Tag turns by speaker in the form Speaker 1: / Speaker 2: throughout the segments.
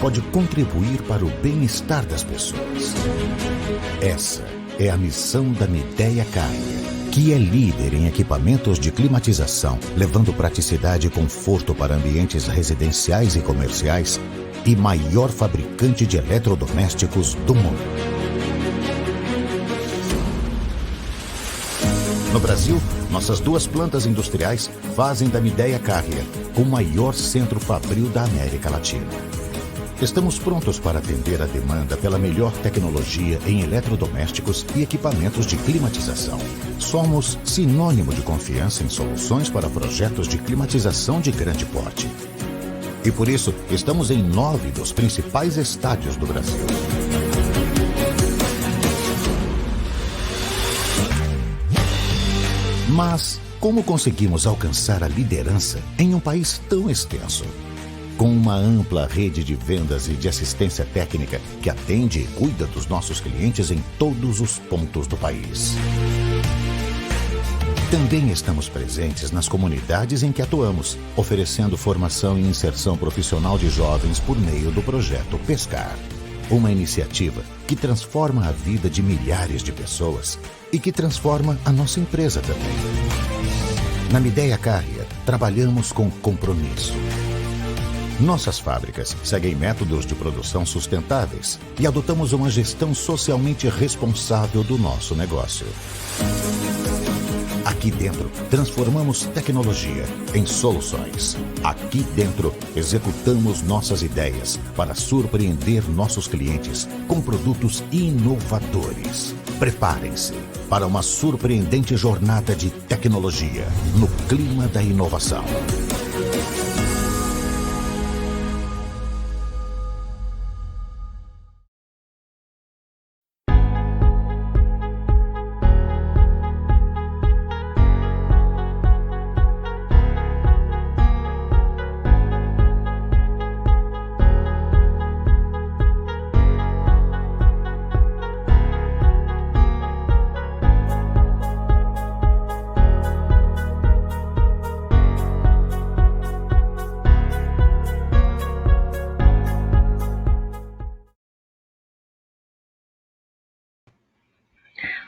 Speaker 1: pode contribuir para o bem-estar das pessoas. Essa é a missão da Midea Carrier, que é líder em equipamentos de climatização, levando praticidade e conforto para ambientes residenciais e comerciais, e maior fabricante de eletrodomésticos do mundo. No Brasil, nossas 2 plantas industriais fazem da Midea Carrier o maior centro fabril da América Latina. Estamos prontos para atender a demanda pela melhor tecnologia em eletrodomésticos e equipamentos de climatização. Somos sinônimo de confiança em soluções para projetos de climatização de grande porte. E por isso, estamos em 9 dos principais estádios do Brasil. Mas como conseguimos alcançar a liderança em um país tão extenso? Com uma ampla rede de vendas e de assistência técnica que atende e cuida dos nossos clientes em todos os pontos do país. Também estamos presentes nas comunidades em que atuamos, oferecendo formação e inserção profissional de jovens por meio do projeto Pescar. Uma iniciativa que transforma a vida de milhares de pessoas e que transforma a nossa empresa também. Na Midea Carrier, trabalhamos com compromisso. Nossas fábricas seguem métodos de produção sustentáveis e adotamos uma gestão socialmente responsável do nosso negócio. Aqui dentro, transformamos tecnologia em soluções. Aqui dentro, executamos nossas ideias para surpreender nossos clientes com produtos inovadores. Preparem-se para uma surpreendente jornada de tecnologia no clima da inovação.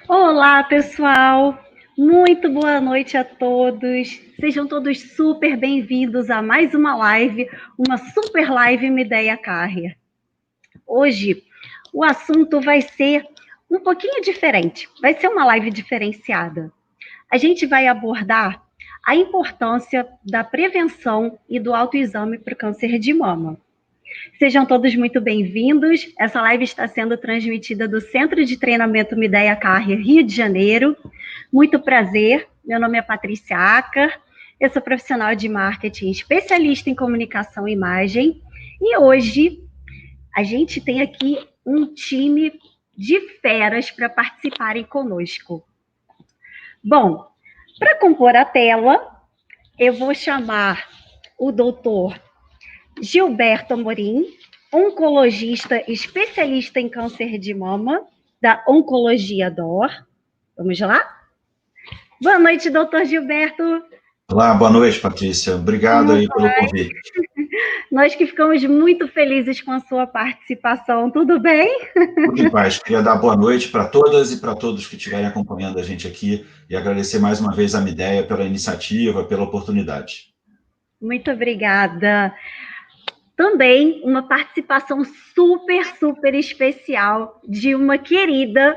Speaker 2: Olá, pessoal! Muito boa noite a todos. Sejam todos super bem-vindos a mais uma live, uma super live Midea Carrier. Hoje, o assunto vai ser um pouquinho diferente. Vai ser uma live diferenciada. A gente vai abordar a importância da prevenção e do autoexame para o câncer de mama. Sejam todos muito bem-vindos. Essa live está sendo transmitida do Centro de Treinamento Midea Carrier, Rio de Janeiro. Muito prazer, meu nome é Patrícia Acker, eu sou profissional de marketing, especialista em comunicação e imagem, e hoje a gente tem aqui um time de feras para participarem conosco. Bom, para compor a tela, eu vou chamar o doutor Gilberto Amorim, oncologista especialista em câncer de mama, da Oncologia DOR. Vamos lá? Boa noite, doutor Gilberto.
Speaker 3: Olá, boa noite, Patrícia. Obrigado aí pelo convite.
Speaker 2: Nós que ficamos muito felizes com a sua participação. Tudo bem?
Speaker 3: Tudo em paz. Queria dar boa noite para todas e para todos que estiverem acompanhando a gente aqui e agradecer mais uma vez a Midea pela iniciativa, pela oportunidade.
Speaker 2: Muito obrigada. Também uma participação super especial de uma querida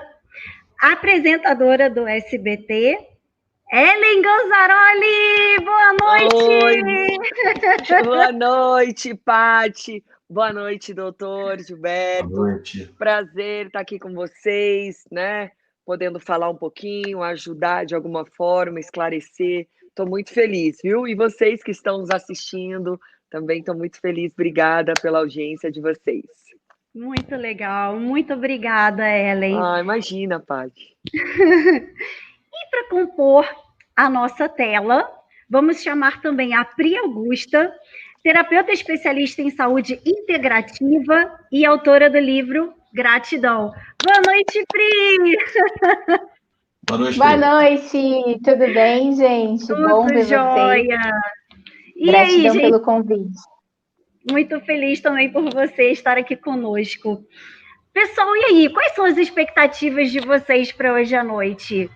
Speaker 2: apresentadora do SBT, Ellen Ganzaroli. Boa noite!
Speaker 4: Oi. Boa noite, Pati. Boa noite, doutor Gilberto.
Speaker 3: Boa noite.
Speaker 4: Prazer estar aqui com vocês, né? Podendo falar um pouquinho, ajudar de alguma forma, esclarecer. Estou muito feliz, viu? E vocês que estão nos assistindo, também estou muito feliz. Obrigada pela audiência de vocês.
Speaker 2: Muito legal. Muito obrigada, Ellen.
Speaker 4: Ah, imagina, Pati.
Speaker 2: E para compor a nossa tela, vamos chamar também a Pri Augusta, terapeuta especialista em saúde integrativa e autora do livro Gratidão. Boa noite, Pri!
Speaker 3: Boa noite,
Speaker 5: Boa noite, tudo bem, gente?
Speaker 2: Tudo
Speaker 5: bom ver
Speaker 2: jóia.
Speaker 5: vocês.
Speaker 2: E
Speaker 5: Gratidão
Speaker 2: aí, gente?
Speaker 5: pelo convite.
Speaker 2: Muito feliz também por você estar aqui conosco. Pessoal, e aí? Quais são as expectativas de vocês para hoje à noite?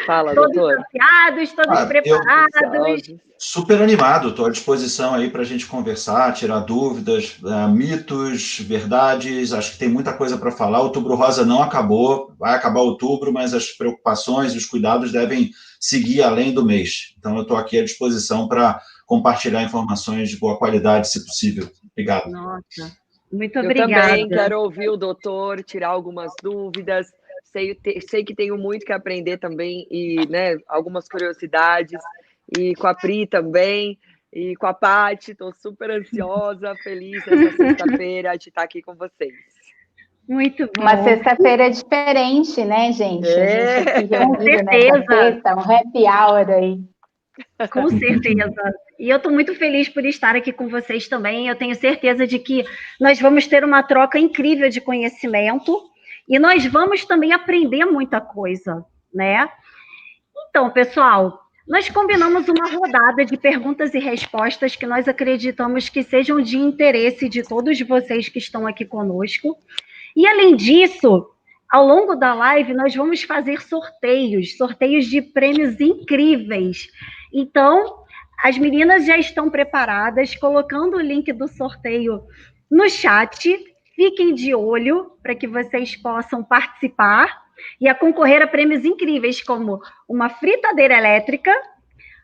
Speaker 4: Fala,
Speaker 2: Todos
Speaker 4: doutor.
Speaker 2: ansiados, todos preparados?
Speaker 3: Super animado, estou à disposição aí para a gente conversar, tirar dúvidas, mitos, verdades, acho que tem muita coisa para falar. Outubro Rosa não acabou, vai acabar outubro, mas as preocupações e os cuidados devem seguir além do mês. Então, eu estou aqui à disposição para compartilhar informações de boa qualidade, se possível. Obrigado.
Speaker 2: Nossa, muito obrigada.
Speaker 4: Eu também quero ouvir o doutor, tirar algumas dúvidas. Sei que tenho muito que aprender também e, né, algumas curiosidades. E com a Pri também, e com a Paty, estou super ansiosa, feliz nessa sexta-feira de estar aqui com vocês.
Speaker 2: Muito bom.
Speaker 5: Uma sexta-feira diferente, né, gente?
Speaker 4: É.
Speaker 5: A gente se
Speaker 2: Com
Speaker 5: reuniu
Speaker 2: certeza.
Speaker 5: nessa sexta, um happy hour aí.
Speaker 2: Com certeza. E eu estou muito feliz por estar aqui com vocês também. Eu tenho certeza de que nós vamos ter uma troca incrível de conhecimento e nós vamos também aprender muita coisa, né? Então, pessoal, nós combinamos uma rodada de perguntas e respostas que nós acreditamos que sejam de interesse de todos vocês que estão aqui conosco. E, além disso, ao longo da live, nós vamos fazer sorteios de prêmios incríveis. Então, as meninas já estão preparadas, colocando o link do sorteio no chat. Fiquem de olho para que vocês possam participar e a concorrer a prêmios incríveis, como uma fritadeira elétrica,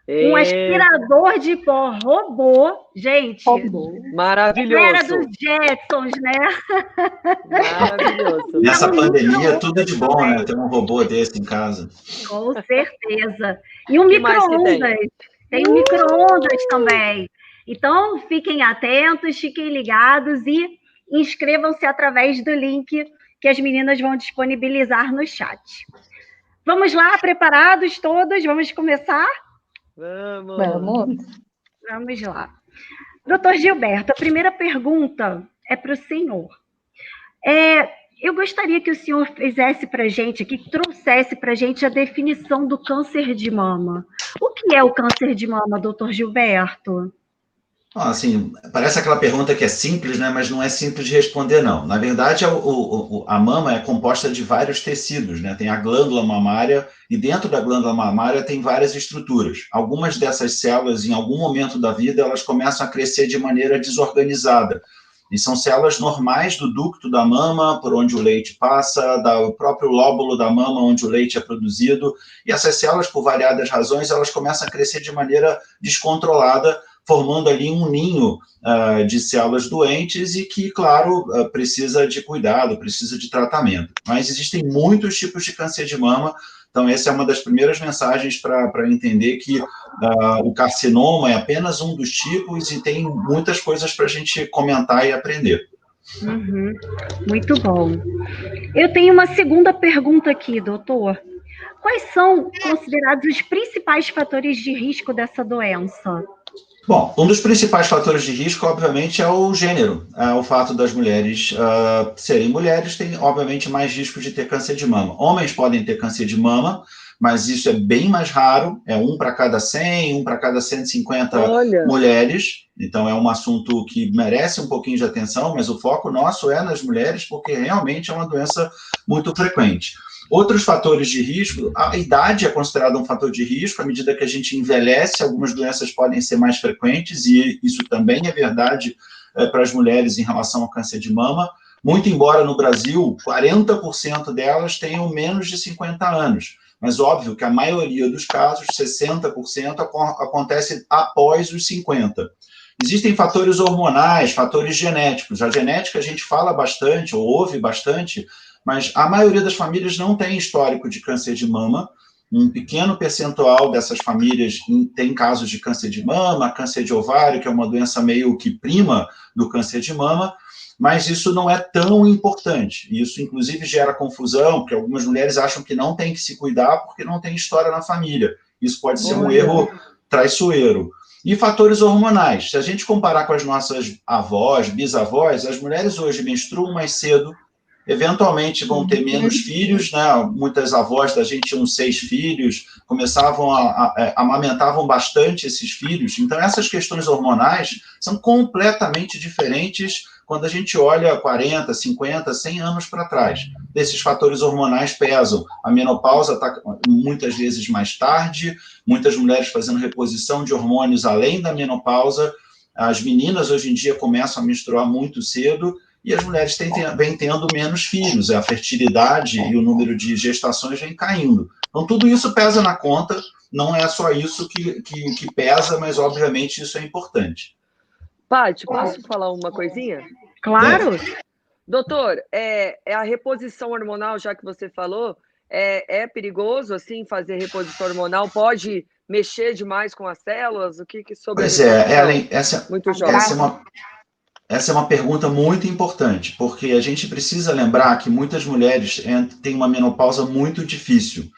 Speaker 2: um aspirador de pó robô. Gente,
Speaker 4: maravilhoso.
Speaker 2: Era dos Jetsons, né?
Speaker 4: Maravilhoso.
Speaker 3: Nessa pandemia, tudo é de bom, né? Ter um robô desse em casa.
Speaker 2: Com certeza. E um micro-ondas. Tem um micro-ondas também. Então, fiquem atentos, fiquem ligados e inscrevam-se através do link que as meninas vão disponibilizar no chat. Vamos lá, preparados todos? Vamos começar? Vamos lá. Doutor Gilberto, a primeira pergunta é para o senhor. Eu gostaria que o senhor fizesse para a gente, que trouxesse para a gente a definição do câncer de mama. O que é o câncer de mama, doutor Gilberto?
Speaker 3: Assim, parece aquela pergunta que é simples, né? Mas não é simples de responder, não. Na verdade, a mama é composta de vários tecidos, né? Tem a glândula mamária e dentro da glândula mamária tem várias estruturas. Algumas dessas células, em algum momento da vida, elas começam a crescer de maneira desorganizada. E são células normais do ducto da mama, por onde o leite passa, do próprio lóbulo da mama, onde o leite é produzido. E essas células, por variadas razões, elas começam a crescer de maneira descontrolada, formando ali um ninho de células doentes e que, claro, precisa de cuidado, precisa de tratamento. Mas existem muitos tipos de câncer de mama, então essa é uma das primeiras mensagens para entender que o carcinoma é apenas um dos tipos e tem muitas coisas para a gente comentar e aprender.
Speaker 2: Uhum. Muito bom. Eu tenho uma segunda pergunta aqui, doutor. Quais são considerados os principais fatores de risco dessa doença?
Speaker 3: Bom, um dos principais fatores de risco, obviamente, é o gênero. O fato das mulheres serem mulheres tem, obviamente, mais risco de ter câncer de mama. Homens podem ter câncer de mama, mas isso é bem mais raro. É 1 para cada 100, 1 para cada 150 mulheres. Então, é um assunto que merece um pouquinho de atenção, mas o foco nosso é nas mulheres, porque realmente é uma doença muito frequente. Outros fatores de risco, a idade é considerada um fator de risco, à medida que a gente envelhece, algumas doenças podem ser mais frequentes, e isso também é verdade para as mulheres em relação ao câncer de mama, muito embora no Brasil, 40% delas tenham menos de 50 anos, mas óbvio que a maioria dos casos, 60%, acontece após os 50. Existem fatores hormonais, fatores genéticos. A genética a gente fala bastante, ou ouve bastante, mas a maioria das famílias não tem histórico de câncer de mama. Um pequeno percentual dessas famílias tem casos de câncer de mama, câncer de ovário, que é uma doença meio que prima do câncer de mama, mas isso não é tão importante. Isso, inclusive, gera confusão, porque algumas mulheres acham que não tem que se cuidar porque não tem história na família. Isso pode ser um erro traiçoeiro. E fatores hormonais. Se a gente comparar com as nossas avós, bisavós, as mulheres hoje menstruam mais cedo, eventualmente vão ter menos filhos, né? Muitas avós da gente tinham 6 filhos, começavam amamentavam bastante esses filhos. Então, essas questões hormonais são completamente diferentes quando a gente olha 40, 50, 100 anos para trás. Esses fatores hormonais pesam. A menopausa está muitas vezes mais tarde, muitas mulheres fazendo reposição de hormônios além da menopausa. As meninas, hoje em dia, começam a menstruar muito cedo e as mulheres vêm tendo menos filhos. A fertilidade e o número de gestações vem caindo. Então, tudo isso pesa na conta. Não é só isso que pesa, mas, obviamente, isso é importante.
Speaker 4: Paty, posso falar uma coisinha?
Speaker 2: Claro.
Speaker 4: Doutor, a reposição hormonal, já que você falou, é perigoso, assim, fazer reposição hormonal? Pode mexer demais com as células? O que sobre
Speaker 3: Pois
Speaker 4: Ellen,
Speaker 3: essa é uma pergunta muito importante, porque a gente precisa lembrar que muitas mulheres têm uma menopausa muito difícil.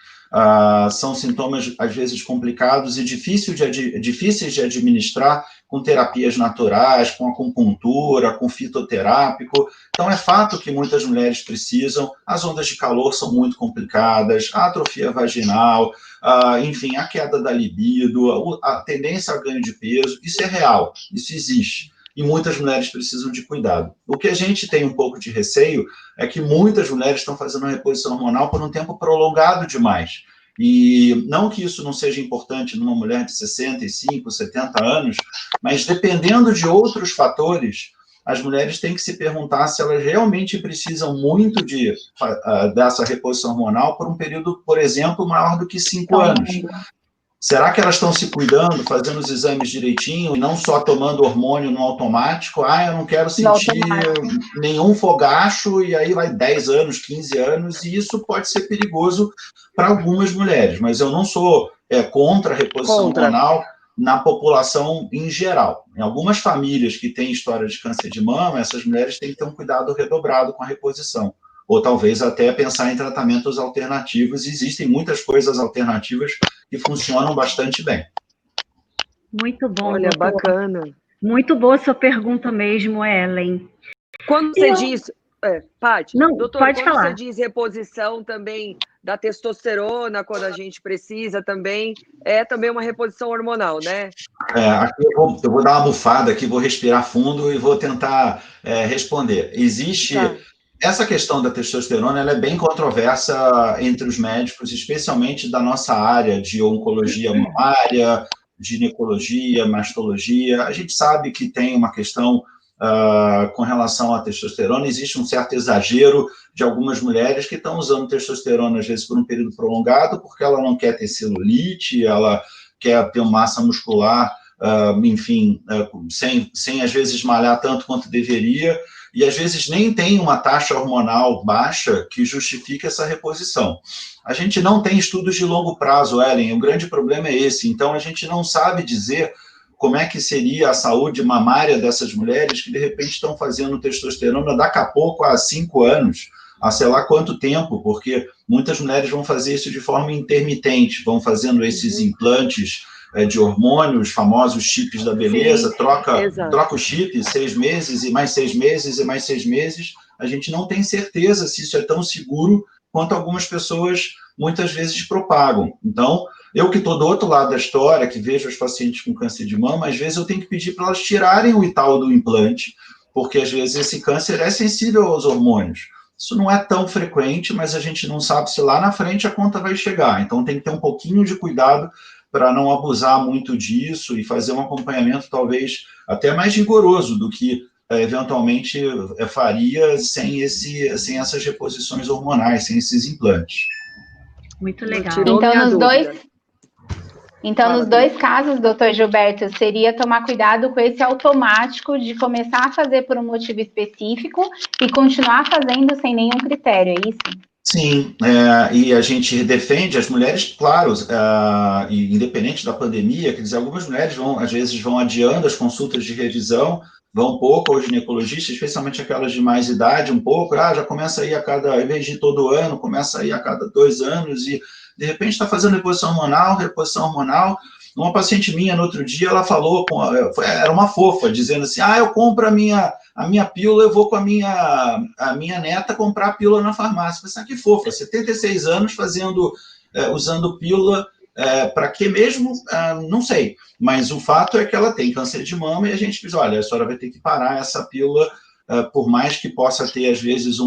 Speaker 3: São sintomas, às vezes, complicados e difíceis de administrar com terapias naturais, com acupuntura, com fitoterápico. Então, é fato que muitas mulheres precisam. As ondas de calor são muito complicadas, a atrofia vaginal, enfim, a queda da libido, a tendência a ganho de peso, isso é real, isso existe. E muitas mulheres precisam de cuidado. O que a gente tem um pouco de receio é que muitas mulheres estão fazendo a reposição hormonal por um tempo prolongado demais. E não que isso não seja importante numa mulher de 65, 70 anos, mas dependendo de outros fatores, as mulheres têm que se perguntar se elas realmente precisam muito dessa reposição hormonal por um período, por exemplo, maior do que 5 anos. Será que elas estão se cuidando, fazendo os exames direitinho e não só tomando hormônio no automático? Eu não quero sentir nenhum fogacho, e aí vai 10 anos, 15 anos, e isso pode ser perigoso para algumas mulheres. Mas eu não sou contra a reposição hormonal na população em geral. Em algumas famílias que têm história de câncer de mama, essas mulheres têm que ter um cuidado redobrado com a reposição. Ou talvez até pensar em tratamentos alternativos. Existem muitas coisas alternativas que funcionam bastante bem.
Speaker 2: Muito bom,
Speaker 4: Olha,
Speaker 2: doutor.
Speaker 4: bacana.
Speaker 2: Muito boa sua pergunta mesmo, Ellen.
Speaker 4: Quando você diz... Paty, doutor,
Speaker 2: pode
Speaker 4: quando
Speaker 2: falar.
Speaker 4: você diz reposição também da testosterona, quando a gente precisa também, é também uma reposição hormonal, né?
Speaker 3: Aqui eu vou dar uma bufada aqui, vou respirar fundo e vou tentar responder. Existe... Essa questão da testosterona ela é bem controversa entre os médicos, especialmente da nossa área de oncologia mamária, ginecologia, mastologia. A gente sabe que tem uma questão com relação à testosterona, existe um certo exagero de algumas mulheres que estão usando testosterona, às vezes, por um período prolongado, porque ela não quer ter celulite, ela quer ter massa muscular, enfim, sem, às vezes, malhar tanto quanto deveria, e às vezes nem tem uma taxa hormonal baixa que justifique essa reposição. A gente não tem estudos de longo prazo, Ellen, o grande problema é esse. Então, a gente não sabe dizer como é que seria a saúde mamária dessas mulheres que, de repente, estão fazendo testosterona daqui a pouco, há 5 anos, há sei lá quanto tempo, porque muitas mulheres vão fazer isso de forma intermitente, vão fazendo esses implantes de hormônios, famosos chips da beleza, troca o chip 6 meses, e mais 6 meses, e mais 6 meses. A gente não tem certeza se isso é tão seguro quanto algumas pessoas muitas vezes propagam. Então, eu que estou do outro lado da história, que vejo os pacientes com câncer de mama, às vezes eu tenho que pedir para elas tirarem o tal do implante, porque às vezes esse câncer é sensível aos hormônios. Isso não é tão frequente, mas a gente não sabe se lá na frente a conta vai chegar. Então, tem que ter um pouquinho de cuidado para não abusar muito disso e fazer um acompanhamento talvez até mais rigoroso do que eventualmente faria sem essas reposições hormonais, sem esses implantes.
Speaker 2: Muito legal.
Speaker 5: Então, nos dois casos, doutor Gilberto, seria tomar cuidado com esse automático de começar a fazer por um motivo específico e continuar fazendo sem nenhum critério, é isso?
Speaker 3: Sim, e a gente defende as mulheres, claro, e independente da pandemia, quer dizer, algumas mulheres às vezes vão adiando as consultas de revisão, vão um pouco ao ginecologista, especialmente aquelas de mais idade, um pouco, já começa a ir em vez de todo ano, começa a ir a cada 2 anos, e de repente está fazendo reposição hormonal. Uma paciente minha, no outro dia, ela falou, era uma fofa, dizendo assim, eu compro a minha a minha pílula, eu vou com a minha neta comprar a pílula na farmácia. Pensar que fofa, 76 anos usando pílula, para que mesmo? Não sei. Mas o fato é que ela tem câncer de mama e a gente diz, olha, a senhora vai ter que parar essa pílula, por mais que possa ter, às vezes,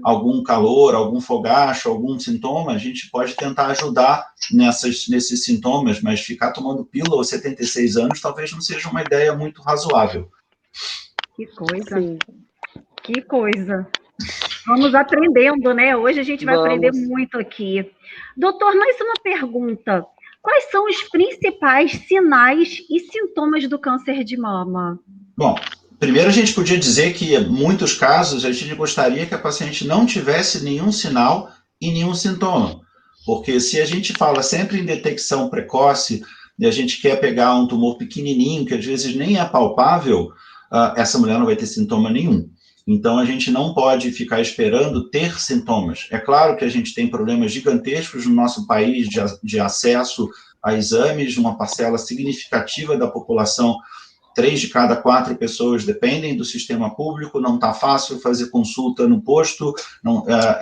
Speaker 3: algum calor, algum fogacho, algum sintoma, a gente pode tentar ajudar nesses sintomas, mas ficar tomando pílula aos 76 anos talvez não seja uma ideia muito razoável.
Speaker 2: Que coisa.
Speaker 4: Sim.
Speaker 2: Que coisa. Vamos aprendendo, né? Hoje a gente vai aprender muito aqui. Doutor, mais uma pergunta. Quais são os principais sinais e sintomas do câncer de mama?
Speaker 3: Bom, primeiro a gente podia dizer que, em muitos casos, a gente gostaria que a paciente não tivesse nenhum sinal e nenhum sintoma. Porque se a gente fala sempre em detecção precoce, e a gente quer pegar um tumor pequenininho, que às vezes nem é palpável, essa mulher não vai ter sintoma nenhum. Então, a gente não pode ficar esperando ter sintomas. É claro que a gente tem problemas gigantescos no nosso país de acesso a exames, uma parcela significativa da população, 3 de cada 4 pessoas dependem do sistema público, não está fácil fazer consulta no posto,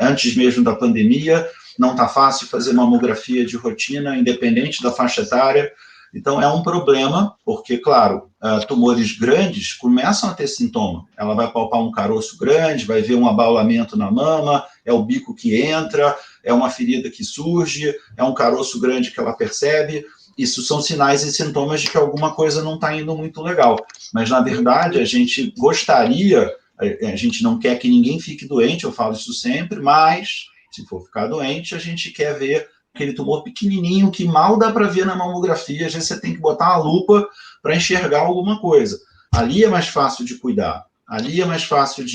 Speaker 3: antes mesmo da pandemia, não está fácil fazer mamografia de rotina, independente da faixa etária. Então, é um problema, porque, claro, tumores grandes começam a ter sintoma. Ela vai palpar um caroço grande, vai ver um abaulamento na mama, é o bico que entra, é uma ferida que surge, é um caroço grande que ela percebe. Isso são sinais e sintomas de que alguma coisa não está indo muito legal. Mas, na verdade, a gente gostaria, a gente não quer que ninguém fique doente, eu falo isso sempre, mas, se for ficar doente, a gente quer ver aquele tumor pequenininho que mal dá para ver na mamografia, às vezes você tem que botar uma lupa para enxergar alguma coisa. Ali é mais fácil de cuidar, ali é mais fácil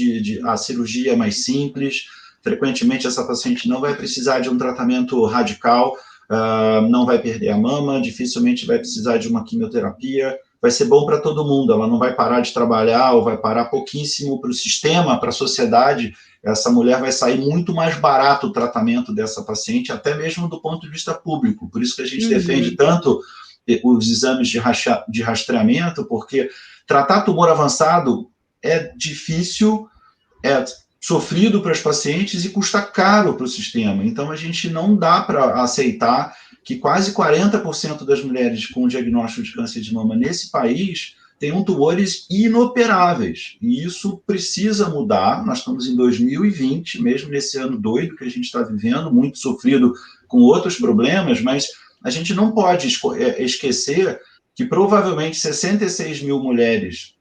Speaker 3: a cirurgia é mais simples, frequentemente essa paciente não vai precisar de um tratamento radical, não vai perder a mama, dificilmente vai precisar de uma quimioterapia, vai ser bom para todo mundo, ela não vai parar de trabalhar ou vai parar pouquíssimo para o sistema, para a sociedade. Essa mulher vai sair muito mais barato o tratamento dessa paciente, até mesmo do ponto de vista público. Por isso que a gente defende tanto os exames de rastreamento, porque tratar tumor avançado é difícil, é sofrido para os pacientes e custa caro para o sistema. Então, a gente não dá para aceitar que quase 40% das mulheres com diagnóstico de câncer de mama nesse país tenham tumores inoperáveis. E isso precisa mudar. Nós estamos em 2020, mesmo nesse ano doido que a gente está vivendo, muito sofrido com outros problemas, mas a gente não pode esquecer que provavelmente 66 mil mulheres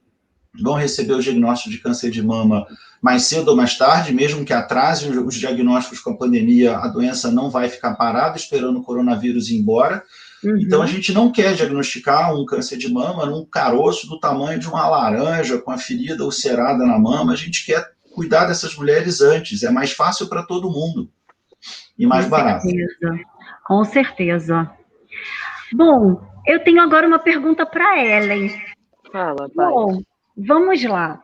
Speaker 3: vão receber o diagnóstico de câncer de mama mais cedo ou mais tarde, mesmo que atrase os diagnósticos com a pandemia, a doença não vai ficar parada esperando o coronavírus ir embora. Então, a gente não quer diagnosticar um câncer de mama num caroço do tamanho de uma laranja, com a ferida ulcerada na mama. A gente quer cuidar dessas mulheres antes. É mais fácil para todo mundo e mais barato.
Speaker 2: Com certeza. Bom, eu tenho agora uma pergunta para a Ellen.
Speaker 4: Fala, pai.
Speaker 2: Bom, vamos lá.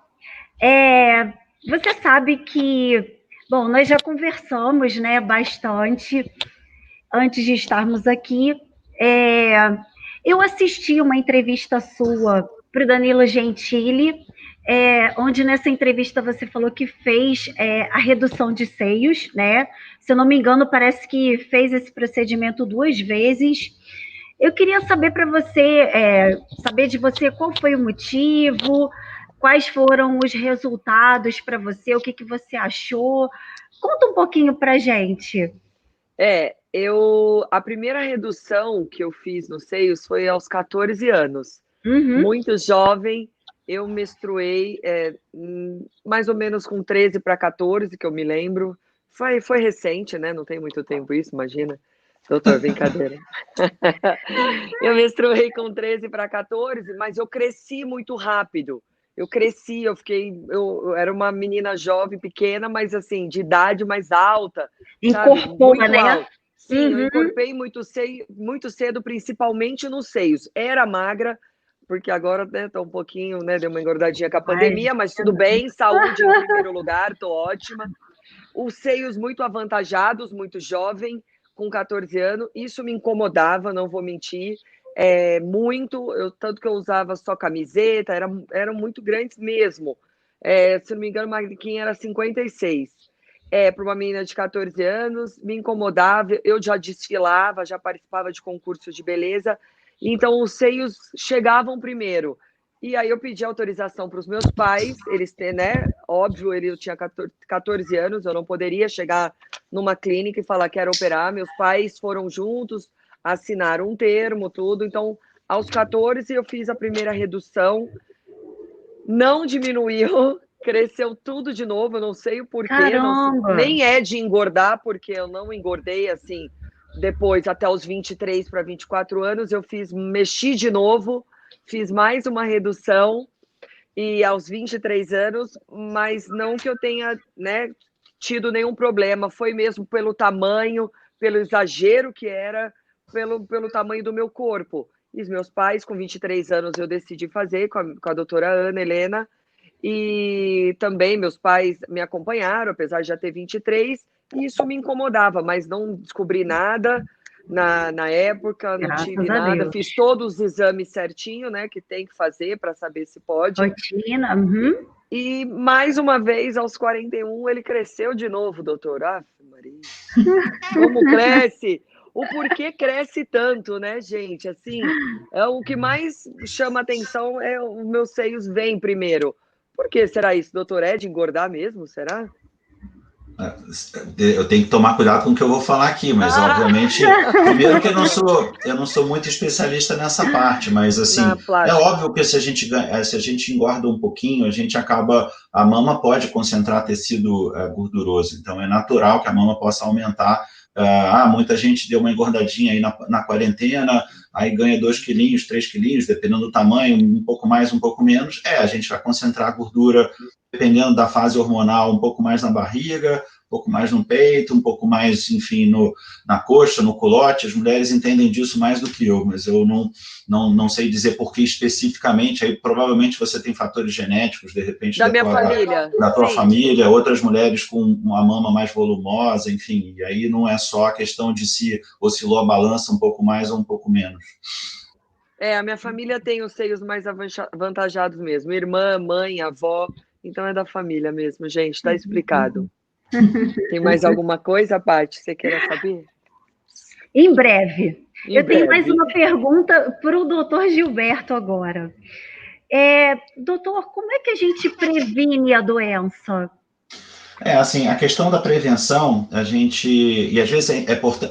Speaker 2: Você sabe que, bom, nós já conversamos, né, bastante antes de estarmos aqui. Eu assisti uma entrevista sua para o Danilo Gentili, onde nessa entrevista você falou que fez a redução de seios, né? Se eu não me engano, parece que fez esse procedimento 2 vezes. Eu queria saber saber de você qual foi o motivo, quais foram os resultados para você, o que você achou. Conta um pouquinho para a gente.
Speaker 4: A primeira redução que eu fiz nos seios foi aos 14 anos. Muito jovem, eu menstruei mais ou menos com 13 para 14, que eu me lembro. Foi recente, né? Não tem muito tempo isso, imagina. Doutor, brincadeira. Eu menstruei com 13 para 14, mas eu cresci muito rápido. Eu era uma menina jovem, pequena, mas assim, de idade mais alta.
Speaker 2: Incorpora, né?
Speaker 4: Alta. Sim, eu encorpei muito cedo, principalmente nos seios. Era magra, porque agora, né, tô um pouquinho, né, deu uma engordadinha com a pandemia, mas tudo bem, saúde em primeiro lugar, tô ótima. Os seios muito avantajados, muito jovem, com 14 anos, isso me incomodava, não vou mentir, tanto que eu usava só camiseta, eram muito grandes mesmo. se não me engano, o manequim era 56. Para uma menina de 14 anos, me incomodava, eu já desfilava, já participava de concursos de beleza, então os seios chegavam primeiro. E aí eu pedi autorização para os meus pais, eles têm, né? Óbvio, eu tinha 14 anos, eu não poderia chegar numa clínica e falar que era operar. Meus pais foram juntos, assinaram um termo, tudo. Então, aos 14 eu fiz a primeira redução, não diminuiu, cresceu tudo de novo, eu não sei o porquê, nem é de engordar, porque eu não engordei assim. Depois, até os 23 para 24 anos, eu mexi de novo, fiz mais uma redução, e aos 23 anos, mas não que eu tenha, né, tido nenhum problema, foi mesmo pelo tamanho, pelo exagero que era, pelo tamanho do meu corpo. E os meus pais, com 23 anos, eu decidi fazer com a doutora Ana Helena, e também meus pais me acompanharam, apesar de já ter 23, e isso me incomodava, mas não descobri nada na época, não tive nada, fiz todos os exames certinho, né, que tem que fazer para saber se pode.
Speaker 2: Rotina,
Speaker 4: E mais uma vez, aos 41, ele cresceu de novo, doutor. Ah, Maria, como cresce? O porquê cresce tanto, né, gente? Assim, o que mais chama atenção é os meus seios vêm primeiro. Por que será isso, doutor? É de engordar mesmo, será?
Speaker 3: Eu tenho que tomar cuidado com o que eu vou falar aqui, mas obviamente, primeiro que eu não sou muito especialista nessa parte, mas assim, é óbvio que se a gente engorda um pouquinho, a mama pode concentrar tecido gorduroso, então é natural que a mama possa aumentar. Muita gente deu uma engordadinha aí na quarentena, aí ganha 2 quilinhos, 3 quilinhos, dependendo do tamanho, um pouco mais, um pouco menos. A gente vai concentrar a gordura, dependendo da fase hormonal, um pouco mais na barriga, um pouco mais no peito, um pouco mais, enfim, na coxa, no culote. As mulheres entendem disso mais do que eu, mas eu não sei dizer por que especificamente. Aí provavelmente você tem fatores genéticos, de repente, da tua família, outras mulheres com uma mama mais volumosa, enfim, e aí não é só a questão de se oscilou a balança um pouco mais ou um pouco menos.
Speaker 4: A minha família tem os seios mais avantajados mesmo, irmã, mãe, avó, então é da família mesmo, gente, tá explicado. Tem mais alguma coisa, Paty, você queira saber?
Speaker 2: Em breve. Tenho mais uma pergunta para o doutor Gilberto agora. Doutor, como é que a gente previne a doença?
Speaker 3: Assim, a questão da prevenção, e às vezes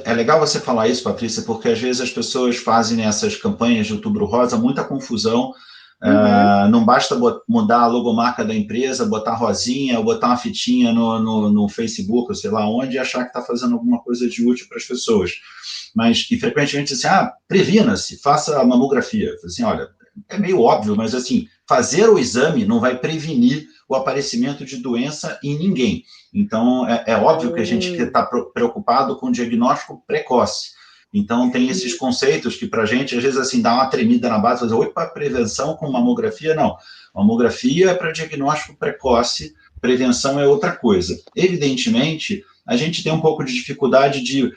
Speaker 3: é legal você falar isso, Patrícia, porque às vezes as pessoas fazem nessas campanhas de Outubro Rosa muita confusão. Não basta mudar a logomarca da empresa, botar rosinha, ou botar uma fitinha no Facebook, ou sei lá onde, e achar que está fazendo alguma coisa de útil para as pessoas. E frequentemente assim, previna-se, faça a mamografia. Assim, olha, é meio óbvio, mas assim, fazer o exame não vai prevenir o aparecimento de doença em ninguém. Então, é óbvio que a gente está preocupado com o diagnóstico precoce. Então, tem esses conceitos que, para a gente, às vezes, assim, dá uma tremida na base, fazer, para prevenção com mamografia, não. Mamografia é para diagnóstico precoce, prevenção é outra coisa. Evidentemente, a gente tem um pouco de dificuldade de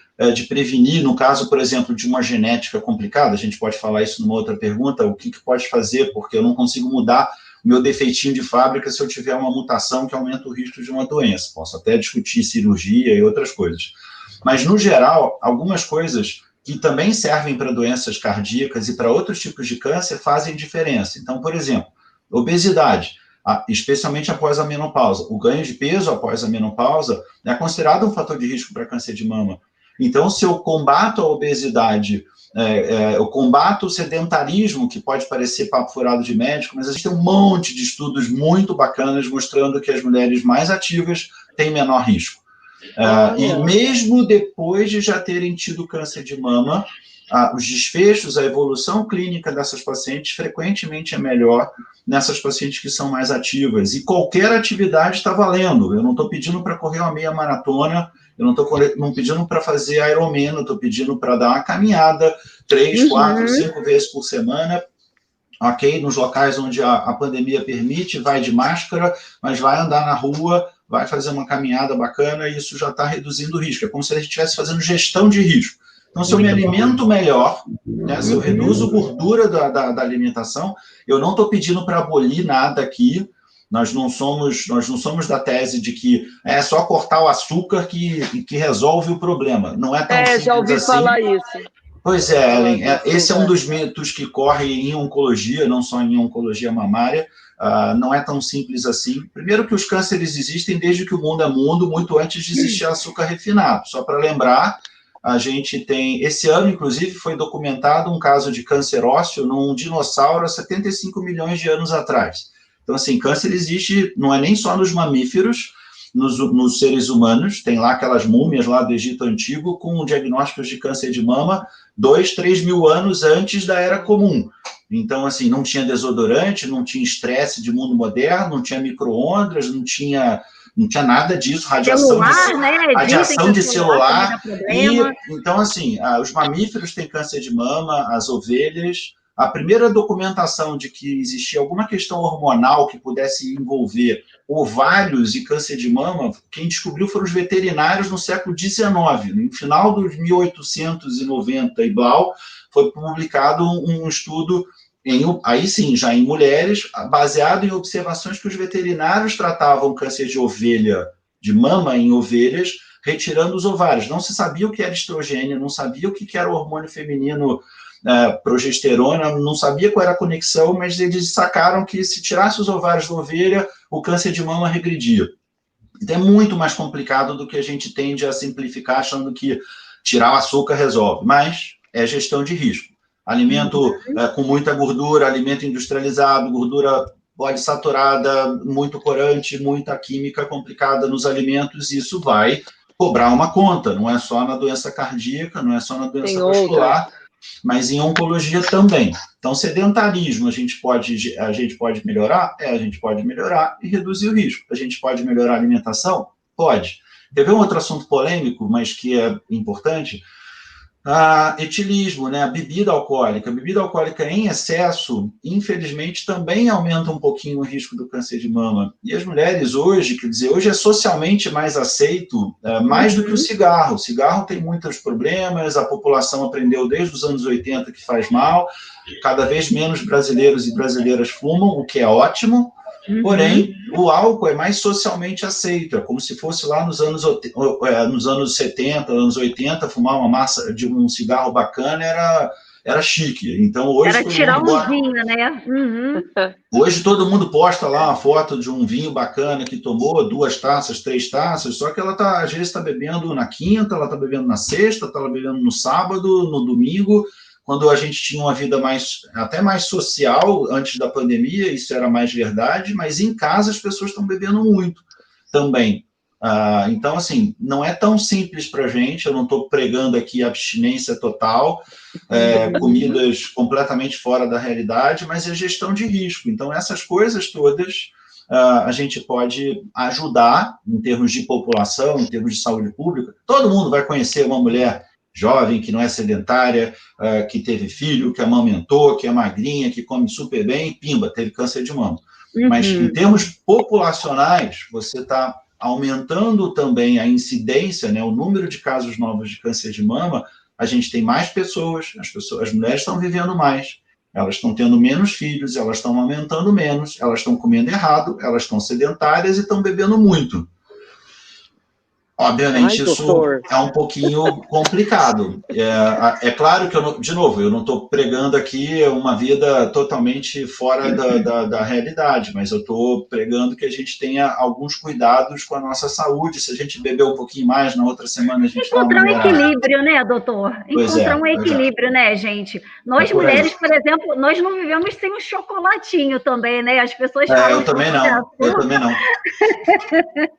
Speaker 3: prevenir, no caso, por exemplo, de uma genética complicada, a gente pode falar isso numa outra pergunta, o que pode fazer, porque eu não consigo mudar meu defeitinho de fábrica se eu tiver uma mutação que aumenta o risco de uma doença. Posso até discutir cirurgia e outras coisas. Mas, no geral, algumas coisas que também servem para doenças cardíacas e para outros tipos de câncer fazem diferença. Então, por exemplo, obesidade, especialmente após a menopausa. O ganho de peso após a menopausa é considerado um fator de risco para câncer de mama. Então, se eu combato a obesidade, eu combato o sedentarismo, que pode parecer papo furado de médico, mas a gente tem um monte de estudos muito bacanas mostrando que as mulheres mais ativas têm menor risco. E mesmo depois de já terem tido câncer de mama, os desfechos, a evolução clínica dessas pacientes frequentemente é melhor nessas pacientes que são mais ativas. E qualquer atividade está valendo. Eu não estou pedindo para correr uma meia maratona, eu não estou pedindo para fazer Ironman, eu estou pedindo para dar uma caminhada 3, 4, 5 vezes por semana, ok? Nos locais onde a pandemia permite, vai de máscara, mas vai andar na rua, vai fazer uma caminhada bacana e isso já está reduzindo o risco. É como se a gente estivesse fazendo gestão de risco. Então, se eu me alimento melhor, né, se eu reduzo gordura da alimentação, eu não estou pedindo para abolir nada aqui, Nós não somos da tese de que é só cortar o açúcar que resolve o problema. Não é tão simples
Speaker 4: já ouvi
Speaker 3: assim.
Speaker 4: falar isso.
Speaker 3: Pois é, Ellen, esse é um dos mitos que corre em oncologia, não só em oncologia mamária. Não é tão simples assim. Primeiro que os cânceres existem desde que o mundo é mundo, muito antes de existir açúcar refinado. Só para lembrar, a gente tem... Esse ano, inclusive, foi documentado um caso de câncer ósseo num dinossauro há 75 milhões de anos atrás. Então, assim, câncer existe, não é nem só nos mamíferos, nos seres humanos. Tem lá aquelas múmias lá do Egito Antigo com diagnósticos de câncer de mama 2, 3 mil anos antes da Era Comum. Então, assim, não tinha desodorante, não tinha estresse de mundo moderno, não tinha micro-ondas, não tinha nada disso, radiação de celular. Então, assim, os mamíferos têm câncer de mama, as ovelhas. A primeira documentação de que existia alguma questão hormonal que pudesse envolver ovários e câncer de mama, quem descobriu foram os veterinários no século XIX. No final dos 1890 e blau, foi publicado um estudo, aí sim, já em mulheres, baseado em observações que os veterinários tratavam câncer de ovelha, de mama em ovelhas, retirando os ovários. Não se sabia o que era estrogênio, não sabia o que era o hormônio feminino, progesterona, não sabia qual era a conexão, mas eles sacaram que se tirasse os ovários da ovelha, o câncer de mama regredia. Então é muito mais complicado do que a gente tende a simplificar, achando que tirar o açúcar resolve, mas é gestão de risco. Alimento com muita gordura, alimento industrializado, gordura poliinsaturada, muito corante, muita química complicada nos alimentos, isso vai cobrar uma conta, não é só na doença cardíaca, não é só na doença vascular, mas em oncologia também. Então, sedentarismo, a gente pode melhorar? A gente pode melhorar e reduzir o risco. A gente pode melhorar a alimentação? Pode. Quer ver um outro assunto polêmico, mas que é importante? Etilismo, né? A bebida alcoólica. A bebida alcoólica em excesso, infelizmente, também aumenta um pouquinho o risco do câncer de mama. E as mulheres hoje, quer dizer, hoje é socialmente mais aceito, mais do que o cigarro. O cigarro tem muitos problemas, a população aprendeu desde os anos 80 que faz mal, cada vez menos brasileiros e brasileiras fumam, o que é ótimo. Porém, o álcool é mais socialmente aceito, é como se fosse lá nos anos 70, anos 80, fumar uma massa de um cigarro bacana era chique. Então, hoje
Speaker 2: era tirar um vinho, né?
Speaker 3: Hoje todo mundo posta lá uma foto de um vinho bacana que tomou 2 taças, 3 taças, só que ela às vezes está bebendo na quinta, ela está bebendo na sexta, está bebendo no sábado, no domingo. Quando a gente tinha uma vida até mais social, antes da pandemia, isso era mais verdade, mas em casa as pessoas estão bebendo muito também. Então, assim, não é tão simples para a gente, eu não estou pregando aqui abstinência total, comidas completamente fora da realidade, mas é gestão de risco. Então, essas coisas todas a gente pode ajudar em termos de população, em termos de saúde pública. Todo mundo vai conhecer uma mulher jovem, que não é sedentária, que teve filho, que amamentou, que é magrinha, que come super bem, pimba, teve câncer de mama. Mas, em termos populacionais, você está aumentando também a incidência, né, o número de casos novos de câncer de mama, a gente tem mais pessoas, as mulheres estão vivendo mais, elas estão tendo menos filhos, elas estão amamentando menos, elas estão comendo errado, elas estão sedentárias e estão bebendo muito. Obviamente, isso é um pouquinho complicado. É claro que, de novo, eu não estou pregando aqui uma vida totalmente fora da realidade, mas eu estou pregando que a gente tenha alguns cuidados com a nossa saúde. Se a gente beber um pouquinho mais, na outra semana a gente
Speaker 2: encontrar um equilíbrio, né, doutor? Encontrar um equilíbrio, né, gente? Nós, mulheres, por exemplo, nós não vivemos sem um chocolatinho também, né? As pessoas falam...
Speaker 3: Eu também não.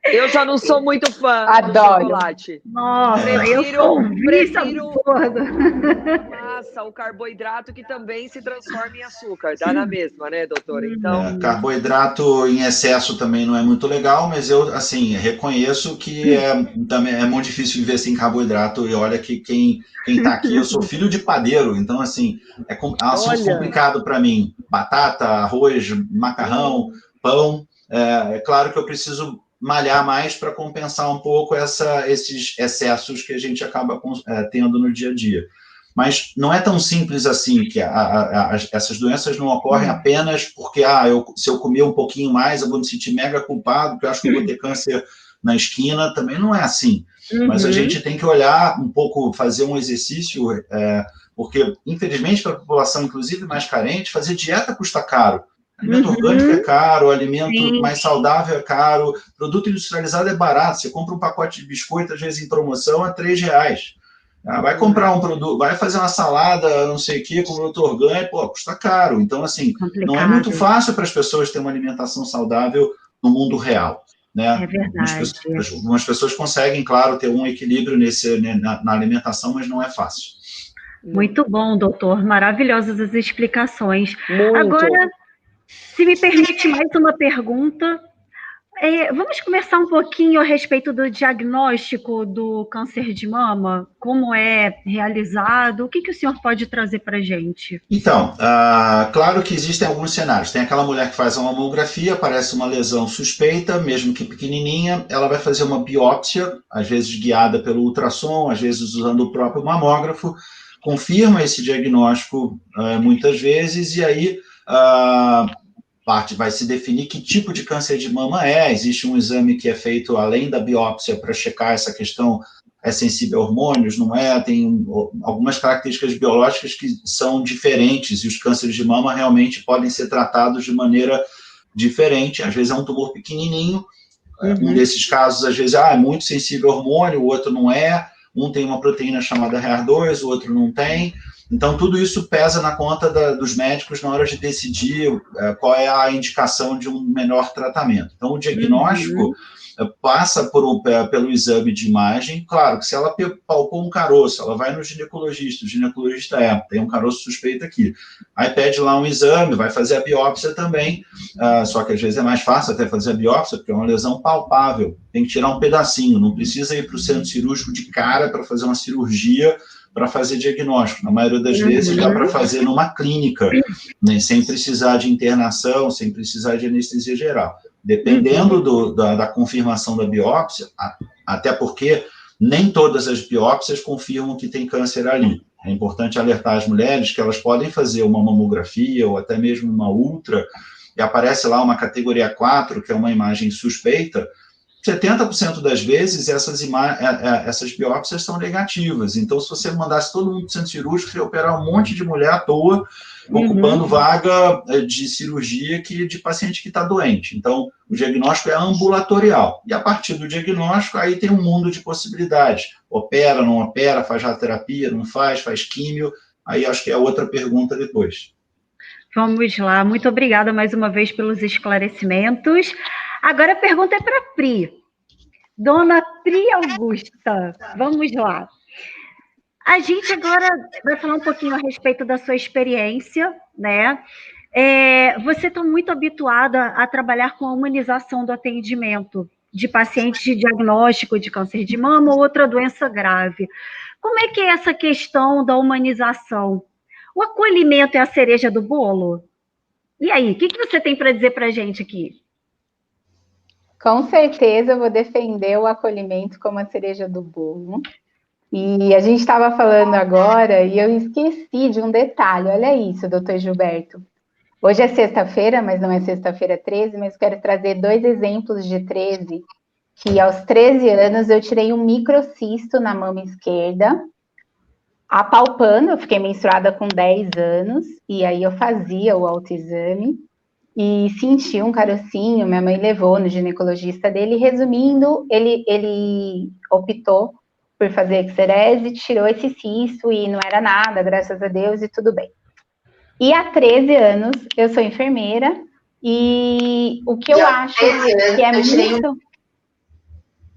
Speaker 4: Eu já não sou muito fã.
Speaker 5: Adoro.
Speaker 4: Chocolate.
Speaker 2: Nossa, eu prefiro
Speaker 4: massa, o carboidrato que também se transforma em açúcar, dá na mesma, né, doutora? Então...
Speaker 3: carboidrato em excesso também não é muito legal, mas eu, assim, reconheço que também é muito difícil viver sem carboidrato, e olha que quem está aqui, eu sou filho de padeiro, então, assim, é assunto complicado para mim. Batata, arroz, macarrão, pão, é claro que eu preciso malhar mais para compensar um pouco esses excessos que a gente acaba tendo no dia a dia. Mas não é tão simples assim, que essas doenças não ocorrem apenas porque se eu comer um pouquinho mais, eu vou me sentir mega culpado, porque eu acho que eu vou ter câncer na esquina. Também não é assim. Mas a gente tem que olhar um pouco, fazer um exercício, porque, infelizmente, para a população, inclusive mais carente, fazer dieta custa caro. Alimento orgânico é caro, alimento mais saudável é caro, produto industrializado é barato. Você compra um pacote de biscoito, às vezes em promoção, a R$3. Vai comprar um produto, vai fazer uma salada, não sei o que, com produto orgânico, pô, custa caro. Então, assim, não é muito fácil para as pessoas terem uma alimentação saudável no mundo real, né?
Speaker 2: É verdade.
Speaker 3: Algumas pessoas conseguem, claro, ter um equilíbrio na alimentação, mas não é fácil.
Speaker 2: Muito bom, doutor. Maravilhosas as explicações.
Speaker 4: Muito.
Speaker 2: Agora, se me permite mais uma pergunta, vamos conversar um pouquinho a respeito do diagnóstico do câncer de mama, como é realizado, o que o senhor pode trazer para a gente?
Speaker 3: Então, claro que existem alguns cenários. Tem aquela mulher que faz uma mamografia, aparece uma lesão suspeita, mesmo que pequenininha, ela vai fazer uma biópsia, às vezes guiada pelo ultrassom, às vezes usando o próprio mamógrafo, confirma esse diagnóstico muitas vezes, e aí vai se definir que tipo de câncer de mama é. Existe um exame que é feito além da biópsia para checar essa questão, é sensível a hormônios, não é? Tem algumas características biológicas que são diferentes, e os cânceres de mama realmente podem ser tratados de maneira diferente. Às vezes é um tumor pequenininho, um desses casos, às vezes, é muito sensível a hormônio, o outro não é, um tem uma proteína chamada HER2, o outro não tem. Então, tudo isso pesa na conta dos médicos na hora de decidir qual é a indicação de um melhor tratamento. Então, o diagnóstico passa pelo exame de imagem. Claro que se ela palpou um caroço, ela vai no ginecologista, o ginecologista tem um caroço suspeito aqui. Aí pede lá um exame, vai fazer a biópsia também, só que às vezes é mais fácil até fazer a biópsia, porque é uma lesão palpável, tem que tirar um pedacinho, não precisa ir para o centro cirúrgico de cara para fazer uma cirurgia, para fazer diagnóstico. Na maioria das vezes dá para fazer numa clínica, né, sem precisar de internação, sem precisar de anestesia geral. Dependendo da confirmação da biópsia, até porque nem todas as biópsias confirmam que tem câncer ali. É importante alertar as mulheres que elas podem fazer uma mamografia ou até mesmo uma ultra, e aparece lá uma categoria 4, que é uma imagem suspeita. 70% das vezes essas biópsias são negativas. Então, se você mandasse todo mundo para o centro cirúrgico, você ia operar um monte de mulher à toa, ocupando vaga de cirurgia de paciente que está doente. Então, o diagnóstico é ambulatorial. E a partir do diagnóstico, aí tem um mundo de possibilidades. Opera, não opera, faz radioterapia, não faz químio. Aí acho que é outra pergunta depois.
Speaker 2: Vamos lá. Muito obrigada mais uma vez pelos esclarecimentos. Agora a pergunta é para a Pri. Dona Pri Augusta, vamos lá. A gente agora vai falar um pouquinho a respeito da sua experiência, né? Você está muito habituada a trabalhar com a humanização do atendimento de pacientes de diagnóstico de câncer de mama ou outra doença grave. Como é que é essa questão da humanização? O acolhimento é a cereja do bolo? E aí, o que você tem para dizer para a gente aqui?
Speaker 5: Com certeza eu vou defender o acolhimento como a cereja do bolo. E a gente estava falando agora e eu esqueci de um detalhe. Olha isso, doutor Gilberto. Hoje é sexta-feira, mas não é sexta-feira 13, mas quero trazer 2 exemplos de 13, que aos 13 anos eu tirei um microcisto na mama esquerda, apalpando, eu fiquei menstruada com 10 anos, e aí eu fazia o autoexame, e senti um carocinho, minha mãe levou no ginecologista dele, resumindo, ele optou por fazer exerese, tirou esse cisto e não era nada, graças a Deus, e tudo bem. E há 13 anos eu sou enfermeira, e o que eu acho que é muito...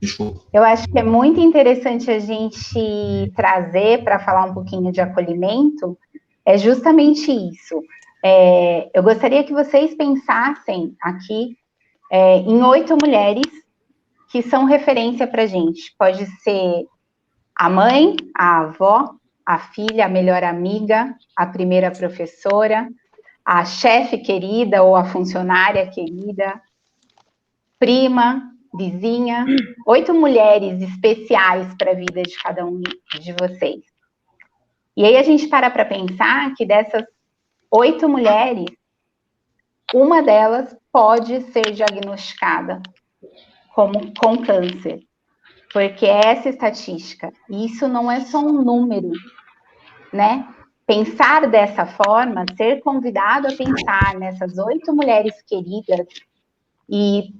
Speaker 3: Desculpa.
Speaker 5: Eu acho que é muito interessante a gente trazer para falar um pouquinho de acolhimento, é justamente isso. Eu gostaria que vocês pensassem aqui em 8 mulheres que são referência para a gente. Pode ser a mãe, a avó, a filha, a melhor amiga, a primeira professora, a chefe querida ou a funcionária querida, prima, vizinha. 8 mulheres especiais para a vida de cada um de vocês. E aí a gente para pensar que dessas 8 mulheres, uma delas pode ser diagnosticada com câncer, porque é essa estatística. E isso não é só um número, né? Pensar dessa forma, ser convidado a pensar nessas 8 mulheres queridas e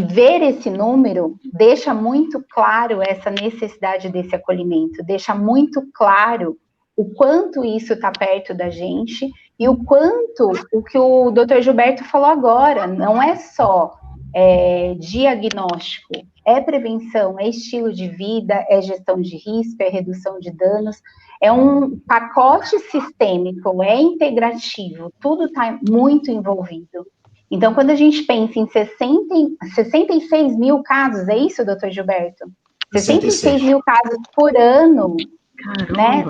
Speaker 5: ver esse número, deixa muito claro essa necessidade desse acolhimento, deixa muito claro o quanto isso está perto da gente e o quanto o que o Dr. Gilberto falou agora, não é só diagnóstico, é prevenção, é estilo de vida, é gestão de risco, é redução de danos, é um pacote sistêmico, é integrativo, tudo está muito envolvido. Então, quando a gente pensa em 66 mil casos, é isso, doutor Gilberto? 66 mil casos por ano, né?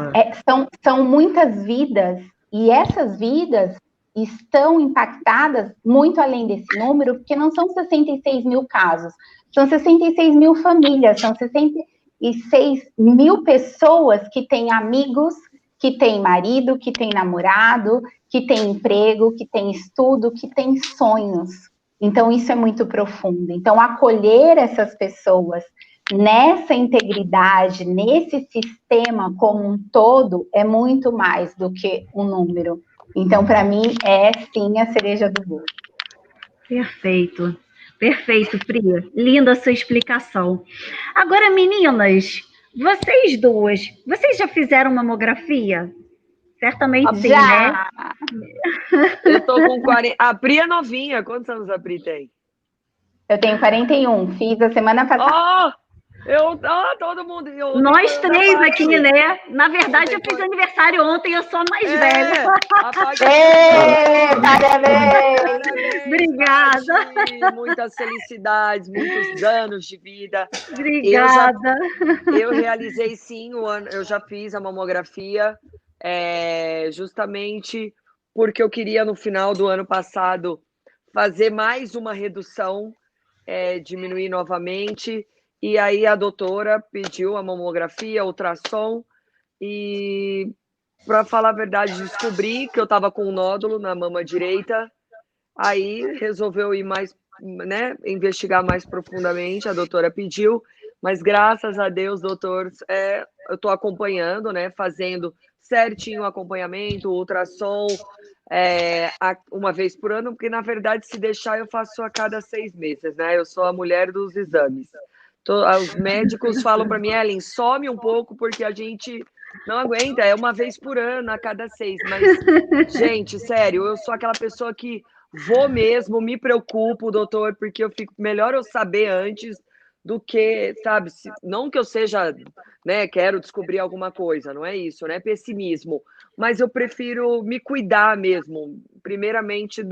Speaker 5: São muitas vidas, e essas vidas estão impactadas muito além desse número, porque não são 66 mil casos, são 66 mil famílias, são 66 mil pessoas que têm amigos, que têm marido, que têm namorado, que têm emprego, que têm estudo, que têm sonhos. Então, isso é muito profundo. Então, acolher essas pessoas nessa integridade, nesse sistema como um todo, é muito mais do que um número. Então, para mim, é sim a cereja do bolo.
Speaker 2: Perfeito. Perfeito, Pri. Linda a sua explicação. Agora, meninas, vocês duas, vocês já fizeram mamografia? Certamente sim, né?
Speaker 4: Eu tô com 40... A Pri é novinha. Quantos anos a Pri tem?
Speaker 5: Eu tenho 41. Fiz a semana passada.
Speaker 4: Todo mundo...
Speaker 2: Nós três aqui, né? Na verdade, eu fiz aniversário ontem, eu sou a mais velha.
Speaker 5: Parabéns!
Speaker 2: Obrigada!
Speaker 4: Muitas felicidades, muitos anos de vida.
Speaker 2: Obrigada!
Speaker 4: Eu realizei, sim, o ano. Eu já fiz a mamografia, justamente porque eu queria, no final do ano passado, fazer mais uma redução, diminuir novamente. E aí a doutora pediu a mamografia, ultrassom, e, para falar a verdade, descobri que eu estava com um nódulo na mama direita. Aí resolveu ir mais, né, investigar mais profundamente, a doutora pediu, mas graças a Deus, doutor, eu estou acompanhando, né, fazendo certinho o acompanhamento, o ultrassom, uma vez por ano, porque na verdade, se deixar, eu faço a cada 6 meses, né? Eu sou a mulher dos exames. Os médicos falam para mim, Ellen, some um pouco, porque a gente não aguenta, é uma vez por ano, a cada 6. Mas, gente, sério, eu sou aquela pessoa que vou mesmo, me preocupo, doutor, porque eu fico melhor eu saber antes do que, sabe, não que eu seja, né, quero descobrir alguma coisa, não é isso, né, pessimismo, mas eu prefiro me cuidar mesmo, primeiramente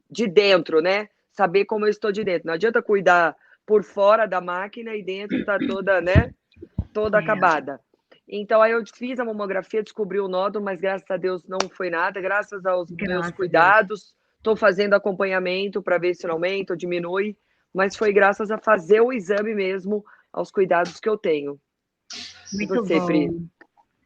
Speaker 4: de dentro, né, saber como eu estou de dentro. Não adianta cuidar por fora da máquina e dentro está toda, né, toda acabada. Então, aí eu fiz a mamografia, descobri o nódulo, mas graças a Deus não foi nada, graças aos meus cuidados, estou fazendo acompanhamento para ver se aumenta ou diminui, mas foi graças a fazer o exame mesmo, aos cuidados que eu tenho.
Speaker 2: Muito
Speaker 4: você,
Speaker 2: bom.
Speaker 4: Pri?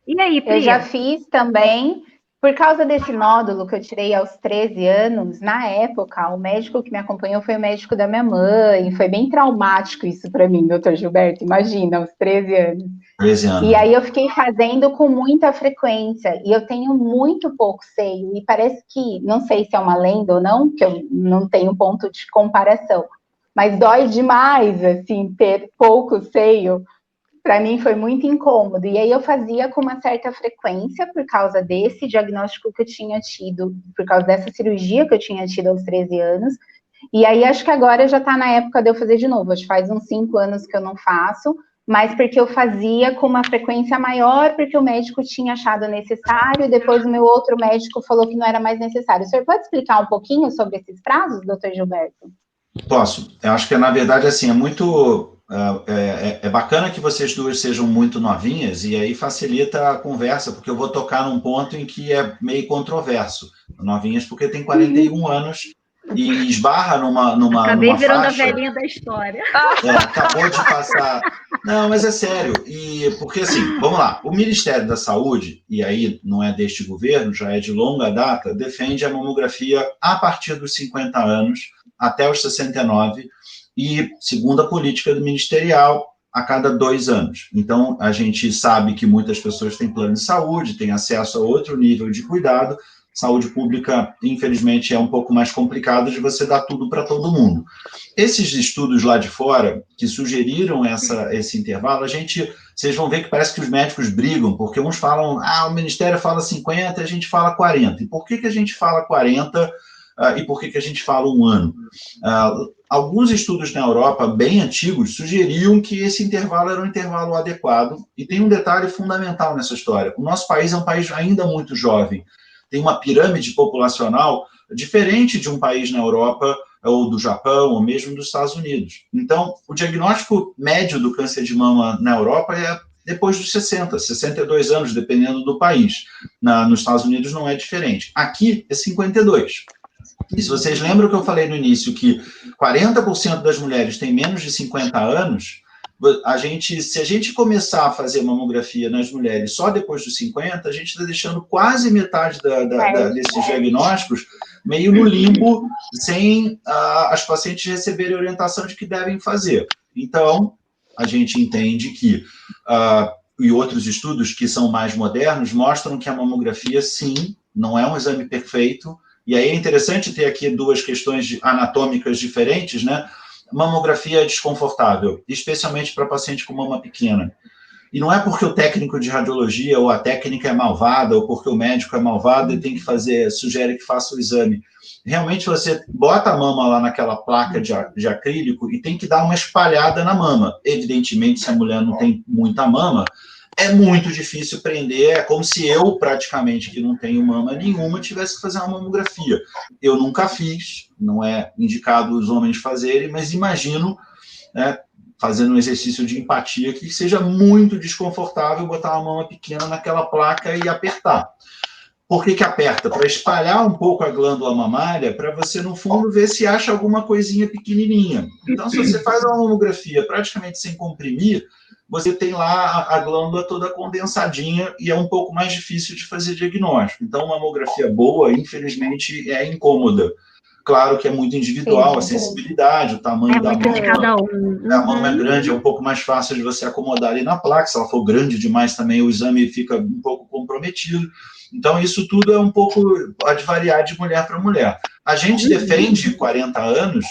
Speaker 2: E aí, Pri?
Speaker 5: Eu já fiz também. Por causa desse nódulo que eu tirei aos 13 anos, na época, o médico que me acompanhou foi o médico da minha mãe. Foi bem traumático isso para mim, doutor Gilberto. Imagina, aos 13 anos.
Speaker 3: 13 anos.
Speaker 5: E aí eu fiquei fazendo com muita frequência. E eu tenho muito pouco seio. E parece que, não sei se é uma lenda ou não, que eu não tenho ponto de comparação. Mas dói demais, assim, ter pouco seio. Para mim foi muito incômodo, e aí eu fazia com uma certa frequência por causa desse diagnóstico que eu tinha tido, por causa dessa cirurgia que eu tinha tido aos 13 anos, e aí acho que agora já está na época de eu fazer de novo, acho que faz uns 5 anos que eu não faço, mas porque eu fazia com uma frequência maior, porque o médico tinha achado necessário, e depois o meu outro médico falou que não era mais necessário. O senhor pode explicar um pouquinho sobre esses prazos, doutor Gilberto?
Speaker 3: Posso. Eu acho que, na verdade, assim, é muito... É bacana que vocês duas sejam muito novinhas, e aí facilita a conversa, porque eu vou tocar num ponto em que é meio controverso. Novinhas porque tem 41 anos e esbarra numa
Speaker 2: Acabei virando
Speaker 3: faixa,
Speaker 2: a velhinha da história.
Speaker 3: Acabou de passar. Não, mas é sério. Porque, assim, vamos lá, o Ministério da Saúde, e aí não é deste governo, já é de longa data, defende a mamografia a partir dos 50 anos até os 69, e, segundo a política do ministerial, a cada 2 anos. Então, a gente sabe que muitas pessoas têm plano de saúde, têm acesso a outro nível de cuidado. Saúde pública, infelizmente, é um pouco mais complicado de você dar tudo para todo mundo. Esses estudos lá de fora, que sugeriram esse intervalo, vocês vão ver que parece que os médicos brigam, porque uns falam, o Ministério fala 50 e a gente fala 40. E por que a gente fala 40 e por que a gente fala 1 ano? Alguns estudos na Europa, bem antigos, sugeriam que esse intervalo era um intervalo adequado, e tem um detalhe fundamental nessa história. O nosso país é um país ainda muito jovem, tem uma pirâmide populacional diferente de um país na Europa, ou do Japão, ou mesmo dos Estados Unidos. Então, o diagnóstico médio do câncer de mama na Europa é depois dos 60, 62 anos, dependendo do país. Nos Estados Unidos não é diferente. Aqui é 52. E se vocês lembram que eu falei no início que 40% das mulheres têm menos de 50 anos, se a gente começar a fazer mamografia nas mulheres só depois dos 50, a gente está deixando quase metade desses diagnósticos meio no limbo, sem as pacientes receberem orientação de que devem fazer. Então, a gente entende que, e outros estudos que são mais modernos, mostram que a mamografia, sim, não é um exame perfeito. E aí é interessante ter aqui 2 questões anatômicas diferentes, né? Mamografia é desconfortável, especialmente para paciente com mama pequena. E não é porque o técnico de radiologia ou a técnica é malvada, ou porque o médico é malvado e tem que sugere que faça o exame. Realmente você bota a mama lá naquela placa de acrílico e tem que dar uma espalhada na mama. Evidentemente, se a mulher não tem muita mama, é muito difícil prender, é como se eu, praticamente, que não tenho mama nenhuma, tivesse que fazer uma mamografia. Eu nunca fiz, não é indicado os homens fazerem, mas imagino, né, fazendo um exercício de empatia, que seja muito desconfortável botar uma mama pequena naquela placa e apertar. Por que aperta? Para espalhar um pouco a glândula mamária, para você, no fundo, ver se acha alguma coisinha pequenininha. Então, se você faz uma mamografia praticamente sem comprimir, você tem lá a glândula toda condensadinha e é um pouco mais difícil de fazer diagnóstico. Então, uma mamografia boa, infelizmente, é incômoda. Claro que é muito individual, a sensibilidade, o tamanho da mama.
Speaker 2: De cada um.
Speaker 3: A mama é grande, é um pouco mais fácil de você acomodar ali na placa. Se ela for grande demais também, o exame fica um pouco comprometido. Então, isso tudo é um pouco, pode variar de mulher para mulher. A gente defende 40 anos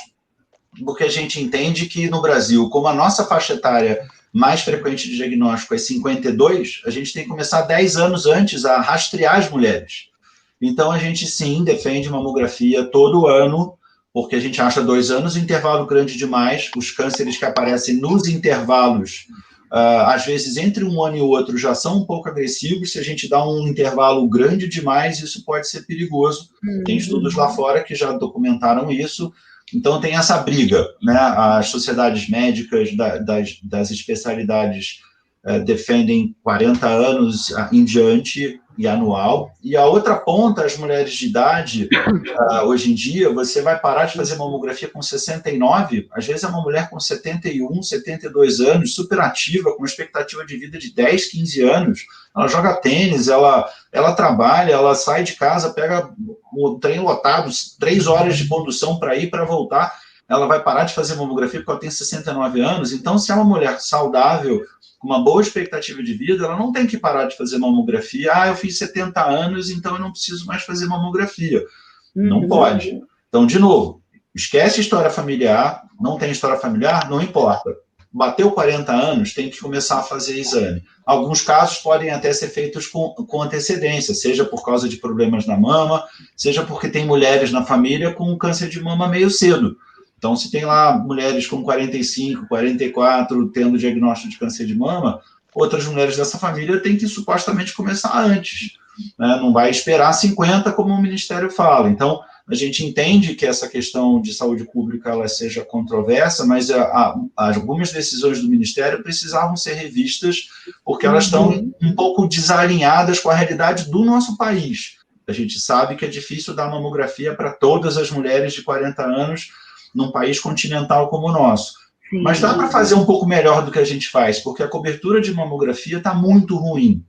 Speaker 3: porque a gente entende que no Brasil, como a nossa faixa etária mais frequente de diagnóstico é 52, a gente tem que começar 10 anos antes a rastrear as mulheres. Então, a gente, sim, defende mamografia todo ano, porque a gente acha 2 anos intervalo grande demais. Os cânceres que aparecem nos intervalos, às vezes, entre um ano e o outro, já são um pouco agressivos. Se a gente dá um intervalo grande demais, isso pode ser perigoso. Tem estudos lá fora que já documentaram isso. Então, tem essa briga, né? As sociedades médicas das especialidades defendem 40 anos em diante e anual. E a outra ponta, as mulheres de idade, hoje em dia, você vai parar de fazer mamografia com 69, às vezes é uma mulher com 71, 72 anos, super ativa, com uma expectativa de vida de 10, 15 anos, ela joga tênis, ela trabalha, ela sai de casa, pega o trem lotado, 3 horas de condução para ir, para voltar, ela vai parar de fazer mamografia porque ela tem 69 anos. Então, se é uma mulher saudável, com uma boa expectativa de vida, ela não tem que parar de fazer mamografia. Eu fiz 70 anos, então eu não preciso mais fazer mamografia. Não pode. Então, de novo, esquece história familiar, não tem história familiar, não importa. Bateu 40 anos, tem que começar a fazer exame. Alguns casos podem até ser feitos com antecedência, seja por causa de problemas na mama, seja porque tem mulheres na família com câncer de mama meio cedo. Então, se tem lá mulheres com 45, 44 tendo diagnóstico de câncer de mama, outras mulheres dessa família têm que supostamente começar antes, né? Não vai esperar 50, como o Ministério fala. Então, a gente entende que essa questão de saúde pública ela seja controversa, mas algumas decisões do Ministério precisavam ser revistas, porque elas estão um pouco desalinhadas com a realidade do nosso país. A gente sabe que é difícil dar mamografia para todas as mulheres de 40 anos num país continental como o nosso. Sim. Mas dá para fazer um pouco melhor do que a gente faz, porque a cobertura de mamografia está muito ruim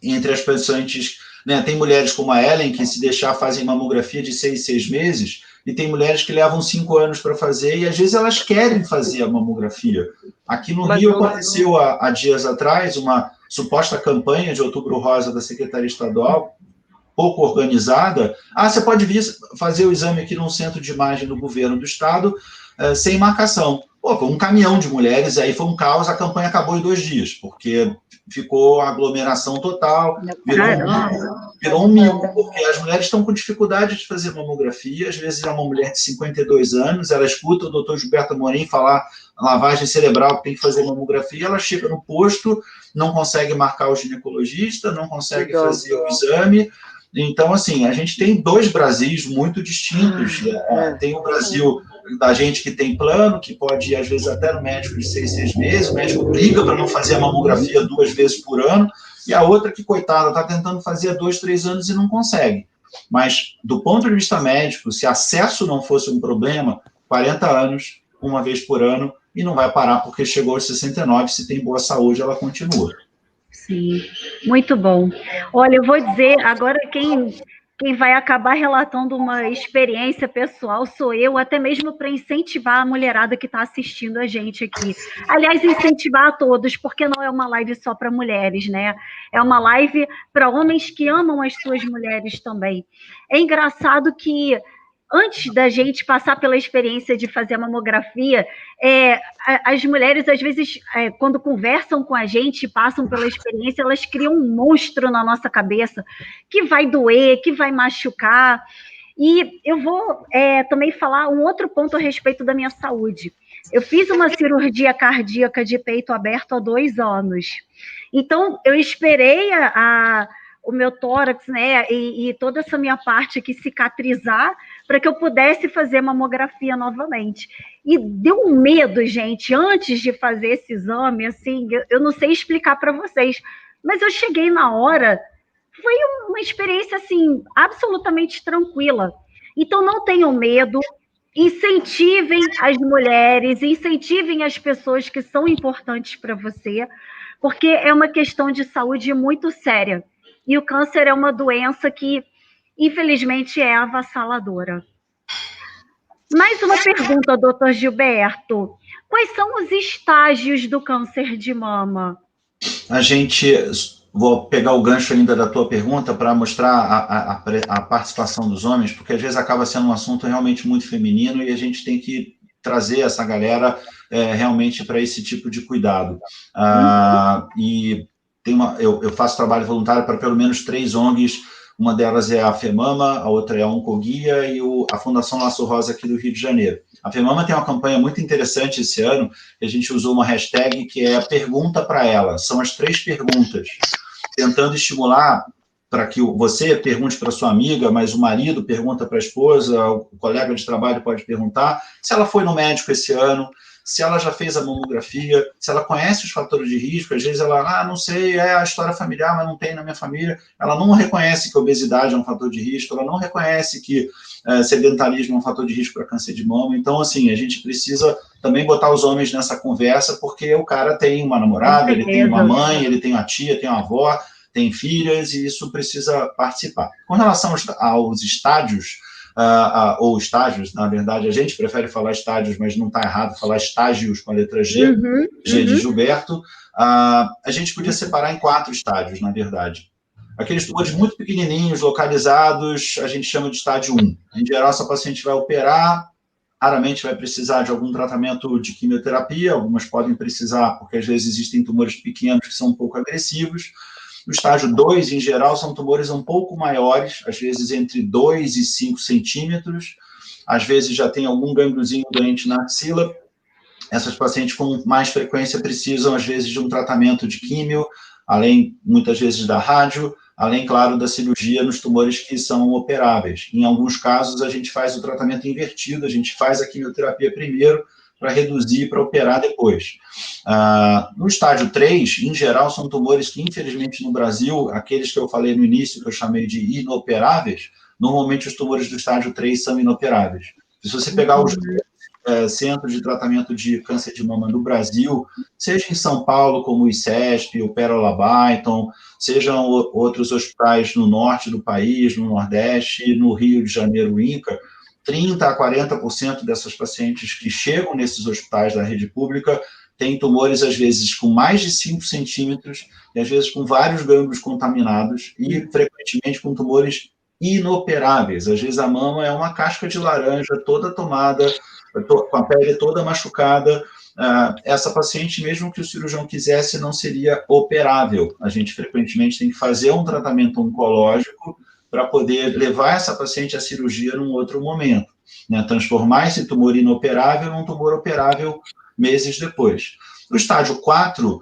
Speaker 3: entre as pacientes, né? Tem mulheres como a Ellen, que se deixar fazem mamografia de 6 meses, e tem mulheres que levam 5 anos para fazer, e às vezes elas querem fazer a mamografia. Aqui no Rio aconteceu há dias atrás uma suposta campanha de Outubro Rosa da Secretaria Estadual, pouco organizada. Você pode vir fazer o exame aqui num centro de imagem do governo do estado, sem marcação. Foi um caminhão de mulheres, aí foi um caos, a campanha acabou em 2 dias, porque ficou aglomeração total, virou um mil, porque as mulheres estão com dificuldade de fazer mamografia, às vezes é uma mulher de 52 anos, ela escuta o doutor Gilberto Amorim falar lavagem cerebral que tem que fazer mamografia, ela chega no posto, não consegue marcar o ginecologista, não consegue fazer o exame. Então, assim, a gente tem 2 Brasis muito distintos. Tem o Brasil da gente que tem plano, que pode ir, às vezes, até no médico de 6 meses, o médico briga para não fazer a mamografia 2 vezes por ano, e a outra que, coitada, está tentando fazer há 2, 3 anos e não consegue. Mas, do ponto de vista médico, se acesso não fosse um problema, 40 anos, 1 vez por ano, e não vai parar porque chegou aos 69, se tem boa saúde, ela continua.
Speaker 2: Sim, muito bom. Olha, eu vou dizer, agora quem vai acabar relatando uma experiência pessoal sou eu, até mesmo para incentivar a mulherada que está assistindo a gente aqui. Aliás, incentivar a todos, porque não é uma live só para mulheres, né? É uma live para homens que amam as suas mulheres também. É engraçado que antes da gente passar pela experiência de fazer a mamografia, as mulheres, às vezes, quando conversam com a gente, passam pela experiência, elas criam um monstro na nossa cabeça, que vai doer, que vai machucar. E eu vou também falar um outro ponto a respeito da minha saúde. Eu fiz uma cirurgia cardíaca de peito aberto há 2 anos. Então, eu esperei o meu tórax, né, e toda essa minha parte aqui cicatrizar, para que eu pudesse fazer mamografia novamente. E deu um medo, gente, antes de fazer esse exame, assim, eu não sei explicar para vocês, mas eu cheguei na hora, foi uma experiência, assim, absolutamente tranquila. Então, não tenham medo, incentivem as mulheres, incentivem as pessoas que são importantes para você, porque é uma questão de saúde muito séria. E o câncer é uma doença que, infelizmente, é avassaladora. Mais uma pergunta, doutor Gilberto. Quais são os estágios do câncer de mama?
Speaker 3: Vou pegar o gancho ainda da tua pergunta para mostrar a participação dos homens, porque às vezes acaba sendo um assunto realmente muito feminino e a gente tem que trazer essa galera realmente para esse tipo de cuidado. E eu faço trabalho voluntário para pelo menos 3 ONGs, uma delas é a FEMAMA, a outra é a Oncoguia e a Fundação Laço Rosa aqui do Rio de Janeiro. A FEMAMA tem uma campanha muito interessante esse ano, que a gente usou uma hashtag que é Pergunta para Ela. São as 3 perguntas, tentando estimular para que você pergunte para sua amiga, mas o marido pergunta para a esposa, o colega de trabalho pode perguntar se ela foi no médico esse ano, se ela já fez a mamografia, se ela conhece os fatores de risco. Às vezes ela, não sei, é a história familiar, mas não tem na minha família. Ela não reconhece que a obesidade é um fator de risco, ela não reconhece que sedentarismo é um fator de risco para câncer de mama. Então, assim, a gente precisa também botar os homens nessa conversa, porque o cara tem uma namorada, ele tem uma mãe, ele tem uma tia, tem uma avó, tem filhas, e isso precisa participar. Com relação aos estádios, ou estágios, na verdade, a gente prefere falar estádios, mas não está errado falar estágios com a letra G, G de Gilberto, a gente podia separar em 4 estádios, na verdade. Aqueles tumores muito pequenininhos, localizados, a gente chama de estádio 1. Em geral, essa paciente vai operar, raramente vai precisar de algum tratamento de quimioterapia, algumas podem precisar, porque às vezes existem tumores pequenos que são um pouco agressivos. O estágio 2, em geral, são tumores um pouco maiores, às vezes entre 2 e 5 centímetros, às vezes já tem algum gangliozinho doente na axila. Essas pacientes com mais frequência precisam, às vezes, de um tratamento de químio, além, muitas vezes, da rádio, além, claro, da cirurgia nos tumores que são operáveis. Em alguns casos, a gente faz o tratamento invertido, a gente faz a quimioterapia primeiro, para reduzir, para operar depois. No estágio 3, em geral, são tumores que, infelizmente, no Brasil, aqueles que eu falei no início, que eu chamei de inoperáveis, normalmente os tumores do estágio 3 são inoperáveis. Se você pegar os centros de tratamento de câncer de mama no Brasil, seja em São Paulo, como o ICESP, o Pérola Byton, sejam outros hospitais no norte do país, no Nordeste, no Rio de Janeiro, INCA, 30% a 40% dessas pacientes que chegam nesses hospitais da rede pública têm tumores, às vezes, com mais de 5 centímetros, e às vezes com vários gânglios contaminados, e frequentemente com tumores inoperáveis. Às vezes a mama é uma casca de laranja toda tomada, com a pele toda machucada. Essa paciente, mesmo que o cirurgião quisesse, não seria operável. A gente frequentemente tem que fazer um tratamento oncológico para poder levar essa paciente à cirurgia num outro momento, né? Transformar esse tumor inoperável num tumor operável meses depois. No estágio 4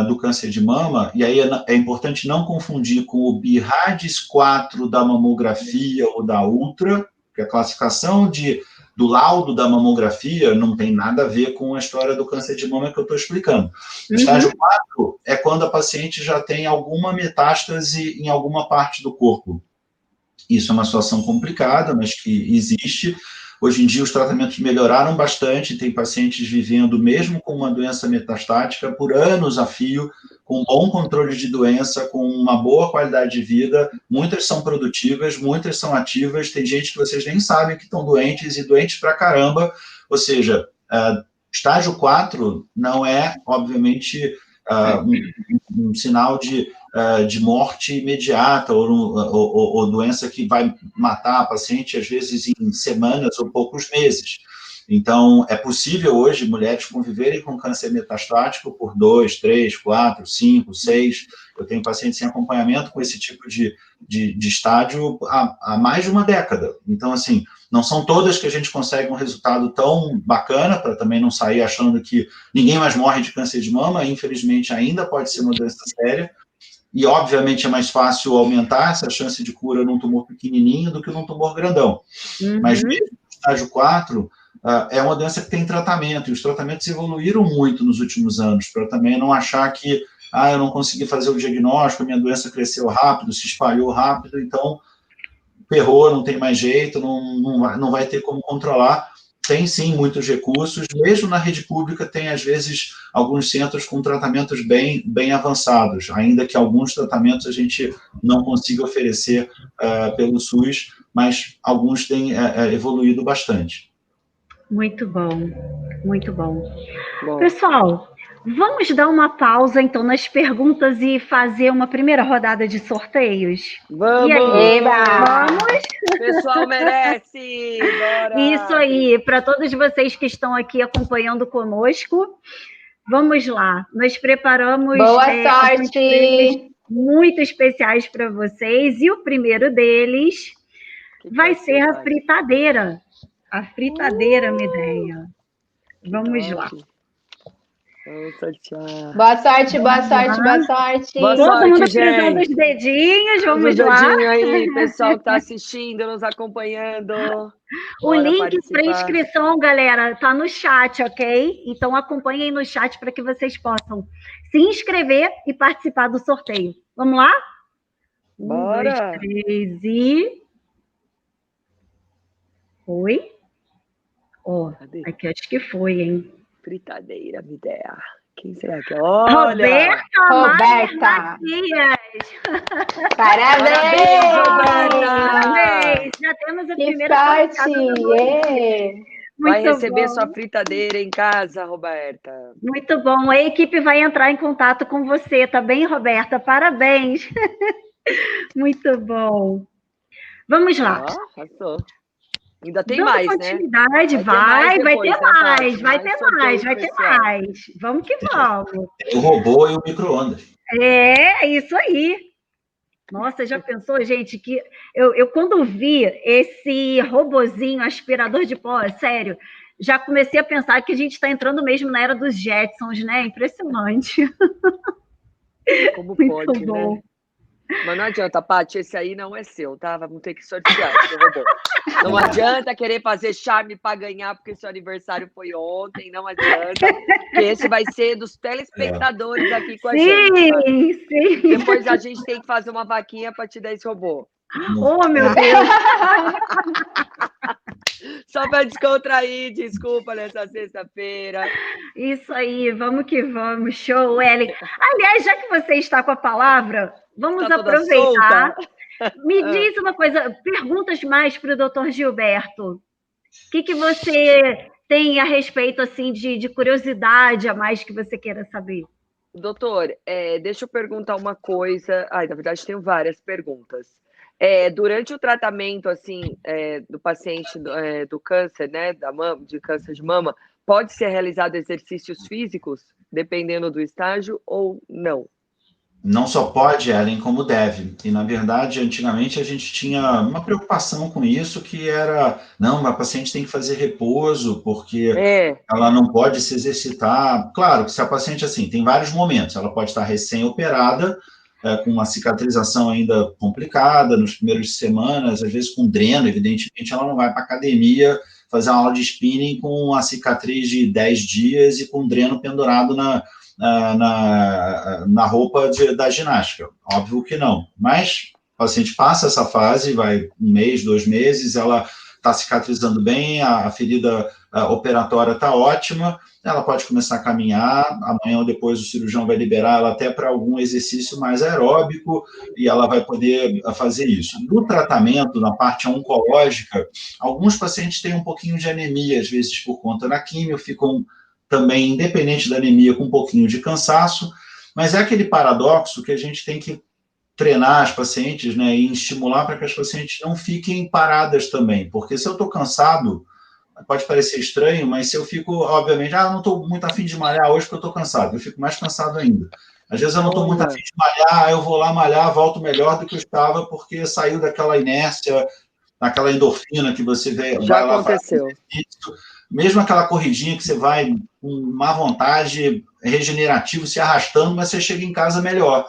Speaker 3: do câncer de mama, e aí é importante não confundir com o BIRADS 4 da mamografia ou da ultra, que a classificação do laudo da mamografia não tem nada a ver com a história do câncer de mama que eu estou explicando. O estágio 4 é quando a paciente já tem alguma metástase em alguma parte do corpo. Isso é uma situação complicada, mas que existe. Hoje em dia, os tratamentos melhoraram bastante, tem pacientes vivendo, mesmo com uma doença metastática, por anos a fio, com bom controle de doença, com uma boa qualidade de vida. Muitas são produtivas, muitas são ativas, tem gente que vocês nem sabem que estão doentes, e doentes pra caramba. Ou seja, estágio 4 não é, obviamente, um sinal de morte imediata ou doença que vai matar a paciente, às vezes, em semanas ou poucos meses. Então, é possível hoje mulheres conviverem com câncer metastático por 2, 3, 4, 5, 6. Eu tenho pacientes em acompanhamento com esse tipo de estágio há mais de uma década. Então, assim, não são todas que a gente consegue um resultado tão bacana, para também não sair achando que ninguém mais morre de câncer de mama. Infelizmente, ainda pode ser uma doença séria. E, obviamente, é mais fácil aumentar essa chance de cura num tumor pequenininho do que num tumor grandão. Mas mesmo no estágio 4, é uma doença que tem tratamento, e os tratamentos evoluíram muito nos últimos anos, para também não achar que eu não consegui fazer o diagnóstico, a minha doença cresceu rápido, se espalhou rápido, então ferrou, não tem mais jeito, não vai ter como controlar. Tem, sim, muitos recursos. Mesmo na rede pública, tem, às vezes, alguns centros com tratamentos bem avançados, ainda que alguns tratamentos a gente não consiga oferecer pelo SUS, mas alguns têm evoluído bastante.
Speaker 2: Muito bom, muito bom. Pessoal, vamos dar uma pausa, então, nas perguntas e fazer uma primeira rodada de sorteios?
Speaker 4: Vamos!
Speaker 2: E aí? Vamos?
Speaker 4: O pessoal merece! Bora!
Speaker 2: Isso aí, para todos vocês que estão aqui acompanhando conosco, vamos lá. Nós preparamos alguns prêmios muito especiais para vocês, e o primeiro deles vai ser a fritadeira. A fritadeira, Mideia. Vamos lá.
Speaker 4: Vamos sortear.
Speaker 5: Boa sorte, boa sorte, boa sorte.
Speaker 4: Boa
Speaker 2: Todo
Speaker 4: sorte,
Speaker 2: mundo
Speaker 4: gente.
Speaker 2: cruzando os dedinhos, vamos
Speaker 4: Cruza o
Speaker 2: lá.
Speaker 4: dedinho aí, pessoal que está assistindo, nos acompanhando.
Speaker 2: O link para inscrição, galera, está no chat, ok? Então acompanhem no chat para que vocês possam se inscrever e participar do sorteio. Vamos lá?
Speaker 4: Bora!
Speaker 2: 1, 2, 3 e... Foi? Aqui acho que foi, hein?
Speaker 4: Fritadeira, Mideia. Quem será que é? Olha!
Speaker 5: Roberta!
Speaker 4: Parabéns, Roberta!
Speaker 2: Parabéns! Já temos a primeira
Speaker 5: sorte!
Speaker 4: Vai receber sua fritadeira em casa, Roberta.
Speaker 2: Muito bom. A equipe vai entrar em contato com você, tá bem, Roberta? Parabéns! Muito bom. Vamos lá.
Speaker 4: Arrasou. Ainda tem
Speaker 2: Dando
Speaker 4: mais,
Speaker 2: continuidade,
Speaker 4: né?
Speaker 2: Vai ter mais. Vamos que vamos.
Speaker 3: O robô e o micro-ondas.
Speaker 2: É, isso aí. Nossa, já pensou, gente, que eu quando vi esse robozinho aspirador de pó, sério, já comecei a pensar que a gente está entrando mesmo na era dos Jetsons, né? Impressionante.
Speaker 4: Como
Speaker 2: Muito
Speaker 4: pode,
Speaker 2: bom.
Speaker 4: né? Mas não adianta, Paty, esse aí não é seu, tá? Vamos ter que sortear esse robô. Não adianta querer fazer charme para ganhar, porque seu aniversário foi ontem, não adianta. Porque esse vai ser dos telespectadores aqui com a gente. Tá?
Speaker 2: Sim.
Speaker 4: Depois a gente tem que fazer uma vaquinha para te dar esse robô.
Speaker 2: Oh, meu Deus!
Speaker 4: Só para descontrair, desculpa, nessa sexta-feira.
Speaker 2: Isso aí, vamos que vamos, show, Ellen. Aliás, já que você está com a palavra, vamos aproveitar. Me diz uma coisa, perguntas mais para o doutor Gilberto. O que você tem a respeito assim, de curiosidade a mais que você queira saber?
Speaker 4: Doutor, deixa eu perguntar uma coisa. Na verdade, tenho várias perguntas. Durante o tratamento assim, do paciente do câncer, né, de câncer de mama, pode ser realizado exercícios físicos, dependendo do estágio, ou não?
Speaker 3: Não só pode, Ellen, como deve. E, na verdade, antigamente a gente tinha uma preocupação com isso, que era, não, a paciente tem que fazer repouso, porque ela não pode se exercitar. Claro que se a paciente, assim, tem vários momentos, ela pode estar recém-operada, com uma cicatrização ainda complicada, nos primeiros semanas, às vezes com dreno, evidentemente ela não vai para a academia fazer uma aula de spinning com uma cicatriz de 10 dias e com dreno pendurado na roupa da ginástica. Óbvio que não. Mas o paciente passa essa fase, vai 1 mês, 2 meses, ela está cicatrizando bem, a ferida operatória está ótima, ela pode começar a caminhar, amanhã ou depois o cirurgião vai liberar ela até para algum exercício mais aeróbico e ela vai poder fazer isso. No tratamento, na parte oncológica, alguns pacientes têm um pouquinho de anemia, às vezes por conta da químio, ficam também, independente da anemia, com um pouquinho de cansaço, mas é aquele paradoxo que a gente tem que treinar as pacientes, né, e estimular para que as pacientes não fiquem paradas também, porque se eu estou cansado, pode parecer estranho, mas se eu fico, obviamente, não estou muito afim de malhar hoje porque eu estou cansado, eu fico mais cansado ainda. Às vezes eu não estou muito afim de malhar, eu vou lá malhar, volto melhor do que eu estava, porque saiu daquela inércia, daquela endorfina que você vai lá
Speaker 4: aconteceu.
Speaker 3: Fazer isso. Mesmo aquela corridinha que você vai com má vontade, regenerativo, se arrastando, mas você chega em casa melhor.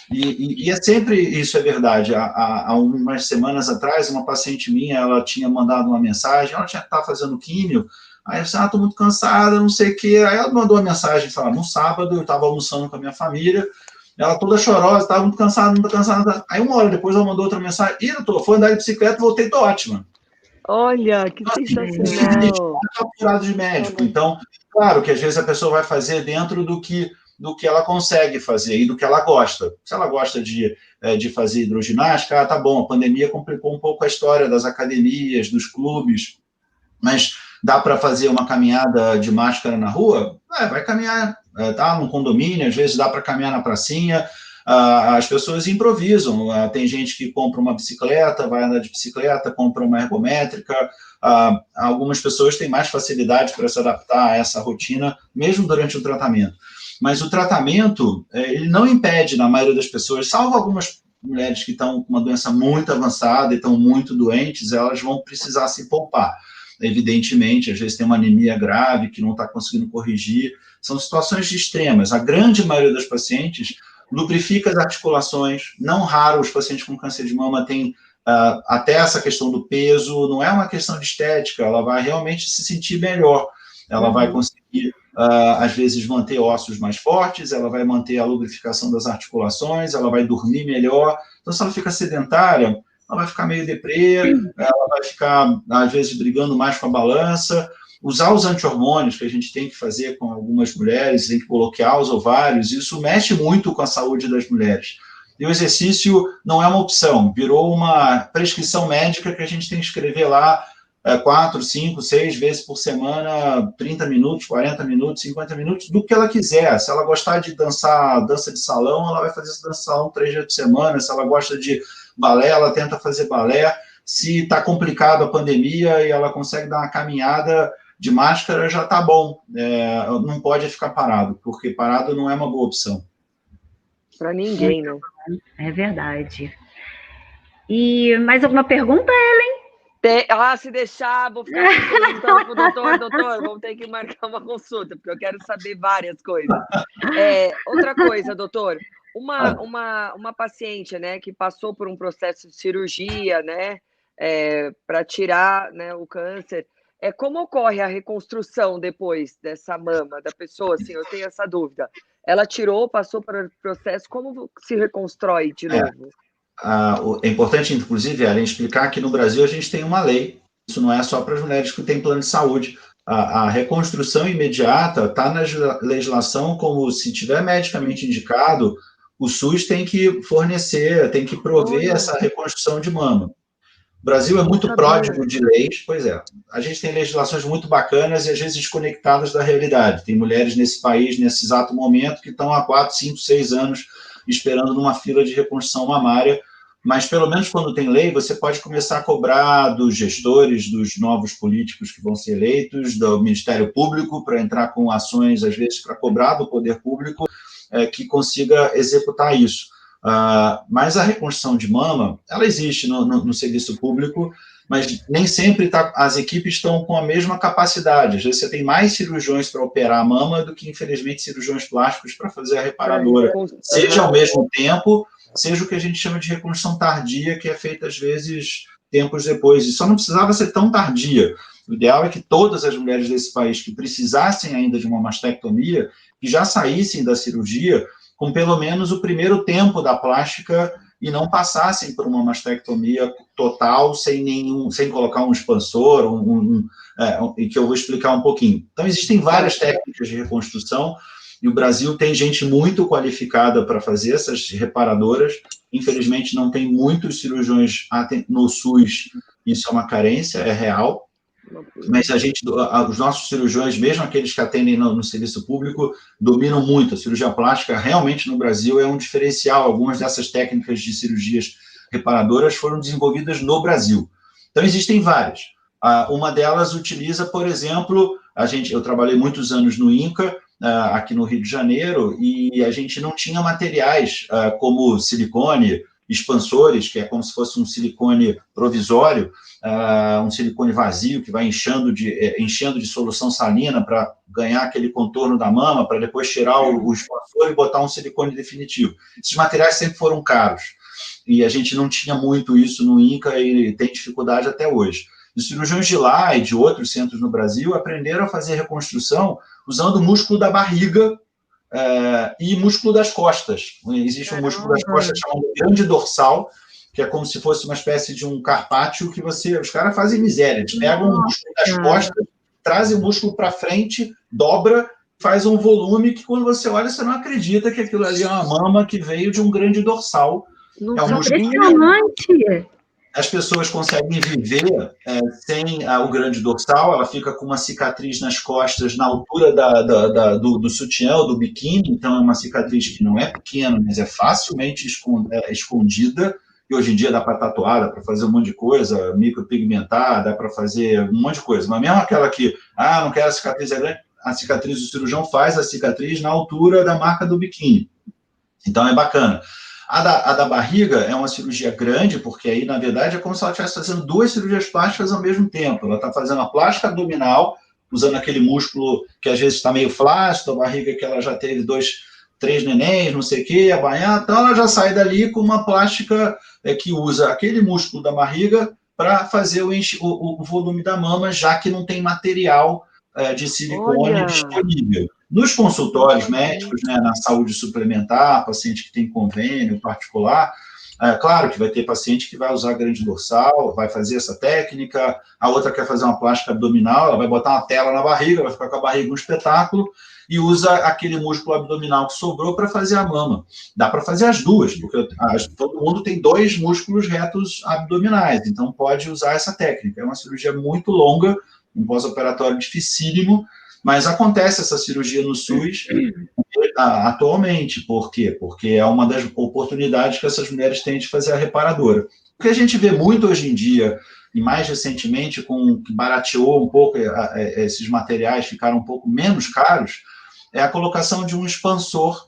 Speaker 3: E é sempre isso, é verdade. Há umas semanas atrás, uma paciente minha, ela tinha mandado uma mensagem, ela tinha que estar fazendo químio, aí eu disse, estou muito cansada, não sei o quê. Aí ela mandou uma mensagem, sei lá, no sábado, eu estava almoçando com a minha família, ela toda chorosa, estava muito cansada. Aí 1 hora depois ela mandou outra mensagem, doutor, foi andar de bicicleta, voltei, estou ótima.
Speaker 4: Olha, que sensacional.
Speaker 3: Apurado de médico. Então, claro que às vezes a pessoa vai fazer dentro do que ela consegue fazer e do que ela gosta. Se ela gosta de fazer hidroginástica, tá bom, a pandemia complicou um pouco a história das academias, dos clubes, mas dá para fazer uma caminhada de máscara na rua? Vai caminhar, tá num condomínio, às vezes dá para caminhar na pracinha, as pessoas improvisam, tem gente que compra uma bicicleta, vai andar de bicicleta, compra uma ergométrica, algumas pessoas têm mais facilidade para se adaptar a essa rotina, mesmo durante o tratamento. Mas o tratamento, ele não impede, na maioria das pessoas, salvo algumas mulheres que estão com uma doença muito avançada e estão muito doentes, elas vão precisar se poupar. Evidentemente, às vezes tem uma anemia grave que não está conseguindo corrigir, são situações extremas. A grande maioria das pacientes lubrifica as articulações, não raro os pacientes com câncer de mama têm até essa questão do peso, não é uma questão de estética, ela vai realmente se sentir melhor, ela vai conseguir, às vezes, manter ossos mais fortes, ela vai manter a lubrificação das articulações, ela vai dormir melhor, então se ela fica sedentária, ela vai ficar meio deprê, ela vai ficar, às vezes, brigando mais com a balança, usar os anti-hormônios que a gente tem que fazer com algumas mulheres, tem que bloquear os ovários, isso mexe muito com a saúde das mulheres. E o exercício não é uma opção, virou uma prescrição médica que a gente tem que escrever lá 4, 5, 6 vezes por semana, 30 minutos, 40 minutos, 50 minutos, do que ela quiser. Se ela gostar de dançar dança de salão, ela vai fazer essa dança de salão 3 dias por semana. Se ela gosta de balé, ela tenta fazer balé. Se está complicado a pandemia e ela consegue dar uma caminhada de máscara, já está bom. Não pode ficar parado, porque parado não é uma boa opção.
Speaker 4: Para ninguém, né?
Speaker 2: É verdade. E mais alguma pergunta, Ellen?
Speaker 4: Se deixar, vou ficar perguntando para o doutor, vamos ter que marcar uma consulta, porque eu quero saber várias coisas. Outra coisa, doutor, uma paciente, né, que passou por um processo de cirurgia, né, para tirar, né, o câncer, como ocorre a reconstrução depois dessa mama da pessoa? Assim, eu tenho essa dúvida. Ela tirou, passou por um processo, como se reconstrói de novo?
Speaker 3: É importante, inclusive, Ellen, explicar que no Brasil a gente tem uma lei, isso não é só para as mulheres que têm plano de saúde. A reconstrução imediata está na legislação como, se tiver medicamente indicado, o SUS tem que fornecer, tem que prover essa reconstrução de mama. O Brasil é muito pródigo de leis, pois é. A gente tem legislações muito bacanas e às vezes desconectadas da realidade. Tem mulheres nesse país, nesse exato momento, que estão há 4, 5, 6 anos esperando numa fila de reconstrução mamária, mas pelo menos quando tem lei, você pode começar a cobrar dos gestores, dos novos políticos que vão ser eleitos, do Ministério Público, para entrar com ações, às vezes, para cobrar do poder público que consiga executar isso. Mas a reconstrução de mama, ela existe no serviço público, mas nem sempre as equipes estão com a mesma capacidade. Às vezes você tem mais cirurgiões para operar a mama do que, infelizmente, cirurgiões plásticos para fazer a reparadora. Seja ao mesmo tempo, seja o que a gente chama de reconstrução tardia, que é feita, às vezes, tempos depois. E só não precisava ser tão tardia. O ideal é que todas as mulheres desse país que precisassem ainda de uma mastectomia, que já saíssem da cirurgia com pelo menos o primeiro tempo da plástica e não passassem por uma mastectomia total sem colocar um expansor, e que eu vou explicar um pouquinho. Então, existem várias técnicas de reconstrução e o Brasil tem gente muito qualificada para fazer essas reparadoras. Infelizmente, não tem muitos cirurgiões no SUS, isso é uma carência, é real. Mas os nossos cirurgiões, mesmo aqueles que atendem no serviço público, dominam muito. A cirurgia plástica, realmente, no Brasil, é um diferencial. Algumas dessas técnicas de cirurgias reparadoras foram desenvolvidas no Brasil. Então, existem várias. Uma delas utiliza, por exemplo, eu trabalhei muitos anos no INCA, aqui no Rio de Janeiro, e a gente não tinha materiais como silicone, expansores, que é como se fosse um silicone provisório, um silicone vazio que vai enchendo de solução salina para ganhar aquele contorno da mama, para depois tirar o expansor e botar um silicone definitivo. Esses materiais sempre foram caros, e a gente não tinha muito isso no INCA e tem dificuldade até hoje. Os cirurgiões de lá e de outros centros no Brasil aprenderam a fazer reconstrução usando o músculo da barriga e músculo das costas. Existe um músculo das costas chamado grande dorsal, que é como se fosse uma espécie de um carpaccio que os caras fazem miséria. Eles pegam o músculo das costas, trazem o músculo para frente, dobra, faz um volume que quando você olha, você não acredita que aquilo ali é uma mama que veio de um grande dorsal.
Speaker 2: Nossa, é um músculo impressionante!
Speaker 3: As pessoas conseguem viver sem o grande dorsal, ela fica com uma cicatriz nas costas na altura do sutiã, do biquíni, então é uma cicatriz que não é pequena, mas é facilmente escondida, e hoje em dia dá para tatuar, dá para fazer um monte de coisa, micropigmentar, dá para fazer um monte de coisa, mas mesmo aquela que, não quero a cicatriz grande, a cicatriz do cirurgião faz a cicatriz na altura da marca do biquíni, então é bacana. A da barriga é uma cirurgia grande, porque aí, na verdade, é como se ela estivesse fazendo 2 cirurgias plásticas ao mesmo tempo. Ela está fazendo a plástica abdominal, usando aquele músculo que às vezes está meio flácido, a barriga que ela já teve 2, 3 nenéns, não sei o quê, a banhar, então ela já sai dali com uma plástica que usa aquele músculo da barriga para fazer o volume da mama, já que não tem material de silicone disponível. Nos consultórios médicos, na saúde suplementar, paciente que tem convênio particular, claro que vai ter paciente que vai usar grande dorsal, vai fazer essa técnica, a outra quer fazer uma plástica abdominal, ela vai botar uma tela na barriga, vai ficar com a barriga um espetáculo, e usa aquele músculo abdominal que sobrou para fazer a mama. Dá para fazer as duas, porque todo mundo tem 2 músculos retos abdominais, então pode usar essa técnica. É uma cirurgia muito longa, um pós-operatório dificílimo, mas acontece essa cirurgia no SUS atualmente. Por quê? Porque é uma das oportunidades que essas mulheres têm de fazer a reparadora. O que a gente vê muito hoje em dia, e mais recentemente, que barateou um pouco, esses materiais ficaram um pouco menos caros, é a colocação de um expansor,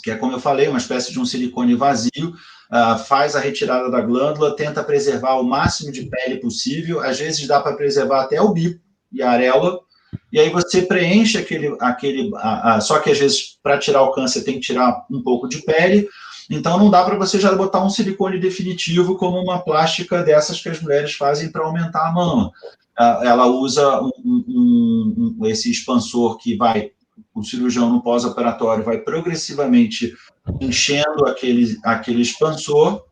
Speaker 3: que é, como eu falei, uma espécie de um silicone vazio, faz a retirada da glândula, tenta preservar o máximo de pele possível, às vezes dá para preservar até o bico e a areola, e aí você preenche só que às vezes para tirar o câncer tem que tirar um pouco de pele, então não dá para você já botar um silicone definitivo como uma plástica dessas que as mulheres fazem para aumentar a mama. Ela usa esse expansor que o cirurgião no pós-operatório vai progressivamente enchendo aquele expansor,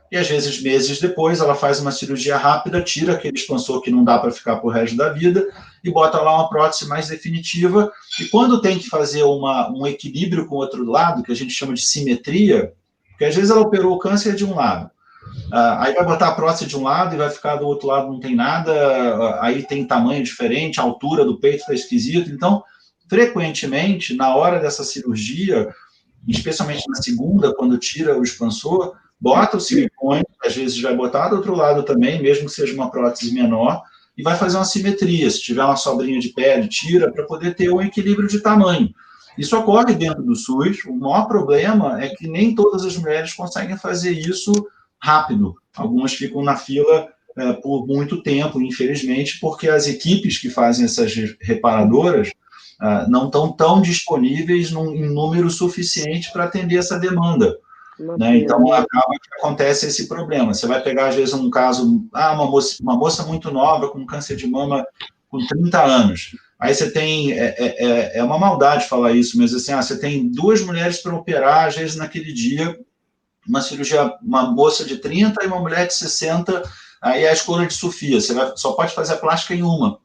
Speaker 3: e às vezes meses depois ela faz uma cirurgia rápida, tira aquele expansor que não dá para ficar pro resto da vida e bota lá uma prótese mais definitiva. E quando tem que fazer um equilíbrio com o outro lado, que a gente chama de simetria, porque às vezes ela operou o câncer de um lado, aí vai botar a prótese de um lado e vai ficar do outro lado, não tem nada, aí tem tamanho diferente, a altura do peito está esquisito. Então, frequentemente, na hora dessa cirurgia, especialmente na segunda, quando tira o expansor, bota o silicone, às vezes vai botar do outro lado também, mesmo que seja uma prótese menor, e vai fazer uma simetria. Se tiver uma sobrinha de pele, tira, para poder ter um equilíbrio de tamanho. Isso ocorre dentro do SUS. O maior problema é que nem todas as mulheres conseguem fazer isso rápido. Algumas ficam na fila por muito tempo, infelizmente, porque as equipes que fazem essas reparadoras não estão tão disponíveis em número suficiente para atender essa demanda. Né? Então, acaba que acontece esse problema. Você vai pegar, às vezes, um caso, uma moça muito nova com câncer de mama com 30 anos. Aí você tem, é uma maldade falar isso, mas assim, você tem 2 mulheres para operar, às vezes, naquele dia, uma cirurgia, uma moça de 30 e uma mulher de 60, aí é a escolha de Sofia, você só pode fazer a plástica em uma.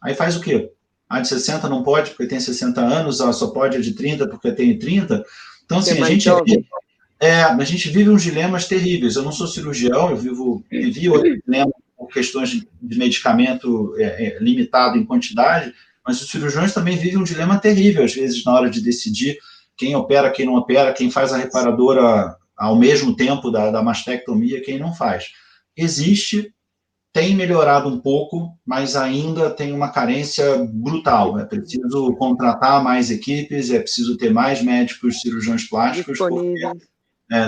Speaker 3: Aí faz o quê? A de 60 não pode porque tem 60 anos, só pode a de 30 porque tem 30. Então, assim, a gente vive uns dilemas terríveis. Eu não sou cirurgião, eu vivi outro dilema por questões de medicamento limitado em quantidade, mas os cirurgiões também vivem um dilema terrível, às vezes, na hora de decidir quem opera, quem não opera, quem faz a reparadora ao mesmo tempo da mastectomia, quem não faz. Tem melhorado um pouco, mas ainda tem uma carência brutal. É preciso contratar mais equipes, é preciso ter mais médicos cirurgiões plásticos, porque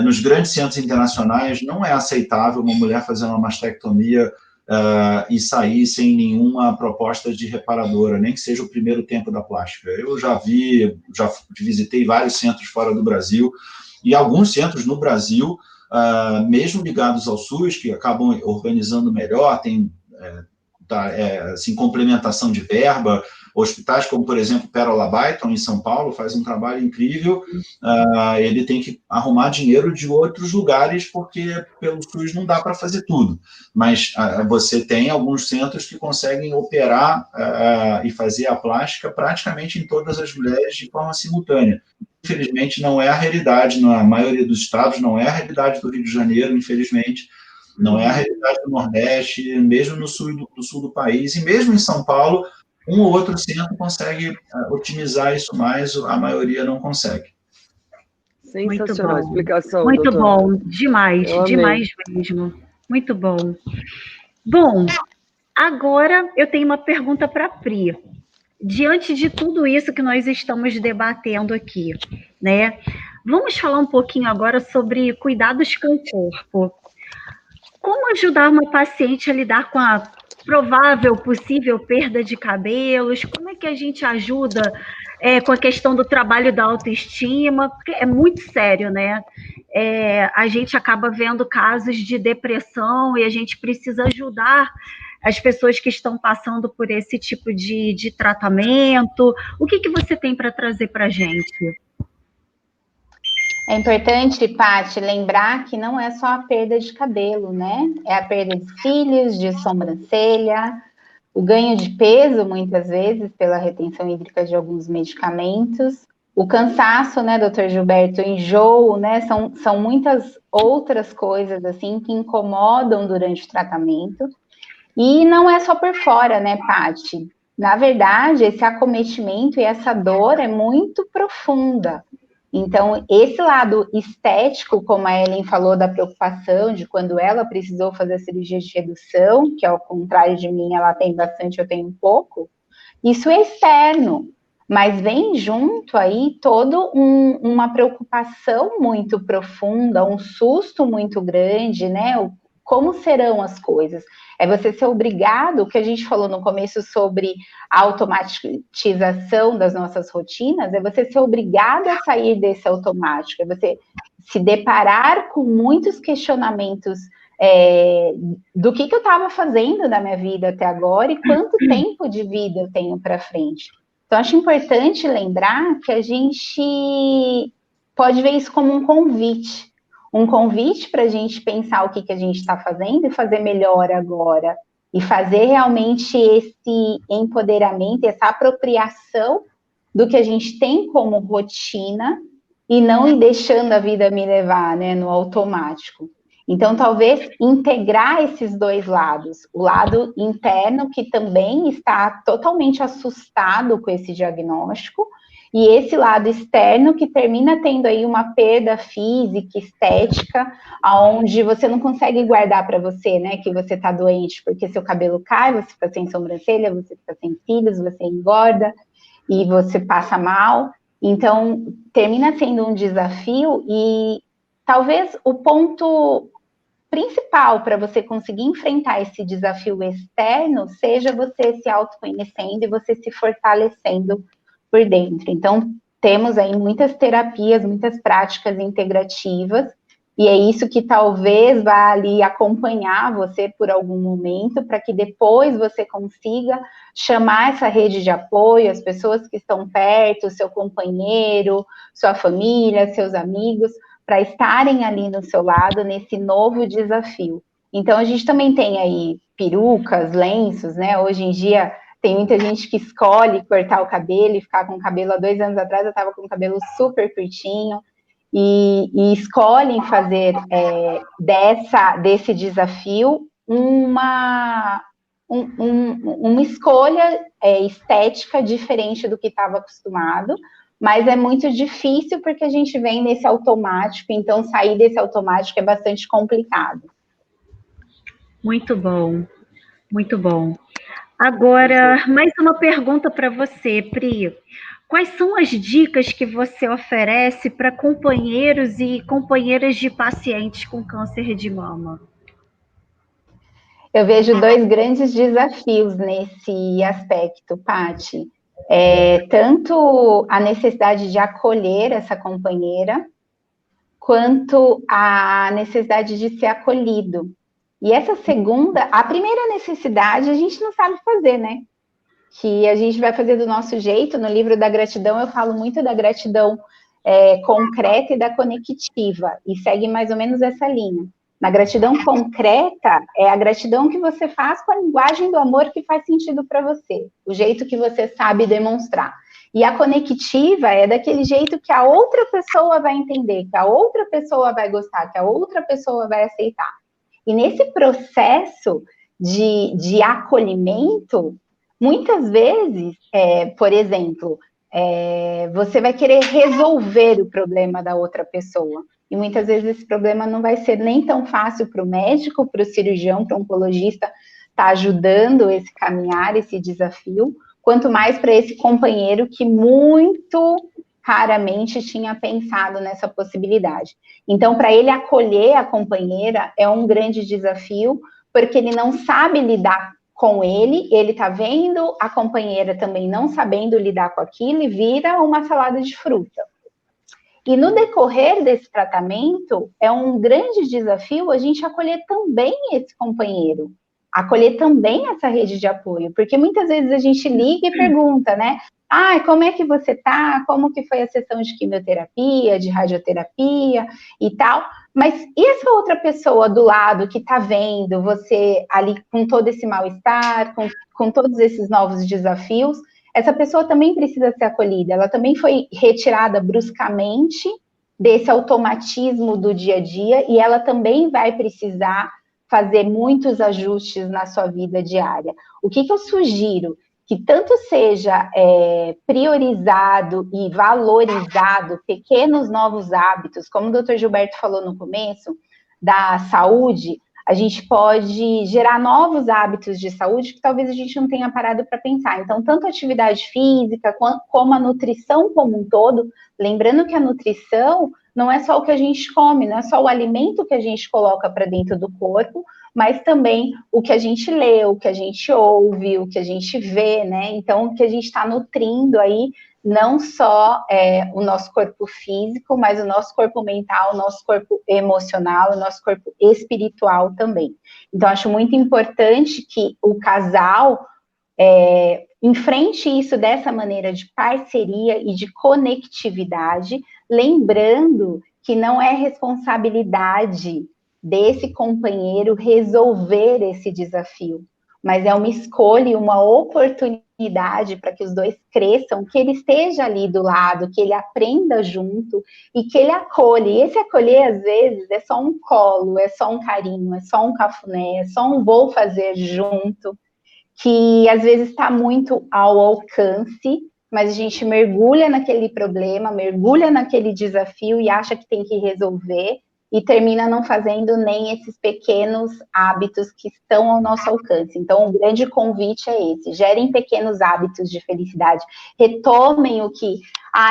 Speaker 3: nos grandes centros internacionais não é aceitável uma mulher fazer uma mastectomia e sair sem nenhuma proposta de reparadora, nem que seja o primeiro tempo da plástica. Eu já visitei vários centros fora do Brasil, e alguns centros no Brasil, mesmo ligados ao SUS, que acabam organizando melhor, tem assim, complementação de verba. Hospitais como, por exemplo, Pérola Byton, em São Paulo, faz um trabalho incrível. Ele tem que arrumar dinheiro de outros lugares, porque pelo SUS não dá para fazer tudo. Mas você tem alguns centros que conseguem operar e fazer a plástica praticamente em todas as mulheres de forma simultânea. Infelizmente, não é a realidade, na maioria dos estados, não é a realidade do Rio de Janeiro, infelizmente, não é a realidade do Nordeste, mesmo no sul do país, e mesmo em São Paulo, um ou outro centro consegue otimizar isso mais, a maioria não consegue.
Speaker 4: Sensacional a explicação,
Speaker 2: muito
Speaker 4: doutora.
Speaker 2: Bom, demais mesmo. Muito bom. Bom, agora eu tenho uma pergunta para a Pri. Diante de tudo isso que nós estamos debatendo aqui, né? Vamos falar um pouquinho agora sobre cuidados com o corpo. Como ajudar uma paciente a lidar com a provável, possível perda de cabelos? Como é que a gente ajuda com a questão do trabalho da autoestima? Porque é muito sério, né? A gente acaba vendo casos de depressão e a gente precisa ajudar as pessoas que estão passando por esse tipo de tratamento. O que você tem para trazer para a gente?
Speaker 5: É importante, Paty, lembrar que não é só a perda de cabelo, né? É a perda de cílios, de sobrancelha, o ganho de peso, muitas vezes, pela retenção hídrica de alguns medicamentos, o cansaço, né, doutor Gilberto, o enjoo, né? São muitas outras coisas, assim, que incomodam durante o tratamento. E não é só por fora, né, Paty? Na verdade, esse acometimento e essa dor é muito profunda. Então, esse lado estético, como a Ellen falou da preocupação de quando ela precisou fazer a cirurgia de redução, que ao contrário de mim, ela tem bastante, eu tenho pouco, isso é externo, mas vem junto aí toda uma preocupação muito profunda, um susto muito grande, né? como serão as coisas. É você ser obrigado, o que a gente falou no começo sobre a automatização das nossas rotinas, é você ser obrigado a sair desse automático, é você se deparar com muitos questionamentos do que eu estava fazendo na minha vida até agora e quanto tempo de vida eu tenho para frente. Então, acho importante lembrar que a gente pode ver isso como um convite para a gente pensar o que a gente está fazendo e fazer melhor agora, e fazer realmente esse empoderamento, essa apropriação do que a gente tem como rotina, e não ir deixando a vida me levar, né, no automático. Então, talvez integrar esses dois lados, o lado interno, que também está totalmente assustado com esse diagnóstico, e esse lado externo, que termina tendo aí uma perda física, estética, onde você não consegue guardar para você, né, que você está doente, porque seu cabelo cai, você fica sem sobrancelha, você fica sem cílios, você engorda, e você passa mal. Então, termina sendo um desafio, e talvez o ponto principal para você conseguir enfrentar esse desafio externo seja você se autoconhecendo e você se fortalecendo por dentro. Então, temos aí muitas terapias, muitas práticas integrativas, e é isso que talvez vá ali acompanhar você por algum momento, para que depois você consiga chamar essa rede de apoio, as pessoas que estão perto, seu companheiro, sua família, seus amigos, para estarem ali no seu lado nesse novo desafio. Então, a gente também tem aí perucas, lenços, né? Hoje em dia, tem muita gente que escolhe cortar o cabelo e ficar com o cabelo. Há 2 anos atrás, eu estava com o cabelo super curtinho, e escolhem fazer desse desafio uma escolha estética diferente do que estava acostumado, mas é muito difícil porque a gente vem nesse automático, então sair desse automático é bastante complicado.
Speaker 2: Muito bom, muito bom. Agora, mais uma pergunta para você, Pri. Quais são as dicas que você oferece para companheiros e companheiras de pacientes com câncer de mama?
Speaker 5: Eu vejo 2 grandes desafios nesse aspecto, Paty. Tanto a necessidade de acolher essa companheira, quanto a necessidade de ser acolhido. E essa segunda, a primeira necessidade, a gente não sabe fazer, né? Que a gente vai fazer do nosso jeito. No livro da gratidão, eu falo muito da gratidão concreta e da conectiva, e segue mais ou menos essa linha. Na gratidão concreta, é a gratidão que você faz com a linguagem do amor que faz sentido para você, o jeito que você sabe demonstrar. E a conectiva é daquele jeito que a outra pessoa vai entender, que a outra pessoa vai gostar, que a outra pessoa vai aceitar. E nesse processo de acolhimento, muitas vezes, por exemplo, você vai querer resolver o problema da outra pessoa. E muitas vezes esse problema não vai ser nem tão fácil para o médico, para o cirurgião, para o oncologista estar ajudando esse caminhar, esse desafio, quanto mais para esse companheiro que muito raramente tinha pensado nessa possibilidade. Então, para ele acolher a companheira é um grande desafio, porque ele não sabe lidar com ele está vendo a companheira também não sabendo lidar com aquilo, e vira uma salada de fruta. E no decorrer desse tratamento, é um grande desafio a gente acolher também esse companheiro, acolher também essa rede de apoio, porque muitas vezes a gente liga e pergunta, né? Como é que você tá? Como que foi a sessão de quimioterapia, de radioterapia e tal? Mas e essa outra pessoa do lado que tá vendo você ali com todo esse mal-estar, com todos esses novos desafios? Essa pessoa também precisa ser acolhida, ela também foi retirada bruscamente desse automatismo do dia a dia, e ela também vai precisar fazer muitos ajustes na sua vida diária. O que eu sugiro? Que tanto seja priorizado e valorizado pequenos novos hábitos, como o Dr. Gilberto falou no começo, da saúde, a gente pode gerar novos hábitos de saúde que talvez a gente não tenha parado para pensar. Então, tanto a atividade física como a nutrição como um todo, lembrando que a nutrição não é só o que a gente come, não é só o alimento que a gente coloca para dentro do corpo, mas também o que a gente lê, o que a gente ouve, o que a gente vê, né? Então, o que a gente está nutrindo aí, não só o nosso corpo físico, mas o nosso corpo mental, o nosso corpo emocional, o nosso corpo espiritual também. Então, acho muito importante que o casal enfrente isso dessa maneira de parceria e de conectividade, lembrando que não é responsabilidade desse companheiro resolver esse desafio, mas é uma escolha e uma oportunidade para que os dois cresçam, que ele esteja ali do lado, que ele aprenda junto e que ele acolha. E esse acolher, às vezes, é só um colo, é só um carinho, é só um cafuné, é só um vou fazer junto, que às vezes está muito ao alcance, mas a gente mergulha naquele problema, mergulha naquele desafio e acha que tem que resolver, e termina não fazendo nem esses pequenos hábitos que estão ao nosso alcance. Então, o grande convite é esse: gerem pequenos hábitos de felicidade, retomem o que,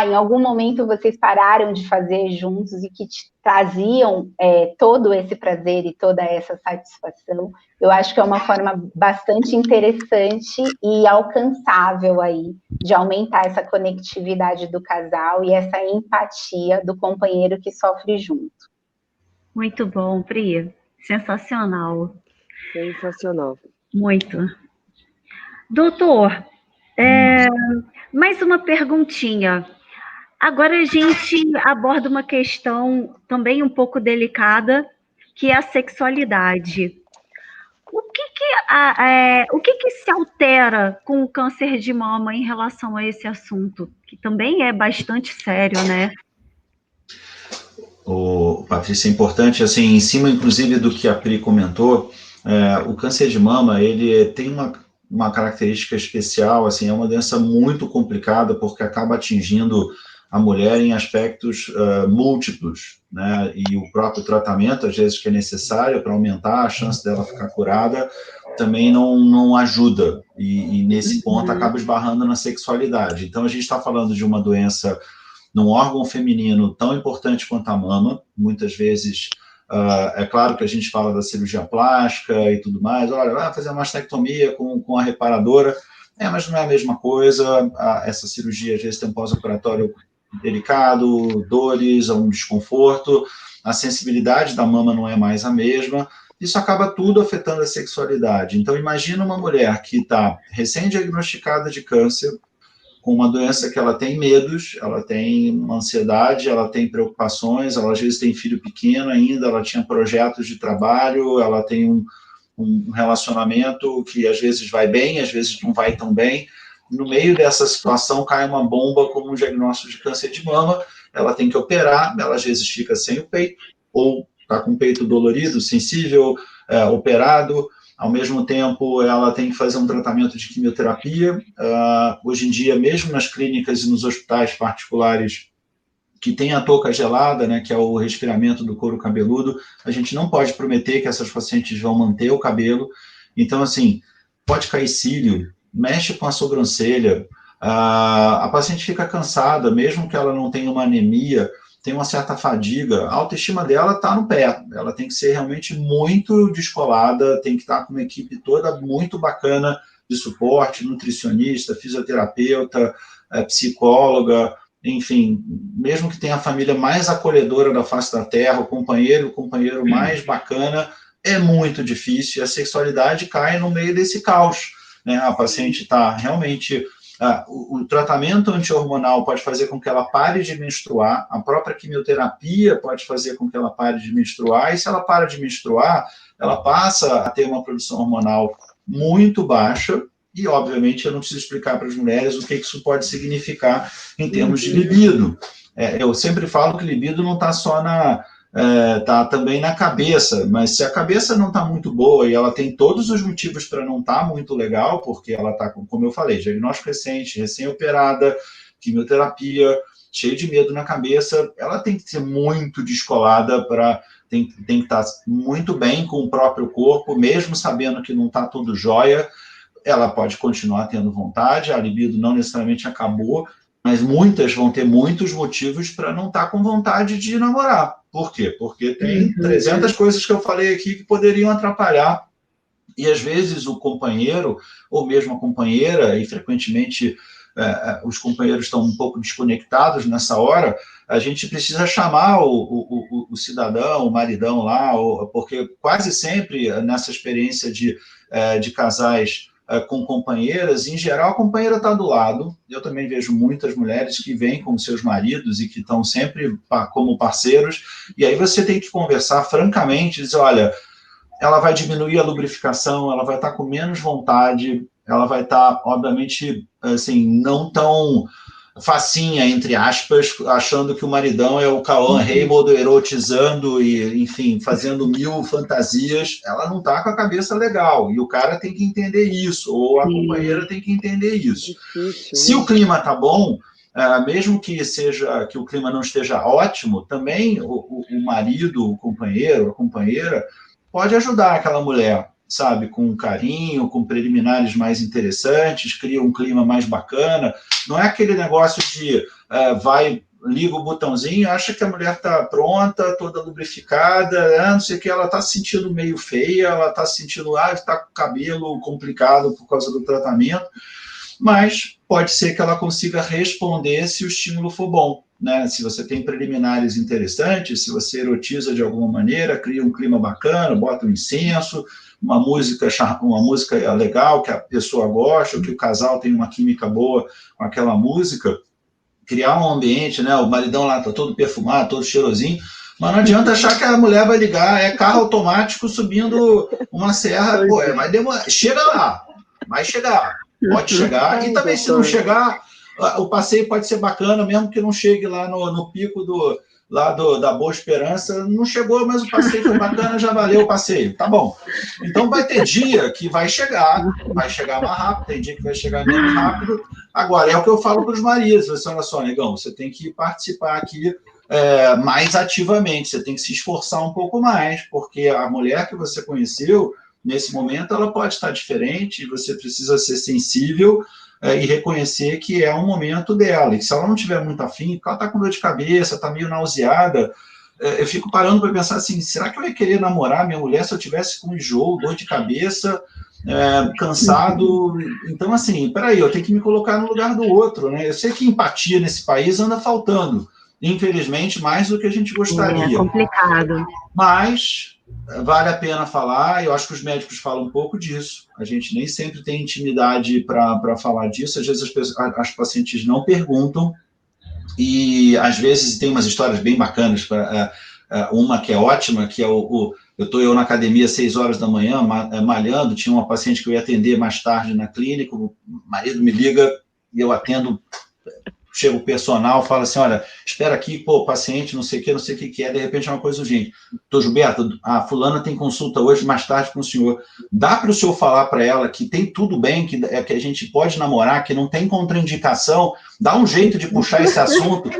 Speaker 5: em algum momento vocês pararam de fazer juntos e que te traziam todo esse prazer e toda essa satisfação. Eu acho que é uma forma bastante interessante e alcançável aí de aumentar essa conectividade do casal e essa empatia do companheiro que sofre junto.
Speaker 2: Muito bom, Pri. Sensacional.
Speaker 4: Sensacional.
Speaker 2: Muito. Doutor, mais uma perguntinha. Agora a gente aborda uma questão também um pouco delicada, que é a sexualidade. O que se altera com o câncer de mama em relação a esse assunto, que também é bastante sério, né?
Speaker 3: Patrícia, é importante, assim, em cima, inclusive, do que a Pri comentou, o câncer de mama, ele tem uma característica especial, assim, é uma doença muito complicada, porque acaba atingindo a mulher em aspectos múltiplos, né, e o próprio tratamento, às vezes, que é necessário para aumentar a chance dela ficar curada, também não ajuda, e nesse ponto acaba esbarrando na sexualidade. Então, a gente está falando de uma doença num órgão feminino tão importante quanto a mama. Muitas vezes, é claro que a gente fala da cirurgia plástica e tudo mais, olha, vai fazer uma mastectomia com a reparadora, mas não é a mesma coisa. Essa cirurgia, às vezes, tem um pós-operatório delicado, dores, um desconforto, a sensibilidade da mama não é mais a mesma, isso acaba tudo afetando a sexualidade. Então, imagina uma mulher que está recém-diagnosticada de câncer, com uma doença que ela tem medos, ela tem uma ansiedade, ela tem preocupações, ela às vezes tem filho pequeno ainda, ela tinha projetos de trabalho, ela tem um relacionamento que às vezes vai bem, às vezes não vai tão bem. No meio dessa situação cai uma bomba como um diagnóstico de câncer de mama, ela tem que operar, ela às vezes fica sem o peito, ou está com o peito dolorido, sensível, operado. Ao mesmo tempo, ela tem que fazer um tratamento de quimioterapia. Hoje em dia, mesmo nas clínicas e nos hospitais particulares que tem a touca gelada, né, que é o resfriamento do couro cabeludo, a gente não pode prometer que essas pacientes vão manter o cabelo. Então, assim, pode cair cílio, mexe com a sobrancelha, a paciente fica cansada, mesmo que ela não tenha uma anemia, tem uma certa fadiga, a autoestima dela está no pé, ela tem que ser realmente muito descolada, tem que estar com uma equipe toda muito bacana de suporte, nutricionista, fisioterapeuta, psicóloga, enfim, mesmo que tenha a família mais acolhedora da face da terra, o companheiro mais bacana, é muito difícil, e a sexualidade cai no meio desse caos, né? A paciente está realmente... o tratamento anti-hormonal pode fazer com que ela pare de menstruar, a própria quimioterapia pode fazer com que ela pare de menstruar, e se ela para de menstruar, ela passa a ter uma produção hormonal muito baixa, e obviamente eu não preciso explicar para as mulheres o que isso pode significar em termos de libido. Eu sempre falo que libido não está só está também na cabeça, mas se a cabeça não está muito boa e ela tem todos os motivos para não estar muito legal, porque ela está, como eu falei, diagnóstico recente, recém-operada, quimioterapia, cheio de medo na cabeça, ela tem que ser muito descolada, tem que estar muito bem com o próprio corpo, mesmo sabendo que não está tudo jóia, ela pode continuar tendo vontade, a libido não necessariamente acabou, mas muitas vão ter muitos motivos para não estar com vontade de namorar. Por quê? Porque tem 300 coisas que eu falei aqui que poderiam atrapalhar. E, às vezes, o companheiro, ou mesmo a companheira, e frequentemente os companheiros estão um pouco desconectados nessa hora, a gente precisa chamar o cidadão, o maridão lá, porque quase sempre, nessa experiência de casais com companheiras, em geral, a companheira está do lado. Eu também vejo muitas mulheres que vêm com seus maridos e que estão sempre como parceiros, e aí você tem que conversar francamente, dizer, olha, ela vai diminuir a lubrificação, ela vai estar com menos vontade, ela vai estar, obviamente, assim, não tão facinha, entre aspas, achando que o maridão é o Cauã Raymond erotizando e, enfim, fazendo 1000 fantasias. Ela não está com a cabeça legal, e o cara tem que entender isso, ou a companheira tem que entender isso. Se o clima está bom, mesmo que o clima não esteja ótimo, também o marido, o companheiro, a companheira, pode ajudar aquela mulher, sabe, com carinho, com preliminares mais interessantes, cria um clima mais bacana. Não é aquele negócio de liga o botãozinho, acha que a mulher está pronta, toda lubrificada, não sei o que, ela está se sentindo meio feia, ela está se sentindo, está com o cabelo complicado por causa do tratamento, mas pode ser que ela consiga responder se o estímulo for bom, né? Se você tem preliminares interessantes, se você erotiza de alguma maneira, cria um clima bacana, bota um incenso, uma música legal que a pessoa gosta, ou que o casal tem uma química boa com aquela música, criar um ambiente, né? O maridão lá tá todo perfumado, todo cheirosinho, mas não adianta achar que a mulher vai ligar, carro automático subindo uma serra, vai demorar, chega lá, vai chegar, pode chegar, e também se não chegar, o passeio pode ser bacana, mesmo que não chegue lá no pico da Boa Esperança, não chegou, mas o passeio foi bacana, já valeu o passeio, tá bom. Então vai ter dia que vai chegar mais rápido, tem dia que vai chegar menos rápido. Agora, é o que eu falo para os maridos, olha só, negão, você tem que participar aqui mais ativamente, você tem que se esforçar um pouco mais, porque a mulher que você conheceu, nesse momento, ela pode estar diferente, e você precisa ser sensível e reconhecer que é um momento dela, e que se ela não tiver muito afim, ela está com dor de cabeça, está meio nauseada, eu fico parando para pensar assim, será que eu ia querer namorar minha mulher se eu tivesse com enjoo, dor de cabeça, cansado? Então, assim, peraí, eu tenho que me colocar no lugar do outro, né? Eu sei que empatia nesse país anda faltando, infelizmente, mais do que a gente gostaria.
Speaker 2: É complicado.
Speaker 3: Mas vale a pena falar, eu acho que os médicos falam um pouco disso, a gente nem sempre tem intimidade para falar disso, às vezes as pacientes não perguntam, e às vezes tem umas histórias bem bacanas, uma que é ótima, que é eu estou na academia às 6 horas da manhã, malhando, tinha uma paciente que eu ia atender mais tarde na clínica, o marido me liga e eu atendo, chega o personal, fala assim, olha, espera aqui, paciente, não sei o que é, de repente é uma coisa urgente. Doutor Gilberto, a fulana tem consulta hoje, mais tarde com o senhor. Dá para o senhor falar para ela que tem tudo bem, que a gente pode namorar, que não tem contraindicação, dá um jeito de puxar esse assunto.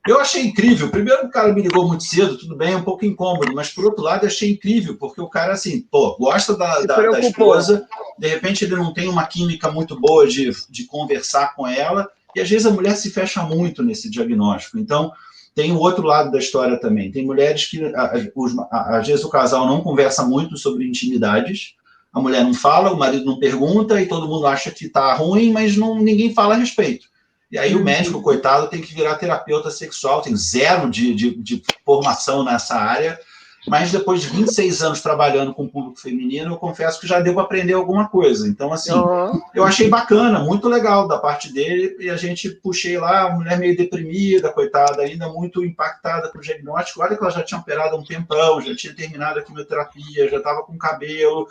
Speaker 3: Eu achei incrível. Primeiro, o cara me ligou muito cedo, tudo bem, é um pouco incômodo, mas, por outro lado, eu achei incrível, porque o cara, assim, gosta da esposa, de repente ele não tem uma química muito boa de conversar com ela, e às vezes a mulher se fecha muito nesse diagnóstico. Então, tem o outro lado da história também. Tem mulheres que, às vezes, o casal não conversa muito sobre intimidades, a mulher não fala, o marido não pergunta, e todo mundo acha que está ruim, mas ninguém fala a respeito. E aí o médico, coitado, tem que virar terapeuta sexual, tem zero de formação nessa área, mas depois de 26 anos trabalhando com o público feminino, eu confesso que já deu para aprender alguma coisa. Então, assim, eu achei bacana, muito legal da parte dele, e a gente puxei lá, a mulher meio deprimida, coitada, ainda muito impactada com o diagnóstico. Olha que ela já tinha operado há um tempão, já tinha terminado a quimioterapia, já estava com cabelo,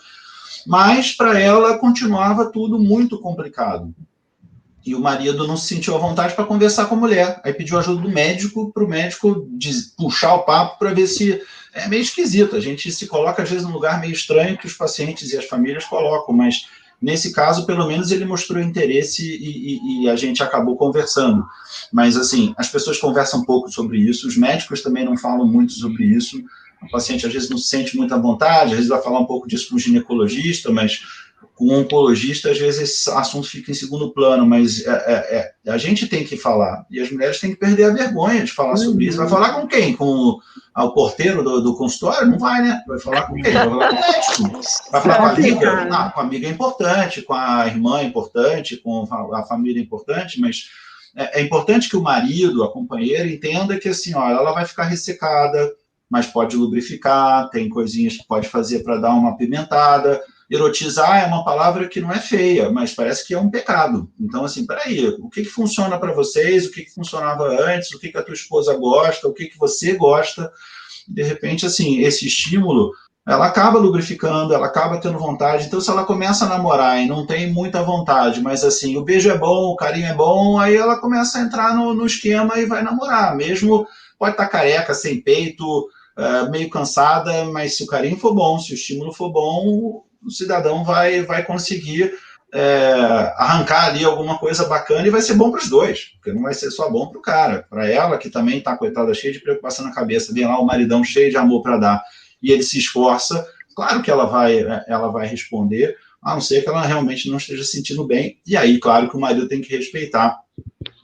Speaker 3: mas para ela continuava tudo muito complicado. E o marido não se sentiu à vontade para conversar com a mulher. Aí pediu ajuda do médico, para o médico puxar o papo para ver se... É meio esquisito, a gente se coloca às vezes num lugar meio estranho que os pacientes e as famílias colocam, mas nesse caso, pelo menos, ele mostrou interesse e a gente acabou conversando. Mas, assim, as pessoas conversam um pouco sobre isso, os médicos também não falam muito sobre isso, o paciente às vezes não se sente muito à vontade, às vezes vai falar um pouco disso com o ginecologista, mas com um oncologista, às vezes esse assunto fica em segundo plano, mas a gente tem que falar, e as mulheres têm que perder a vergonha de falar sobre isso. Vai falar com quem? Com o porteiro do consultório? Não vai, né? Vai falar com quem? Vai falar com o médico. Vai falar com a amiga? Ah, com a amiga é importante, com a irmã é importante, com a família é importante, mas é importante que o marido, a companheira, entenda que assim, olha, ela vai ficar ressecada, mas pode lubrificar, tem coisinhas que pode fazer para dar uma apimentada. Erotizar é uma palavra que não é feia, mas parece que é um pecado. Então, assim, peraí, o que funciona para vocês, o que funcionava antes, o que a tua esposa gosta, o que você gosta. De repente, assim, esse estímulo, ela acaba lubrificando, ela acaba tendo vontade. Então, se ela começa a namorar e não tem muita vontade, mas, assim, o beijo é bom, o carinho é bom, aí ela começa a entrar no esquema e vai namorar. Mesmo pode estar careca, sem peito, meio cansada, mas se o carinho for bom, se o estímulo for bom, o cidadão vai conseguir arrancar ali alguma coisa bacana e vai ser bom para os dois, porque não vai ser só bom para o cara, para ela, que também está, coitada, cheia de preocupação na cabeça, vem lá o maridão cheio de amor para dar, e ele se esforça, claro que ela vai responder, a não ser que ela realmente não esteja se sentindo bem, e aí, claro que o marido tem que respeitar,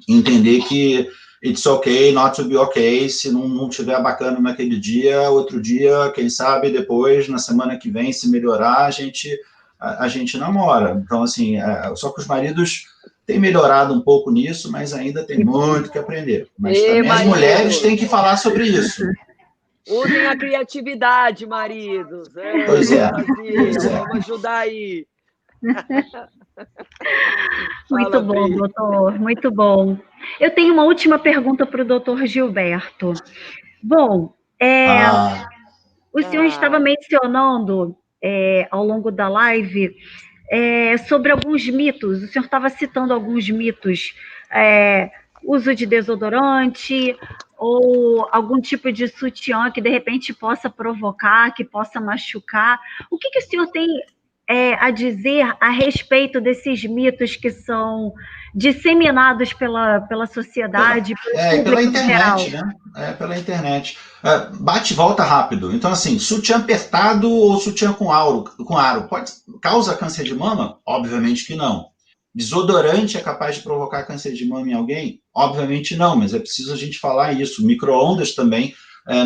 Speaker 3: entender que it's okay, not to be okay, se não tiver bacana naquele dia, outro dia, quem sabe, depois, na semana que vem, se melhorar, a gente namora. Então, assim, só que os maridos têm melhorado um pouco nisso, mas ainda tem muito que aprender. Mas também as mulheres têm que falar sobre isso.
Speaker 4: Usem a criatividade, maridos.
Speaker 3: Pois é.
Speaker 4: Vamos ajudar aí.
Speaker 2: Muito bom, doutor, muito bom. Eu tenho uma última pergunta para o doutor Gilberto. Bom, o senhor estava mencionando ao longo da live sobre alguns mitos, o senhor estava citando alguns mitos, uso de desodorante ou algum tipo de sutiã que de repente possa provocar, que possa machucar. O que o senhor tem a dizer a respeito desses mitos que são disseminados pela sociedade,
Speaker 3: pela internet, né? Pela internet. Bate e volta rápido. Então, assim, sutiã apertado ou sutiã com aro causa câncer de mama? Obviamente que não. Desodorante é capaz de provocar câncer de mama em alguém? Obviamente não, mas é preciso a gente falar isso. Micro-ondas também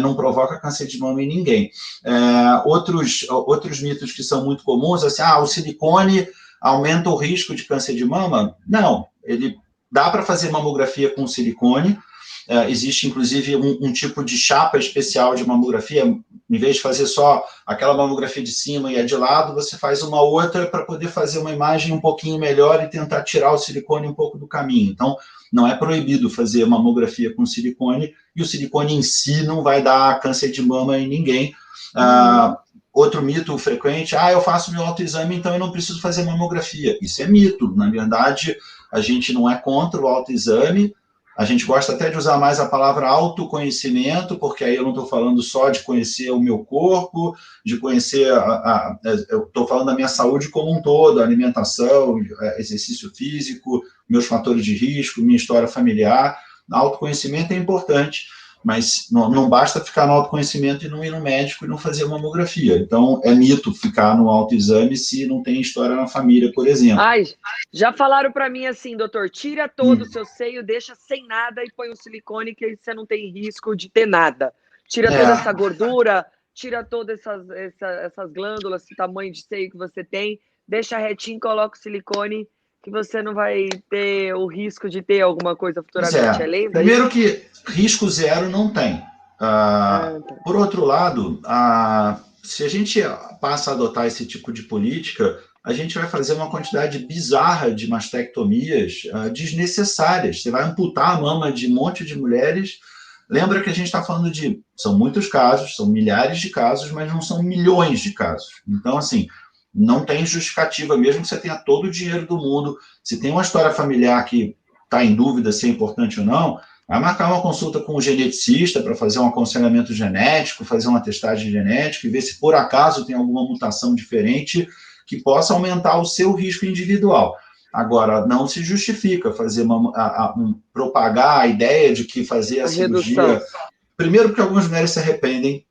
Speaker 3: não provoca câncer de mama em ninguém. Outros mitos que são muito comuns, assim, o silicone aumenta o risco de câncer de mama? Não, ele dá para fazer mamografia com silicone, existe inclusive um tipo de chapa especial de mamografia, em vez de fazer só aquela mamografia de cima e a de lado, você faz uma outra para poder fazer uma imagem um pouquinho melhor e tentar tirar o silicone um pouco do caminho. Então, não é proibido fazer mamografia com silicone, e o silicone em si não vai dar câncer de mama em ninguém. Outro mito frequente, eu faço meu autoexame, então eu não preciso fazer mamografia. Isso é mito. Na verdade, a gente não é contra o autoexame, a gente gosta até de usar mais a palavra autoconhecimento, porque aí eu não estou falando só de conhecer o meu corpo, de conhecer, eu estou falando da minha saúde como um todo, alimentação, exercício físico, meus fatores de risco, minha história familiar. Autoconhecimento é importante, mas não basta ficar no autoconhecimento e não ir no médico e não fazer mamografia. Então, é mito ficar no autoexame se não tem história na família, por exemplo.
Speaker 4: Já falaram para mim assim, doutor, tira todo o seu seio, deixa sem nada e põe um silicone que aí você não tem risco de ter nada. Tira toda essa gordura, tira todas essas glândulas, esse tamanho de seio que você tem, deixa retinho, coloca o silicone, que você não vai ter o risco de ter alguma coisa futuramente. É lenda?
Speaker 3: Primeiro que risco zero não tem. Por outro lado, se a gente passa a adotar esse tipo de política, a gente vai fazer uma quantidade bizarra de mastectomias desnecessárias. Você vai amputar a mama de um monte de mulheres. Lembra que a gente está falando são muitos casos, são milhares de casos, mas não são milhões de casos. Então, assim, não tem justificativa, mesmo que você tenha todo o dinheiro do mundo. Se tem uma história familiar que está em dúvida se é importante ou não, vai marcar uma consulta com um geneticista para fazer um aconselhamento genético, fazer uma testagem genética e ver se por acaso tem alguma mutação diferente que possa aumentar o seu risco individual. Agora, não se justifica fazer propagar a ideia de que fazer a cirurgia... Primeiro, porque algumas mulheres se arrependem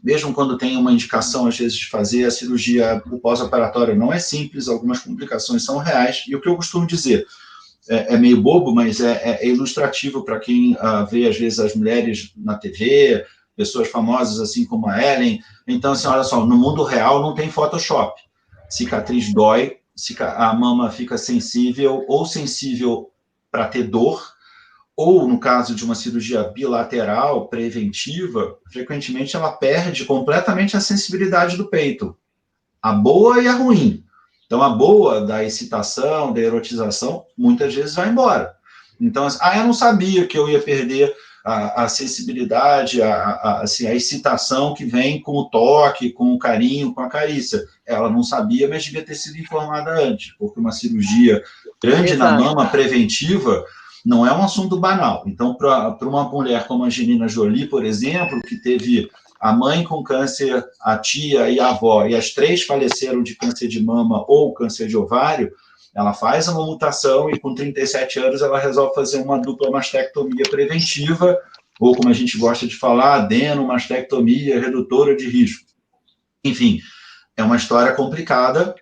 Speaker 3: mesmo quando tem uma indicação, às vezes, de fazer a cirurgia, o pós-operatório não é simples, algumas complicações são reais, e o que eu costumo dizer, é meio bobo, mas é ilustrativo para quem vê, às vezes, as mulheres na TV, pessoas famosas, assim como a Ellen. Então, assim, olha só, no mundo real não tem Photoshop. Cicatriz dói, a mama fica sensível, ou sensível para ter dor, ou, no caso de uma cirurgia bilateral, preventiva, frequentemente ela perde completamente a sensibilidade do peito. A boa e a ruim. Então, a boa da excitação, da erotização, muitas vezes vai embora. Então, eu não sabia que eu ia perder a sensibilidade, assim, a excitação que vem com o toque, com o carinho, com a carícia. Ela não sabia, mas devia ter sido informada antes, porque uma cirurgia grande na mama, preventiva, não é um assunto banal. Então, para uma mulher como a Angelina Jolie, por exemplo, que teve a mãe com câncer, a tia e a avó, e as 3 faleceram de câncer de mama ou câncer de ovário, ela faz uma mutação e com 37 anos ela resolve fazer uma dupla mastectomia preventiva, ou como a gente gosta de falar, adenomastectomia redutora de risco. Enfim, é uma história complicada,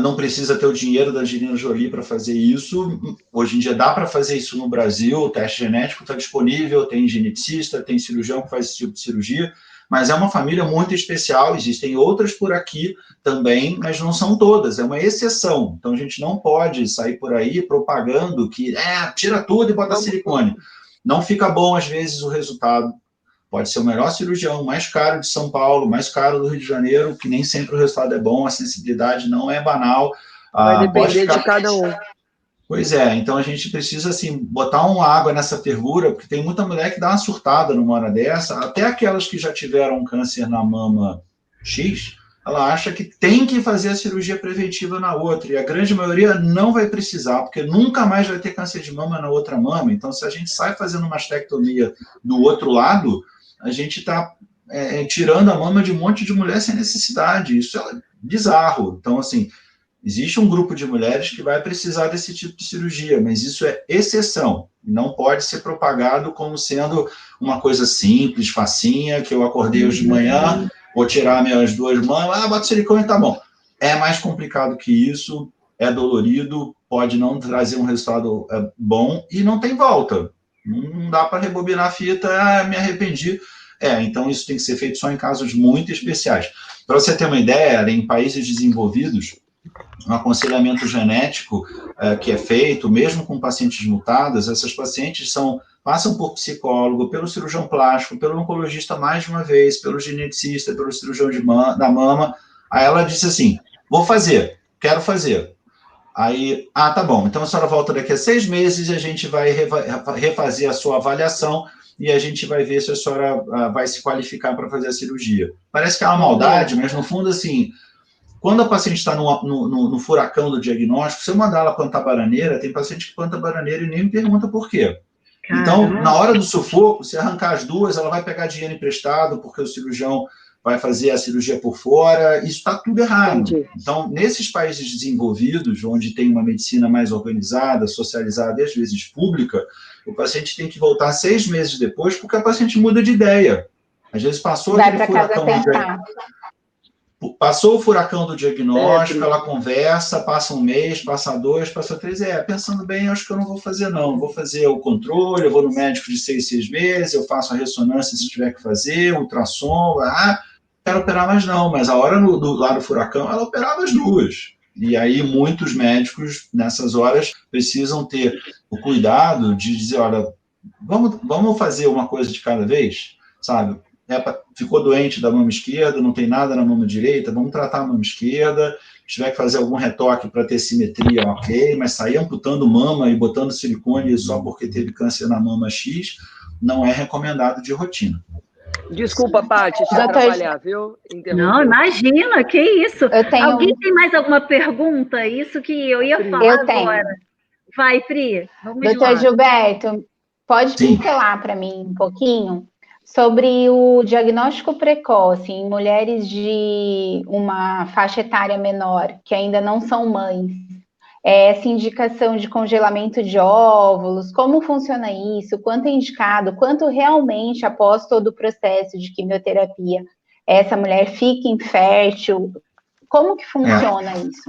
Speaker 3: não precisa ter o dinheiro da Angelina Jolie para fazer isso. Hoje em dia dá para fazer isso no Brasil, o teste genético está disponível, tem geneticista, tem cirurgião que faz esse tipo de cirurgia, mas é uma família muito especial, existem outras por aqui também, mas não são todas, é uma exceção. Então a gente não pode sair por aí propagando que tira tudo e bota silicone. Não fica bom, às vezes, o resultado. Pode ser o melhor cirurgião, mais caro de São Paulo, mais caro do Rio de Janeiro, que nem sempre o resultado é bom, a sensibilidade não é banal.
Speaker 4: Vai depender de cada um.
Speaker 3: Pois é, então a gente precisa, assim, botar uma água nessa fervura, porque tem muita mulher que dá uma surtada numa hora dessa, até aquelas que já tiveram câncer na mama X, ela acha que tem que fazer a cirurgia preventiva na outra, e a grande maioria não vai precisar, porque nunca mais vai ter câncer de mama na outra mama. Então, se a gente sai fazendo mastectomia do outro lado, a gente está tirando a mama de um monte de mulher sem necessidade. Isso é bizarro. Então, assim, existe um grupo de mulheres que vai precisar desse tipo de cirurgia, mas isso é exceção. Não pode ser propagado como sendo uma coisa simples, facinha, que eu acordei hoje de manhã, vou tirar minhas 2 mamas, bota silicone e tá bom. É mais complicado que isso, é dolorido, pode não trazer um resultado bom e não tem volta. Não dá para rebobinar a fita, me arrependi. Então isso tem que ser feito só em casos muito especiais. Para você ter uma ideia, em países desenvolvidos, um aconselhamento genético que é feito, mesmo com pacientes mutadas, essas pacientes passam por psicólogo, pelo cirurgião plástico, pelo oncologista mais de uma vez, pelo geneticista, pelo cirurgião da mama. Aí ela disse assim, quero fazer. Aí, tá bom, então a senhora volta daqui a 6 meses e a gente vai refazer a sua avaliação e a gente vai ver se a senhora vai se qualificar para fazer a cirurgia. Parece que é uma maldade, mas no fundo, assim, quando a paciente está no furacão do diagnóstico, se eu mandar ela plantar bananeira, tem paciente que planta bananeira e nem me pergunta por quê. Então, na hora do sufoco, se arrancar as 2, ela vai pegar dinheiro emprestado, porque o cirurgião vai fazer a cirurgia por fora, isso está tudo errado. Entendi. Então, nesses países desenvolvidos, onde tem uma medicina mais organizada, socializada e às vezes pública, o paciente tem que voltar 6 meses depois, porque a paciente muda de ideia. Às vezes passou aquele furacão Passou o furacão do diagnóstico, ela conversa, passa 1 mês, passa 2, passa 3, pensando bem, acho que eu não vou fazer, não. Vou fazer o controle, eu vou no médico de 6 meses, eu faço a ressonância se tiver que fazer, ultrassom, quero operar mais não. Mas a hora lá do furacão, ela operava as 2. E aí muitos médicos, nessas horas, precisam ter o cuidado de dizer, olha, vamos fazer uma coisa de cada vez, sabe? Ficou doente da mama esquerda, não tem nada na mama direita, vamos tratar a mama esquerda, se tiver que fazer algum retoque para ter simetria, ok, mas sair amputando mama e botando silicone só porque teve câncer na mama X, não é recomendado de rotina.
Speaker 4: Desculpa, Paty, te atrapalhar, viu?
Speaker 2: Não, imagina, que isso. Alguém tem mais alguma pergunta? Isso que eu ia falar agora. Vai, Pri, vamos lá.
Speaker 5: Doutor Gilberto, pode pincelar para mim um pouquinho sobre o diagnóstico precoce em mulheres de uma faixa etária menor, que ainda não são mães, essa indicação de congelamento de óvulos, como funciona isso, quanto é indicado, quanto realmente, após todo o processo de quimioterapia, essa mulher fica infértil? Como que funciona isso?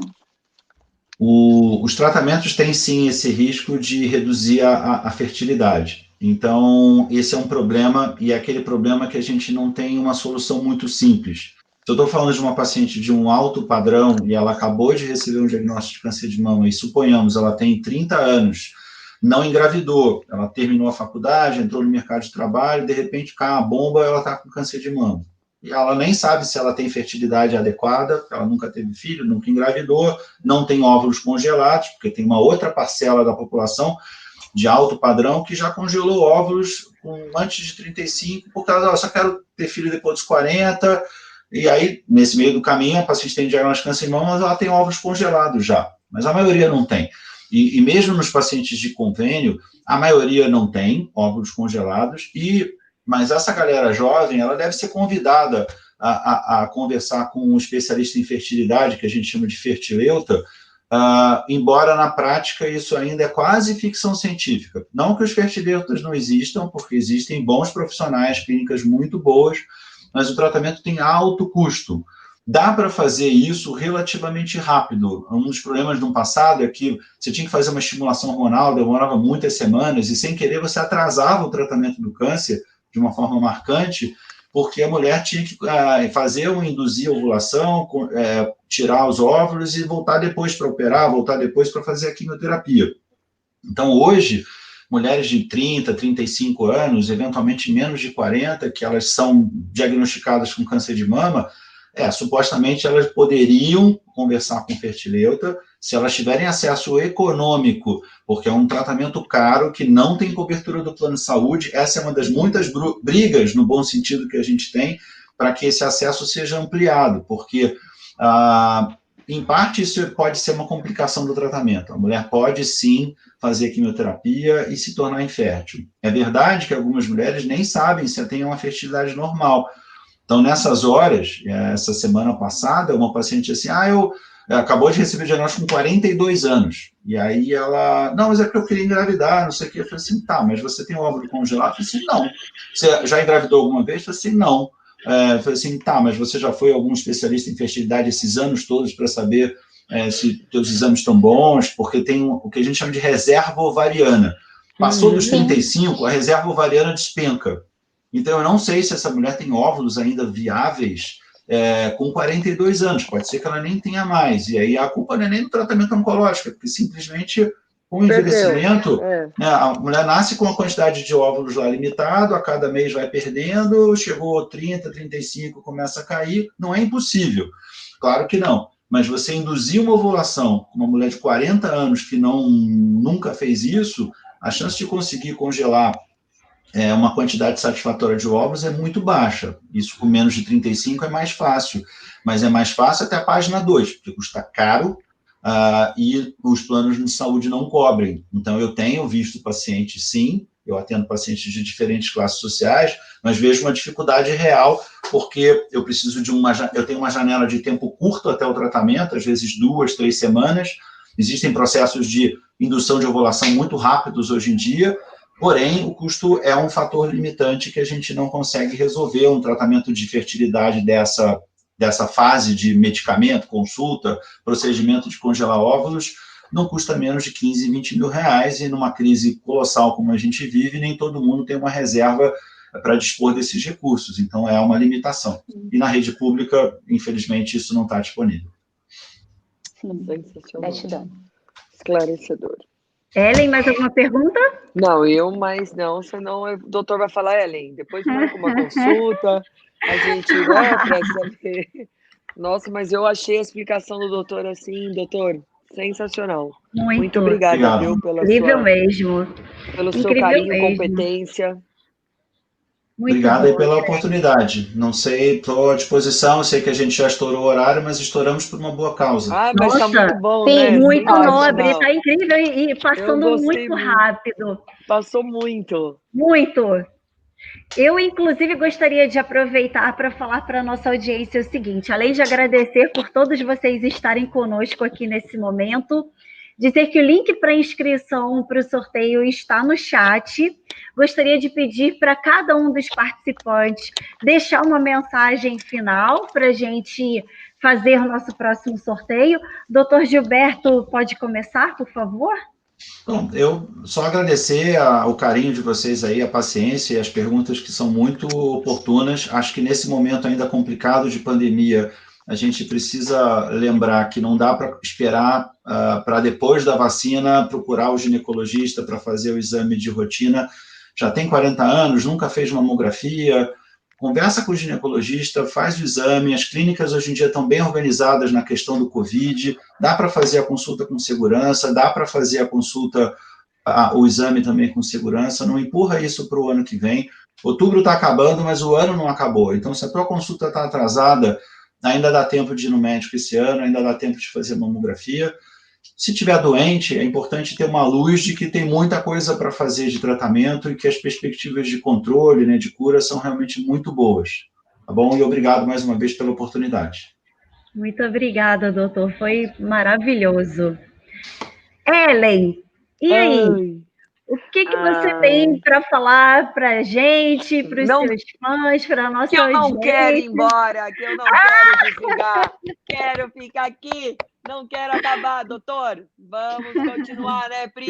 Speaker 3: Os tratamentos têm sim esse risco de reduzir a fertilidade. Então, esse é um problema, e é aquele problema que a gente não tem uma solução muito simples. Se eu estou falando de uma paciente de um alto padrão e ela acabou de receber um diagnóstico de câncer de mama, e suponhamos, ela tem 30 anos, não engravidou, ela terminou a faculdade, entrou no mercado de trabalho, de repente cai uma bomba, ela está com câncer de mama. E ela nem sabe se ela tem fertilidade adequada, ela nunca teve filho, nunca engravidou, não tem óvulos congelados, porque tem uma outra parcela da população de alto padrão que já congelou óvulos antes de 35, porque ela só quero ter filho depois dos 40, e aí, nesse meio do caminho, a paciente tem diagnóstico de câncer de mama, mas ela tem óvulos congelados já, mas a maioria não tem. E mesmo nos pacientes de convênio, a maioria não tem óvulos congelados, mas essa galera jovem, ela deve ser convidada a conversar com um especialista em fertilidade, que a gente chama de fertileuta, embora na prática isso ainda é quase ficção científica. Não que os fertileutas não existam, porque existem bons profissionais, clínicas muito boas, mas o tratamento tem alto custo. Dá para fazer isso relativamente rápido. Um dos problemas do passado é que você tinha que fazer uma estimulação hormonal, demorava muitas semanas, e sem querer você atrasava o tratamento do câncer de uma forma marcante, porque a mulher tinha que induzir a ovulação, tirar os óvulos e voltar depois para operar, voltar depois para fazer a quimioterapia. Então, hoje, mulheres de 30, 35 anos, eventualmente menos de 40, que elas são diagnosticadas com câncer de mama, supostamente elas poderiam conversar com o fertileuta se elas tiverem acesso econômico, porque é um tratamento caro que não tem cobertura do plano de saúde. Essa é uma das muitas brigas, no bom sentido, que a gente tem, para que esse acesso seja ampliado, porque, em parte, isso pode ser uma complicação do tratamento. A mulher pode, sim, fazer quimioterapia e se tornar infértil. É verdade que algumas mulheres nem sabem se têm uma fertilidade normal. Então, nessas horas, essa semana passada, uma paciente assim, acabou de receber diagnóstico com 42 anos. E aí ela, não, mas é porque eu queria engravidar, não sei o quê. Eu falei assim, tá, mas você tem óvulo congelado? Eu falei assim, não. Você já engravidou alguma vez? Eu falei assim, não. Eu falei assim, tá, mas você já foi a algum especialista em fertilidade esses anos todos para saber se teus exames estão bons? Porque tem o que a gente chama de reserva ovariana. Passou dos 35, a reserva ovariana despenca. Então, eu não sei se essa mulher tem óvulos ainda viáveis com 42 anos. Pode ser que ela nem tenha mais. E aí a culpa não é nem do tratamento oncológico, porque simplesmente com o envelhecimento, a mulher nasce com uma quantidade de óvulos lá limitado, a cada mês vai perdendo, chegou 30, 35, começa a cair. Não é impossível. Claro que não. Mas você induzir uma ovulação com uma mulher de 40 anos que nunca fez isso, a chance de conseguir congelar uma quantidade satisfatória de óvulos é muito baixa. Isso com menos de 35 é mais fácil, mas é mais fácil até a página 2, porque custa caro e os planos de saúde não cobrem. Então, eu tenho visto pacientes, sim, eu atendo pacientes de diferentes classes sociais, mas vejo uma dificuldade real, porque eu preciso eu tenho uma janela de tempo curto até o tratamento, às vezes 2, 3 semanas. Existem processos de indução de ovulação muito rápidos hoje em dia. Porém, o custo é um fator limitante que a gente não consegue resolver. Um tratamento de fertilidade dessa fase de medicamento, consulta, procedimento de congelar óvulos, não custa menos de 15, 20 mil reais, e numa crise colossal como a gente vive, nem todo mundo tem uma reserva para dispor desses recursos. Então, é uma limitação. E na rede pública, infelizmente, isso não está disponível.
Speaker 5: Sim,
Speaker 4: sensacional. Esclarecedor.
Speaker 2: Ellen, mais alguma pergunta?
Speaker 4: Não, mas não, senão o doutor vai falar, Ellen, depois marca uma consulta, a gente vai para saber. Nossa, mas eu achei a explicação do doutor assim, doutor, sensacional. Muito obrigada, viu, pelo seu carinho e competência.
Speaker 3: Obrigado aí pela oportunidade. Não sei, estou à disposição, sei que a gente já estourou o horário, mas estouramos por uma boa causa.
Speaker 4: Mas está muito bom,
Speaker 2: sim,
Speaker 4: né?
Speaker 2: Muito nobre, está incrível e passando muito rápido.
Speaker 4: Passou muito.
Speaker 2: Muito. Eu, inclusive, gostaria de aproveitar para falar para a nossa audiência o seguinte: além de agradecer por todos vocês estarem conosco aqui nesse momento, Dizer que o link para inscrição para o sorteio está no chat. Gostaria de pedir para cada um dos participantes deixar uma mensagem final para a gente fazer o nosso próximo sorteio. Doutor Gilberto, pode começar, por favor?
Speaker 3: Bom, eu só agradecer o carinho de vocês aí, a paciência e as perguntas que são muito oportunas. Acho que nesse momento ainda complicado de pandemia, a gente precisa lembrar que não dá para esperar para depois da vacina procurar o ginecologista para fazer o exame de rotina. Já tem 40 anos, nunca fez mamografia, conversa com o ginecologista, faz o exame. As clínicas hoje em dia estão bem organizadas na questão do Covid, dá para fazer a consulta com segurança, dá para fazer a consulta, o exame também com segurança, não empurra isso para o ano que vem. Outubro está acabando, mas o ano não acabou. Então, se a tua consulta está atrasada, ainda dá tempo de ir no médico esse ano, ainda dá tempo de fazer mamografia. Se tiver doente, é importante ter uma luz de que tem muita coisa para fazer de tratamento e que as perspectivas de controle, né, de cura, são realmente muito boas. Tá bom? E obrigado mais uma vez pela oportunidade.
Speaker 2: Muito obrigada, doutor. Foi maravilhoso. Ellen, e aí? O que você tem para falar para a gente, para os seus fãs, para a nossa
Speaker 4: audiência? Que eu não quero ir embora, que eu não quero desligar, quero ficar aqui, não quero acabar, doutor. Vamos continuar, né, Pri?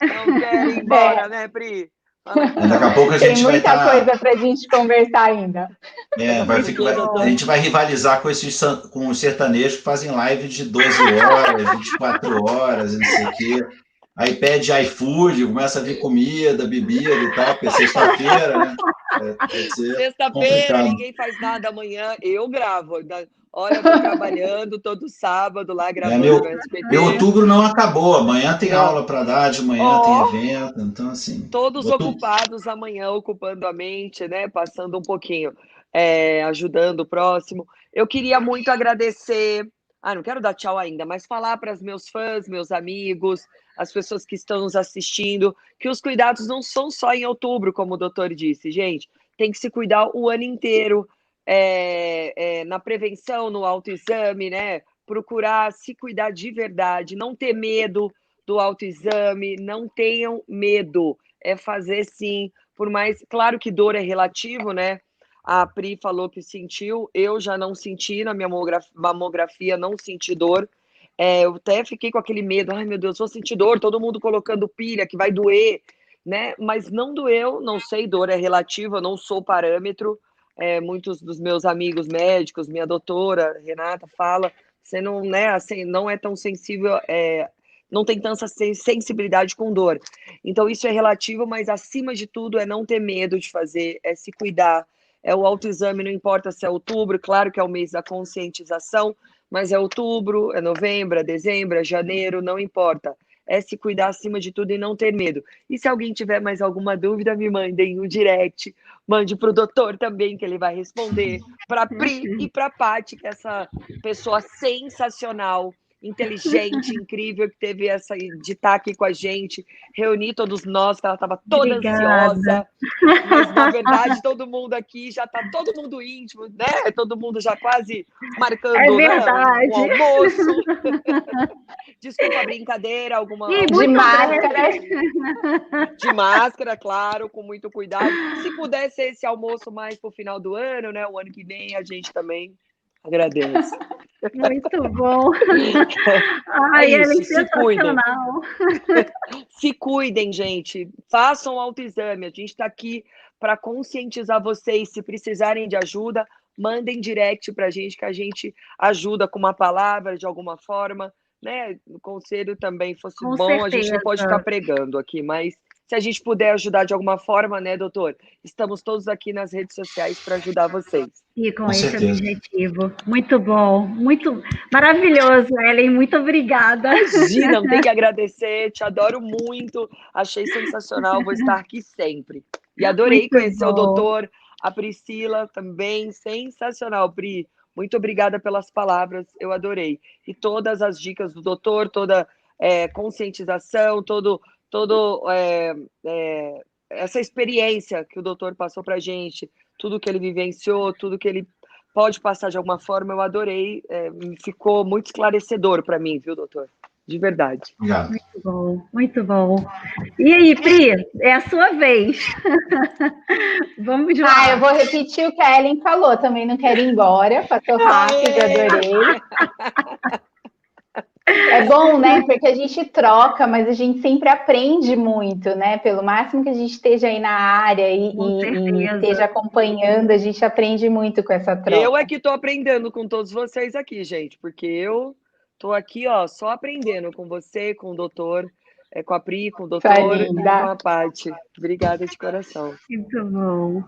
Speaker 4: Não quero ir embora, né, Pri?
Speaker 3: Daqui a pouco a gente
Speaker 5: tem muita coisa para a gente conversar ainda.
Speaker 3: A gente vai rivalizar com os sertanejos que fazem live de 12 horas, 24 horas, não sei o quê. Aí pede iFood, começa a vir comida, bebida e tal, porque é sexta-feira, né?
Speaker 4: Sexta-feira, ninguém faz nada amanhã, eu gravo. Olha, eu tô trabalhando todo sábado lá, gravando no SBT.
Speaker 3: Meu outubro não acabou, amanhã tem aula para dar, de manhã tem evento, então assim...
Speaker 4: Todos ocupados amanhã, ocupando a mente, né? Passando um pouquinho, ajudando o próximo. Eu queria muito agradecer... não quero dar tchau ainda, mas falar para os meus fãs, meus amigos, as pessoas que estão nos assistindo, que os cuidados não são só em outubro, como o doutor disse, gente. Tem que se cuidar o ano inteiro, na prevenção, no autoexame, né? Procurar se cuidar de verdade, não ter medo do autoexame, não tenham medo. É fazer sim, por mais... Claro que dor é relativo, né? A Pri falou que sentiu, eu já não senti na minha mamografia, não senti dor. Eu até fiquei com aquele medo, ai meu Deus, vou sentir dor, todo mundo colocando pilha, que vai doer, né? Mas não doeu, não sei, dor é relativa, não sou parâmetro. Muitos dos meus amigos médicos, minha doutora, Renata, fala, você não, né, assim, não é tão sensível, não tem tanta sensibilidade com dor. Então isso é relativo, mas acima de tudo é não ter medo de fazer, é se cuidar. O autoexame, não importa se é outubro, claro que é o mês da conscientização, mas é outubro, é novembro, é dezembro, é janeiro, não importa. É se cuidar acima de tudo e não ter medo. E se alguém tiver mais alguma dúvida, me mandem um direct, mande para o doutor também, que ele vai responder, para a Pri e para a Paty, que é essa pessoa sensacional, inteligente, incrível, que teve essa de estar aqui com a gente, reunir todos nós, que ela estava toda ansiosa, mas na verdade todo mundo aqui já está todo mundo íntimo, né? Todo mundo já quase marcando, né, um almoço. Desculpa a brincadeira, alguma
Speaker 5: de máscara.
Speaker 4: De máscara, claro, com muito cuidado. Se puder ser esse almoço mais para o final do ano, né? O ano que vem a gente também agradece.
Speaker 2: Muito bom. Ai, ela é sensacional.
Speaker 4: Se cuidem, gente. Façam o autoexame. A gente está aqui para conscientizar vocês. Se precisarem de ajuda, mandem direct para a gente, que a gente ajuda com uma palavra, de alguma forma. Né? O conselho também fosse
Speaker 2: com
Speaker 4: bom,
Speaker 2: certeza.
Speaker 4: A gente não pode ficar pregando aqui, mas se a gente puder ajudar de alguma forma, né, doutor? Estamos todos aqui nas redes sociais para ajudar vocês.
Speaker 2: E com esse objetivo. Muito bom, muito maravilhoso, Ellen, muito obrigada.
Speaker 4: Imagina, não tem que agradecer, te adoro muito, achei sensacional, vou estar aqui sempre. E adorei muito conhecer o doutor, a Priscila também, sensacional, Pri. Muito obrigada pelas palavras, eu adorei. E todas as dicas do doutor, toda conscientização, essa experiência que o doutor passou para a gente, tudo que ele vivenciou, tudo que ele pode passar de alguma forma, eu adorei. Ficou muito esclarecedor para mim, viu, doutor? de verdade.
Speaker 3: Obrigado.
Speaker 2: Muito bom, muito bom. E aí, Pri, é a sua vez. Vamos lá.
Speaker 5: Eu vou repetir o que a Ellen falou, também não quero ir embora, passou rápido, adorei. É bom, né? Porque a gente troca, mas a gente sempre aprende muito, né? Pelo máximo que a gente esteja aí na área e esteja acompanhando, a gente aprende muito com essa troca.
Speaker 4: Eu é que estou aprendendo com todos vocês aqui, gente, porque eu estou aqui, ó, só aprendendo com você, com o doutor, com a Pri, com o doutor e com a Paty. Obrigada de coração.
Speaker 2: Muito bom.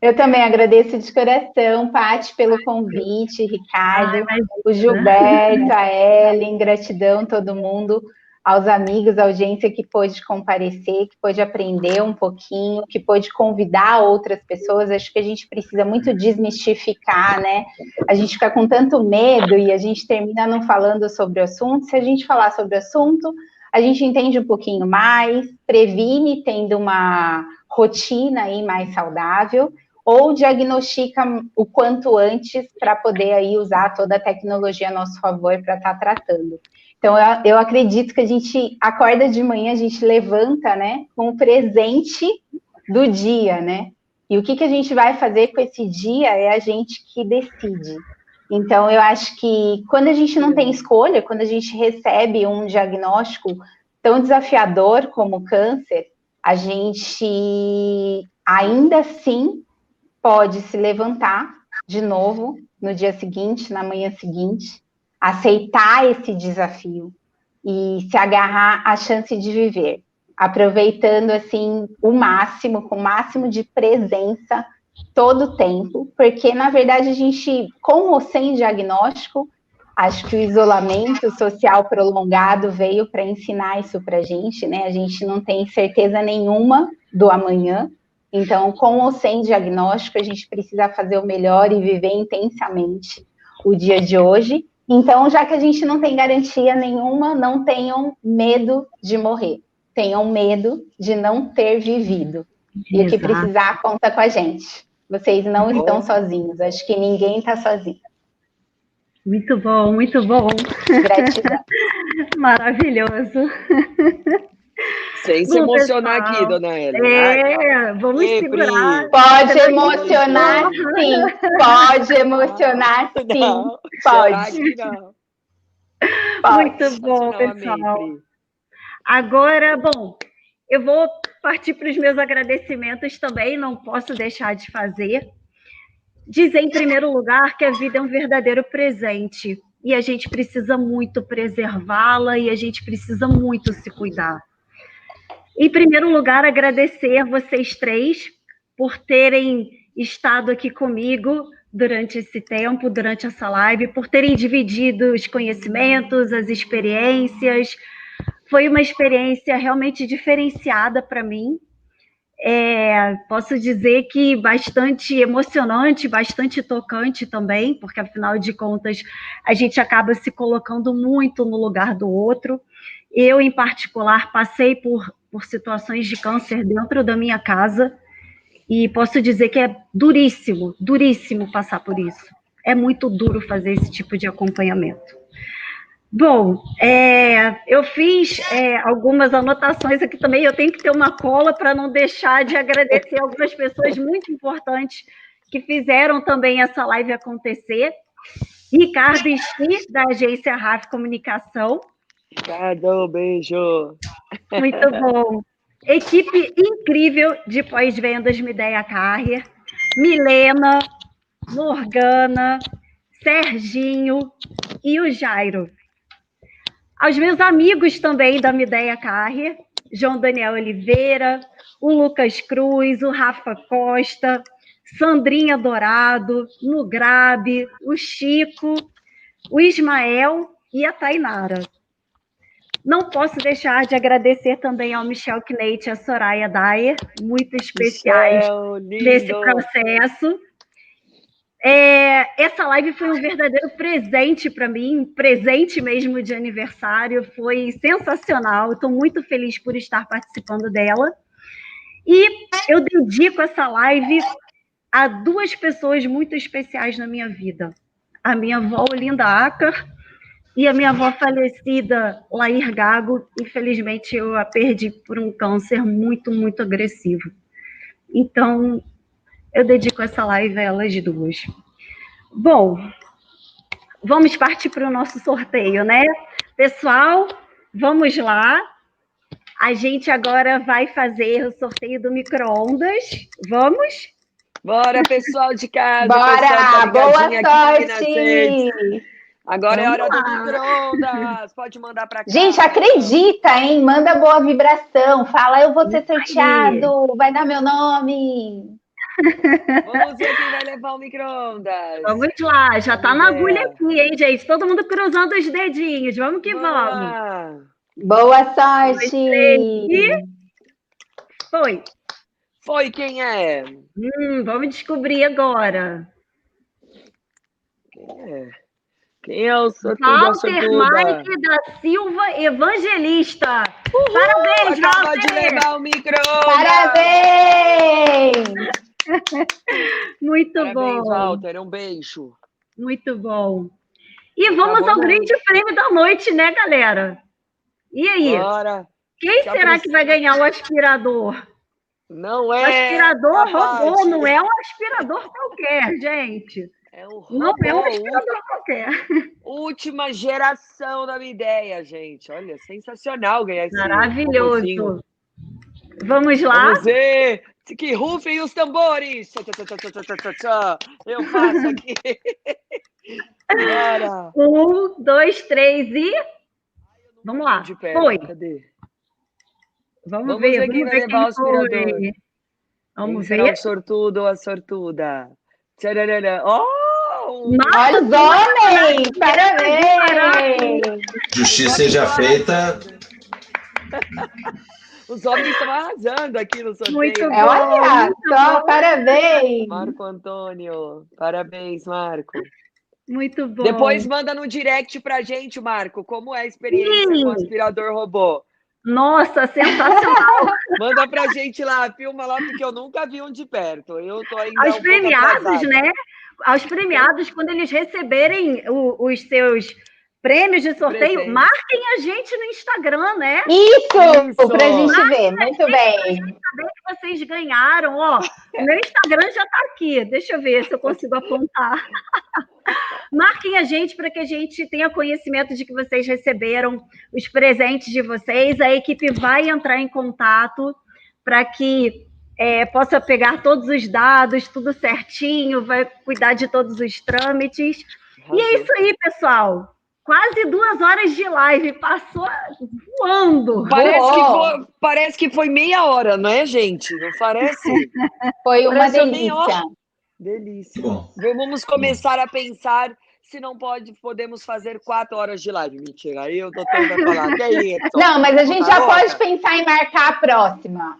Speaker 5: Eu também agradeço de coração, Paty, pelo convite, Ricardo, o Gilberto, a Ellen, gratidão todo mundo, aos amigos, à audiência que pôde comparecer, que pôde aprender um pouquinho, que pôde convidar outras pessoas. Acho que a gente precisa muito desmistificar, né? A gente fica com tanto medo e a gente termina não falando sobre o assunto. Se a gente falar sobre o assunto, a gente entende um pouquinho mais, previne tendo uma rotina aí mais saudável, ou diagnostica o quanto antes para poder aí usar toda a tecnologia a nosso favor para estar tratando. Então, eu acredito que a gente acorda de manhã, a gente levanta, né, com o presente do dia, né? E o que a gente vai fazer com esse dia é a gente que decide. Então, eu acho que quando a gente não tem escolha, quando a gente recebe um diagnóstico tão desafiador como o câncer, a gente ainda assim pode se levantar de novo no dia seguinte, na manhã seguinte, aceitar esse desafio e se agarrar à chance de viver, aproveitando assim o máximo, com o máximo de presença todo o tempo, porque na verdade a gente, com ou sem diagnóstico, acho que o isolamento social prolongado veio para ensinar isso para a gente, né? A gente não tem certeza nenhuma do amanhã. Então, com ou sem diagnóstico, a gente precisa fazer o melhor e viver intensamente o dia de hoje. Então, já que a gente não tem garantia nenhuma, não tenham medo de morrer. Tenham medo de não ter vivido. E o que precisar, conta com a gente. Vocês não estão sozinhos. Acho que ninguém está sozinho.
Speaker 2: Muito bom, muito bom.
Speaker 5: Gratidão.
Speaker 2: Maravilhoso.
Speaker 4: Sem se emocionar aqui, dona Ellen.
Speaker 2: Vamos segurar.
Speaker 5: Pode emocionar, sim. Pode emocionar, sim.
Speaker 4: Não,
Speaker 5: Pode.
Speaker 4: Não.
Speaker 2: Muito bom, pessoal. Agora, bom, eu vou partir para os meus agradecimentos também, não posso deixar de fazer. Dizer, em primeiro lugar, que a vida é um verdadeiro presente e a gente precisa muito preservá-la e a gente precisa muito se cuidar. Em primeiro lugar, agradecer vocês três por terem estado aqui comigo durante esse tempo, durante essa live, por terem dividido os conhecimentos, as experiências. Foi uma experiência realmente diferenciada para mim. Posso dizer que bastante emocionante, bastante tocante também, porque, afinal de contas, a gente acaba se colocando muito no lugar do outro. Eu, em particular, passei por situações de câncer dentro da minha casa e posso dizer que é duríssimo, duríssimo passar por isso. É muito duro fazer esse tipo de acompanhamento. Bom, eu fiz algumas anotações aqui também. Eu tenho que ter uma cola para não deixar de agradecer algumas pessoas muito importantes que fizeram também essa live acontecer. Ricardo Esti, da agência RAF Comunicação.
Speaker 4: Ricardo, beijo.
Speaker 2: Muito bom. Equipe incrível de pós-vendas Mideia Carrier. Milena, Morgana, Serginho e o Jairo. Aos meus amigos também da Mideia Carrier, João Daniel Oliveira, o Lucas Cruz, o Rafa Costa, Sandrinha Dourado, Mugrabe, o Chico, o Ismael e a Tainara. Não posso deixar de agradecer também ao Michel Kneit e a Soraya Dyer, muito especiais nesse processo. Essa live foi um verdadeiro presente para mim, presente mesmo de aniversário, foi sensacional, estou muito feliz por estar participando dela. E eu dedico essa live a duas pessoas muito especiais na minha vida. A minha avó, Olinda Acker, E a minha avó falecida, Lair Gago, infelizmente eu a perdi por um câncer muito, muito agressivo. Então, eu dedico essa live a elas duas. Bom, vamos partir para o nosso sorteio, né? Pessoal, vamos lá. A gente agora vai fazer o sorteio do micro-ondas. Vamos?
Speaker 4: Bora, pessoal de casa.
Speaker 5: Bora!
Speaker 4: Pessoal
Speaker 5: Boa
Speaker 4: aqui nas
Speaker 5: sorte!
Speaker 4: redes. Agora é
Speaker 2: Vamos
Speaker 4: hora do
Speaker 2: lá.
Speaker 4: micro-ondas. Pode mandar para cá.
Speaker 5: Gente, acredita, hein? Manda boa vibração. Fala, eu vou ser sorteado. Vai dar meu nome.
Speaker 4: Vamos ver quem vai levar o micro-ondas.
Speaker 2: Vamos lá, já tá na
Speaker 4: ver.
Speaker 2: agulha aqui, hein, gente? Todo mundo cruzando os dedinhos. Vamos que vamos.
Speaker 4: lá.
Speaker 5: Boa sorte!
Speaker 2: E foi.
Speaker 4: Foi quem é?
Speaker 2: Vamos descobrir agora.
Speaker 4: Quem é o sortudo?
Speaker 2: Walter Mike da Silva Evangelista. Parabéns,
Speaker 4: Acaba
Speaker 2: Walter!
Speaker 4: de levar o micro-ondas.
Speaker 5: Parabéns!
Speaker 2: Muito
Speaker 4: Parabéns,
Speaker 2: bom.
Speaker 4: Walter. Um beijo.
Speaker 2: Muito bom. E vamos ao grande prêmio da noite, né, galera? E aí?
Speaker 4: Bora.
Speaker 2: Quem será que vai ganhar o aspirador?
Speaker 4: Não
Speaker 2: O
Speaker 4: é.
Speaker 2: aspirador robô, não é um aspirador qualquer, gente.
Speaker 4: É um robô.
Speaker 2: Não é um aspirador qualquer.
Speaker 4: Última geração da minha ideia, gente. Olha, sensacional ganhar esse
Speaker 2: Maravilhoso.
Speaker 4: robôzinho.
Speaker 2: Vamos lá?
Speaker 4: Vamos ver. Que rufem os tambores. Eu faço aqui. Bora.
Speaker 2: 1, 2, 3 e... Vamos lá.
Speaker 4: De perto.
Speaker 2: Foi.
Speaker 4: Cadê?
Speaker 2: Vamos ver
Speaker 4: quem vai levar o aspirador.
Speaker 2: foi. Vamos
Speaker 4: Quem será
Speaker 2: ver.
Speaker 4: o sortudo ou a sortuda? Tchararara. Oh!
Speaker 5: Olha os homens! Parabéns!
Speaker 3: Justiça seja feita.
Speaker 4: Os homens estão arrasando aqui no sorteio.
Speaker 2: Muito bom.
Speaker 5: Olha
Speaker 2: muito
Speaker 5: só,
Speaker 2: bom.
Speaker 5: parabéns!
Speaker 4: Marco Antônio. Parabéns, Marco.
Speaker 2: Muito bom.
Speaker 4: Depois manda no direct pra gente, Marco, como é a experiência com o aspirador robô.
Speaker 2: Nossa, sensacional.
Speaker 4: Manda pra gente lá, filma lá, porque eu nunca vi um de perto. Eu tô ainda
Speaker 2: Aos premiados, né? Aos premiados, quando eles receberem os seus prêmios de sorteio,
Speaker 4: Presente.
Speaker 2: marquem a gente no Instagram, né?
Speaker 5: Isso! Pra gente ver, muito bem.
Speaker 2: Saber que vocês ganharam, ó. O meu Instagram já tá aqui. Deixa eu ver se eu consigo apontar. Marquem a gente para que a gente tenha conhecimento de que vocês receberam os presentes de vocês. A equipe vai entrar em contato para que possa pegar todos os dados, tudo certinho, vai cuidar de todos os trâmites. E é isso aí, pessoal. Quase 2 horas de live, passou voando.
Speaker 4: Parece que foi meia hora, não é, gente? Não parece?
Speaker 5: Foi uma
Speaker 4: Parece
Speaker 5: delícia.
Speaker 4: Delícia.
Speaker 3: Bom.
Speaker 4: Vamos começar a pensar se não podemos fazer 4 horas de live. Mentira, aí o doutor vai falar. Que é isso?
Speaker 5: Não, mas a gente
Speaker 4: Tá
Speaker 5: já
Speaker 4: louca?
Speaker 5: pode pensar em marcar a próxima.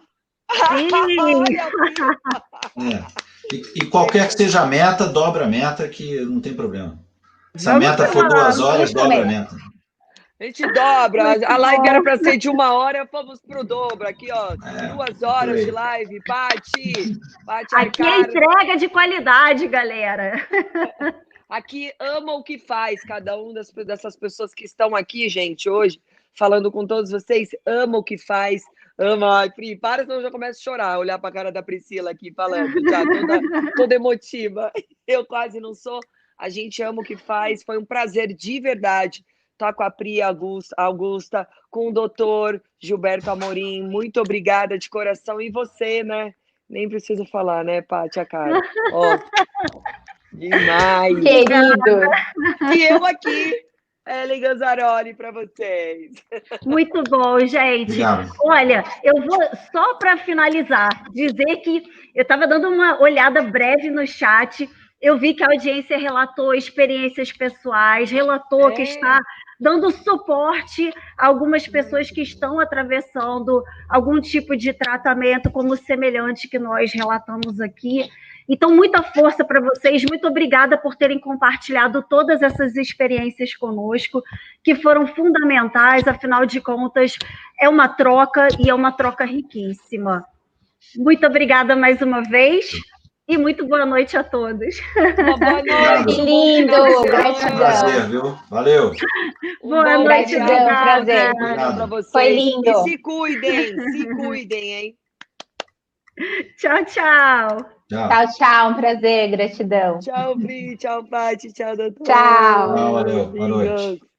Speaker 3: E qualquer que seja a meta, dobra a meta, que não tem problema. Se a meta for 2 horas, dobra a meta.
Speaker 4: A gente dobra. A live era para ser de 1 hora, fomos pro dobro. Aqui, ó, 2 horas de live. Pati,
Speaker 2: aqui é entrega de qualidade, galera.
Speaker 4: Aqui ama o que faz. Cada um dessas pessoas que estão aqui, gente, hoje, falando com todos vocês, ama o que faz. Ama. Ai, Pri, para, senão eu já começo a chorar, olhar para a cara da Priscila aqui falando, já toda emotiva. Eu quase não sou. A gente ama o que faz. Foi um prazer de verdade estar com a Pri Augusta, com o doutor Gilberto Amorim. Muito obrigada de coração. E você, né? Nem preciso falar, né, Paty, a cara? Ó, demais.
Speaker 5: Querido.
Speaker 4: E eu aqui, Ellen Ganzaroli, para vocês.
Speaker 2: Muito bom, gente.
Speaker 3: Obrigado.
Speaker 2: Olha, eu vou, só para finalizar, dizer que eu estava dando uma olhada breve no chat. Eu vi que a audiência relatou experiências pessoais, relatou que está dando suporte a algumas pessoas que estão atravessando algum tipo de tratamento como semelhante que nós relatamos aqui. Então, muita força para vocês. Muito obrigada por terem compartilhado todas essas experiências conosco, que foram fundamentais. Afinal de contas, é uma troca e é uma troca riquíssima. Muito obrigada mais uma vez. E muito boa noite a todos.
Speaker 4: Uma boa
Speaker 3: Obrigado.
Speaker 4: noite.
Speaker 5: Que
Speaker 4: um bom
Speaker 5: lindo,
Speaker 4: final de semana.
Speaker 5: gratidão.
Speaker 3: Prazer, viu? Valeu.
Speaker 2: Boa
Speaker 4: bom
Speaker 2: noite,
Speaker 4: final de
Speaker 5: gratidão, prazer.
Speaker 4: semana
Speaker 3: Obrigado.
Speaker 4: para vocês.
Speaker 5: Foi lindo.
Speaker 4: E se cuidem, hein?
Speaker 2: Tchau, tchau.
Speaker 3: Tchau.
Speaker 5: Tchau, tchau. Um prazer, gratidão.
Speaker 4: Tchau, Pri. Tchau, Paty. Tchau, doutor.
Speaker 5: Tchau.
Speaker 3: Tchau, valeu. Boa noite.
Speaker 4: Amigos.